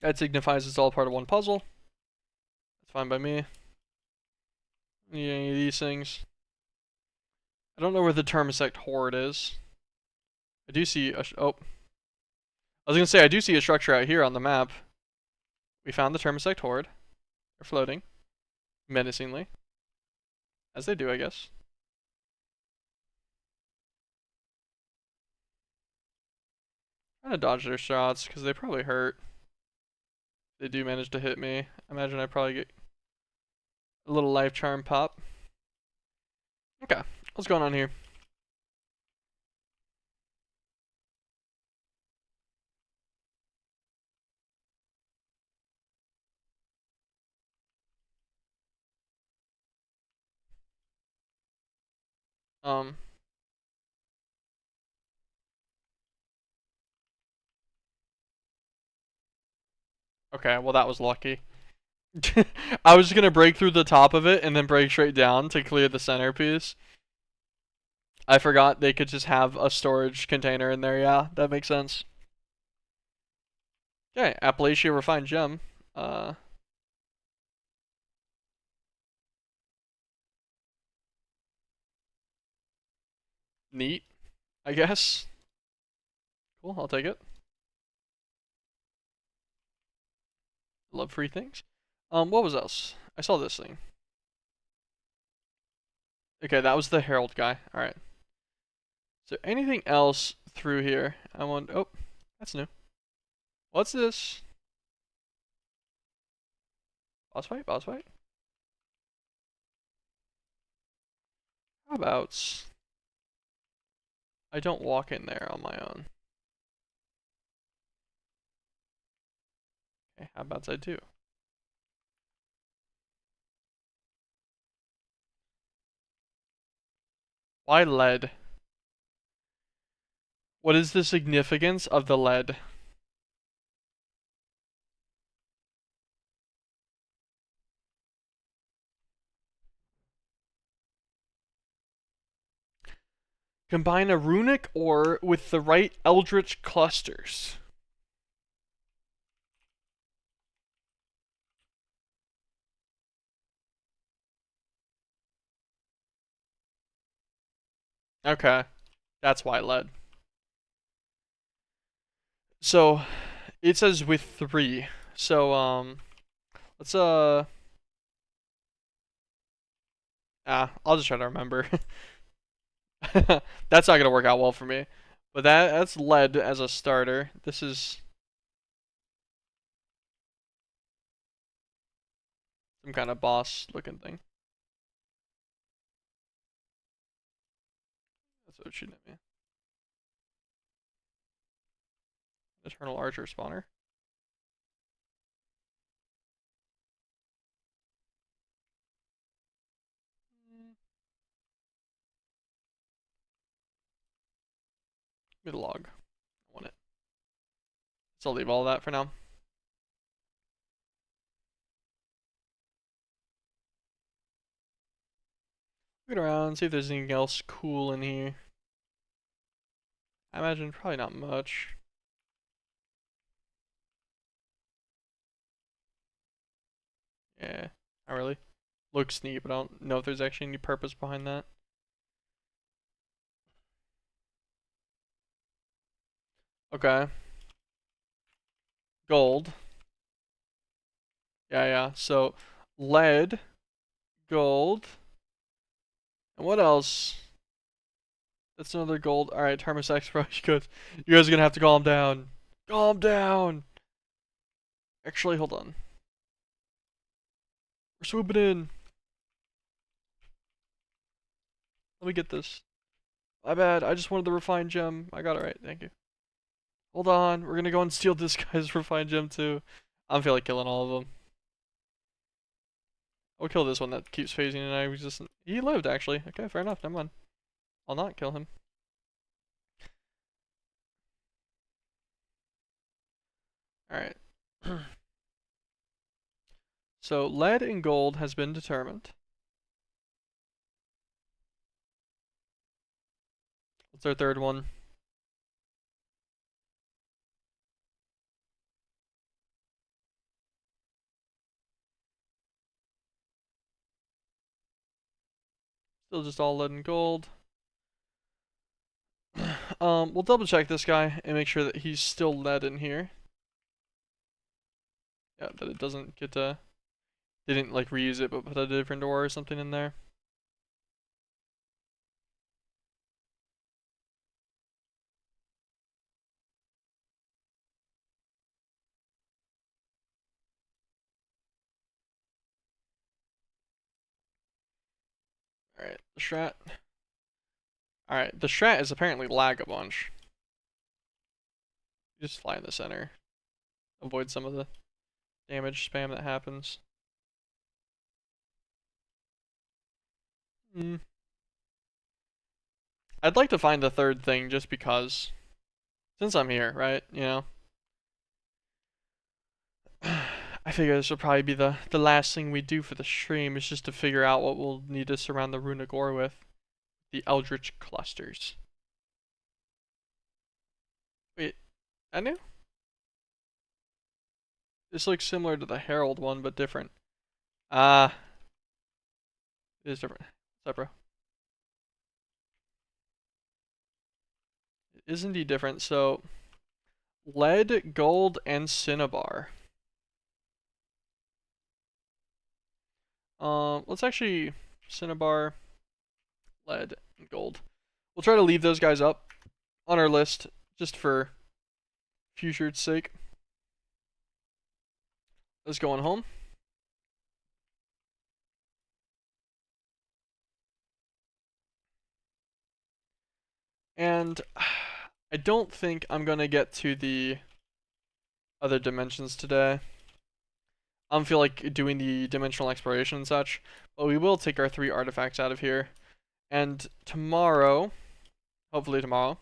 That signifies it's all part of one puzzle. That's fine by me. Need any of these things. I don't know where the Termisect Horde is. I do see a... Oh. I was gonna say, I do see a structure out here on the map. We found the Termisect Horde. They're floating. Menacingly. As they do, I guess. Trying to dodge their shots, because they probably hurt. They do manage to hit me. I imagine I probably get a little life charm pop. Okay, what's going on here? Um. Okay, well that was lucky. I was just gonna break through the top of it and then break straight down to clear the centerpiece. I forgot they could just have a storage container in there. Yeah, that makes sense. Okay, Appalachia Refined Gem. Neat, I guess. Cool, I'll take it. Love free things. What was else? I saw this thing. Okay, that was the Herald guy. Alright. Is there anything else through here? I want... Oh, that's new. What's this? Boss fight? Boss fight? How about... I don't walk in there on my own. Okay, how about I do? Why lead? What is the significance of the lead? Combine a runic ore with the right eldritch clusters. Okay, that's why lead. So it says with 3. So let's I'll just try to remember. That's not gonna work out well for me. But that's lead as a starter. This is some kind of boss looking thing. That's what it's shooting at me. Eternal Archer spawner. Give me the log. I want it. So I'll leave all that for now. Look around, see if there's anything else cool in here. I imagine probably not much. Yeah, not really. Looks neat, but I don't know if there's actually any purpose behind that. Okay. Gold. Yeah. So, lead, gold, and what else? That's another gold. All right, Termosex, bro. You guys are gonna have to calm down. Calm down. Actually, hold on. We're swooping in. Let me get this. My bad. I just wanted the refined gem. I got it right. Thank you. Hold on. We're gonna go and steal this guy's refined gem too. I'm feeling killing all of them. I'll kill this one that keeps phasing and I resistant. He lived actually. Okay, fair enough. Never mind. I'll not kill him. Alright. So lead and gold has been determined. What's our third one? Still just all lead and gold. We'll double check this guy and make sure that he's still lead in here. Yeah, that it doesn't get didn't like reuse it but put a different ore or something in there. Alright, the strat. Alright, the strat is apparently lag a bunch. Just fly in the center. Avoid some of the damage spam that happens. I'd like to find the third thing just because. Since I'm here, right? You know? I figure this will probably be the last thing we do for the stream is just to figure out what we'll need to surround the runic ore with. The Eldritch clusters. Wait, I knew? This looks similar to the Herald one, but different. Ah, it is different. What's up, bro? It is indeed different. So, lead, gold, and cinnabar. Let's actually cinnabar, lead, and gold. We'll try to leave those guys up on our list just for future's sake. Let's go on home. And I don't think I'm gonna get to the other dimensions today. I don't feel like doing the dimensional exploration and such, but we will take our 3 artifacts out of here. And tomorrow, hopefully tomorrow,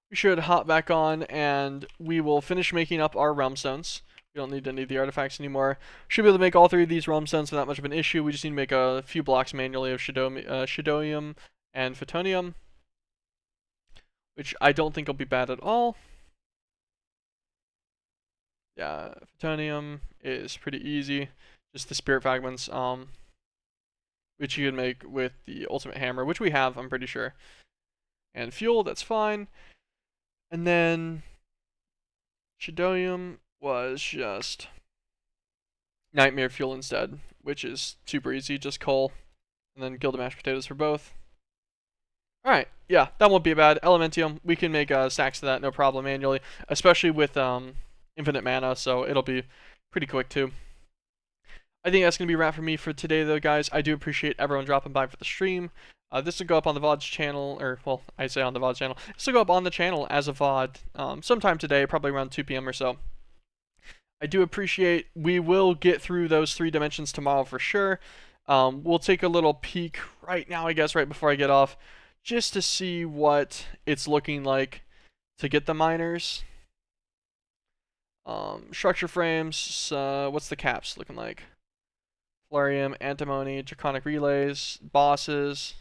we should hop back on and we will finish making up our realm stones. We don't need any of the artifacts anymore. Should be able to make all 3 of these realm stones without much of an issue. We just need to make a few blocks manually of Shadoium and Photonium, which I don't think will be bad at all. Yeah, Photonium is pretty easy. Just the spirit fragments. which you can make with the ultimate hammer, which we have, I'm pretty sure. And fuel, that's fine. And then Chidonium was just nightmare fuel instead, which is super easy, just coal. And then Gilded mashed potatoes for both. Alright, yeah, that won't be bad. Elementium, we can make stacks of that, no problem, manually. Especially with infinite mana, so it'll be pretty quick too. I think that's going to be a wrap for me for today, though, guys. I do appreciate everyone dropping by for the stream. This will go up on the VOD's channel, or, well, I say on the VOD's channel. This will go up on the channel as a VOD sometime today, probably around 2 p.m. or so. I do appreciate, we will get through those 3 dimensions tomorrow for sure. We'll take a little peek right now, I guess, right before I get off, just to see what it's looking like to get the miners. Structure frames, what's the caps looking like? Flarium, Antimony, Draconic Relays, bosses.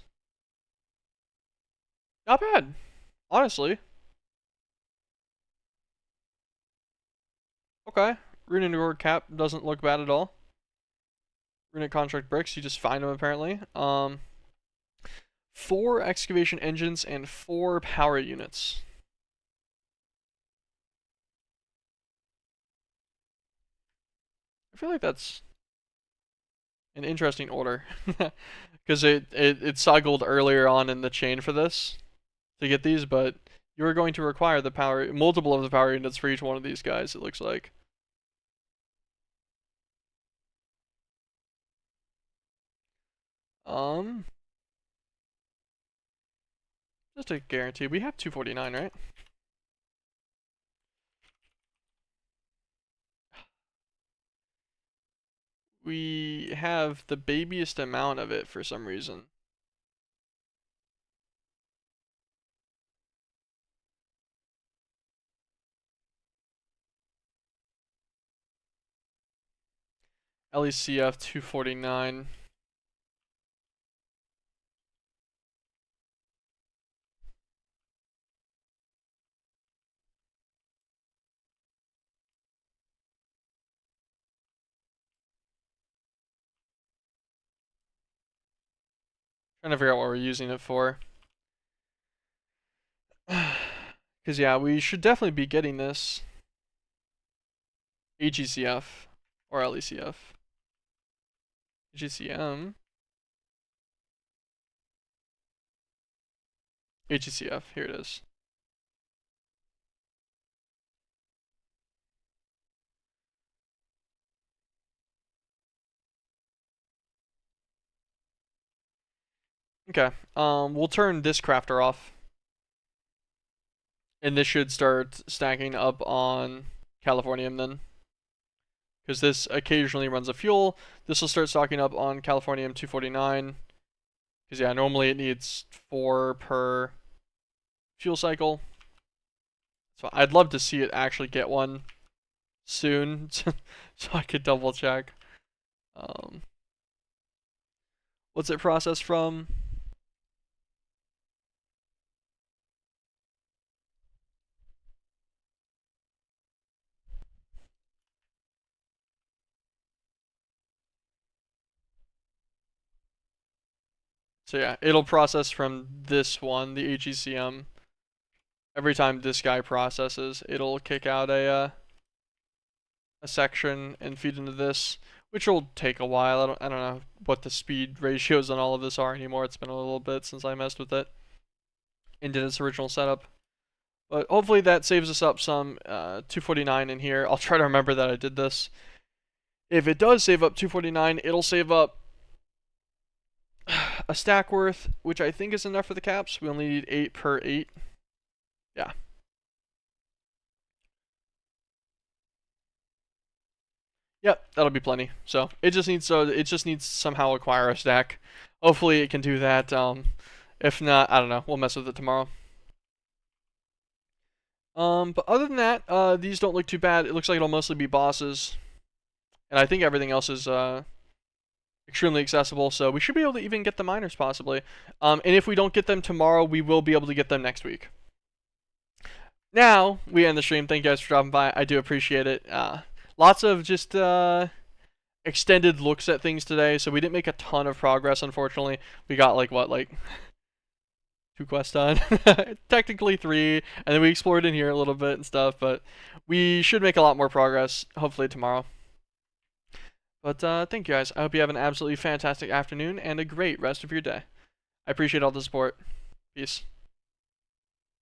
Not bad, honestly. Okay, Runic Ore cap doesn't look bad at all. Runic Contract bricks, you just find them apparently. 4 excavation engines and 4 power units. I feel like that's an interesting order, because it cycled earlier on in the chain for this to get these, but you are going to require the power, multiple of the power units for each one of these guys, it looks like. Just a guarantee, we have 249, right? We have the babiest amount of it for some reason. LECF 249. Trying to figure out what we're using it for. Because, yeah, we should definitely be getting this. AGCF or LECF. AGCM. AGCF, here it is. Okay, we'll turn this crafter off. And this should start stacking up on Californium then. Because this occasionally runs a fuel. This will start stocking up on Californium 249. Because, yeah, normally it needs 4 per fuel cycle. So I'd love to see it actually get one soon, so I could double check. What's it processed from? So yeah, it'll process from this one, the AGCM. Every time this guy processes, it'll kick out a section and feed into this, which will take a while. I don't know what the speed ratios on all of this are anymore. It's been a little bit since I messed with it and did its original setup. But hopefully that saves us up some 249 in here. I'll try to remember that I did this. If it does save up 249, it'll save up a stack worth, which I think is enough for the caps. We only need 8 per 8. Yeah. Yep, that'll be plenty. So it just needs to somehow acquire a stack. Hopefully it can do that. If not, I don't know. We'll mess with it tomorrow. But other than that, these don't look too bad. It looks like it'll mostly be bosses, and I think everything else is extremely accessible. So we should be able to even get the miners possibly. And if we don't get them tomorrow, we will be able to get them next week. Now we end the stream. Thank you guys for dropping by. I do appreciate it. Lots of just extended looks at things today, so we didn't make a ton of progress, unfortunately. We got like what, like 2 quests done? Technically 3, and then we explored in here a little bit and stuff, but we should make a lot more progress, hopefully tomorrow. But thank you guys. I hope you have an absolutely fantastic afternoon and a great rest of your day. I appreciate all the support. Peace.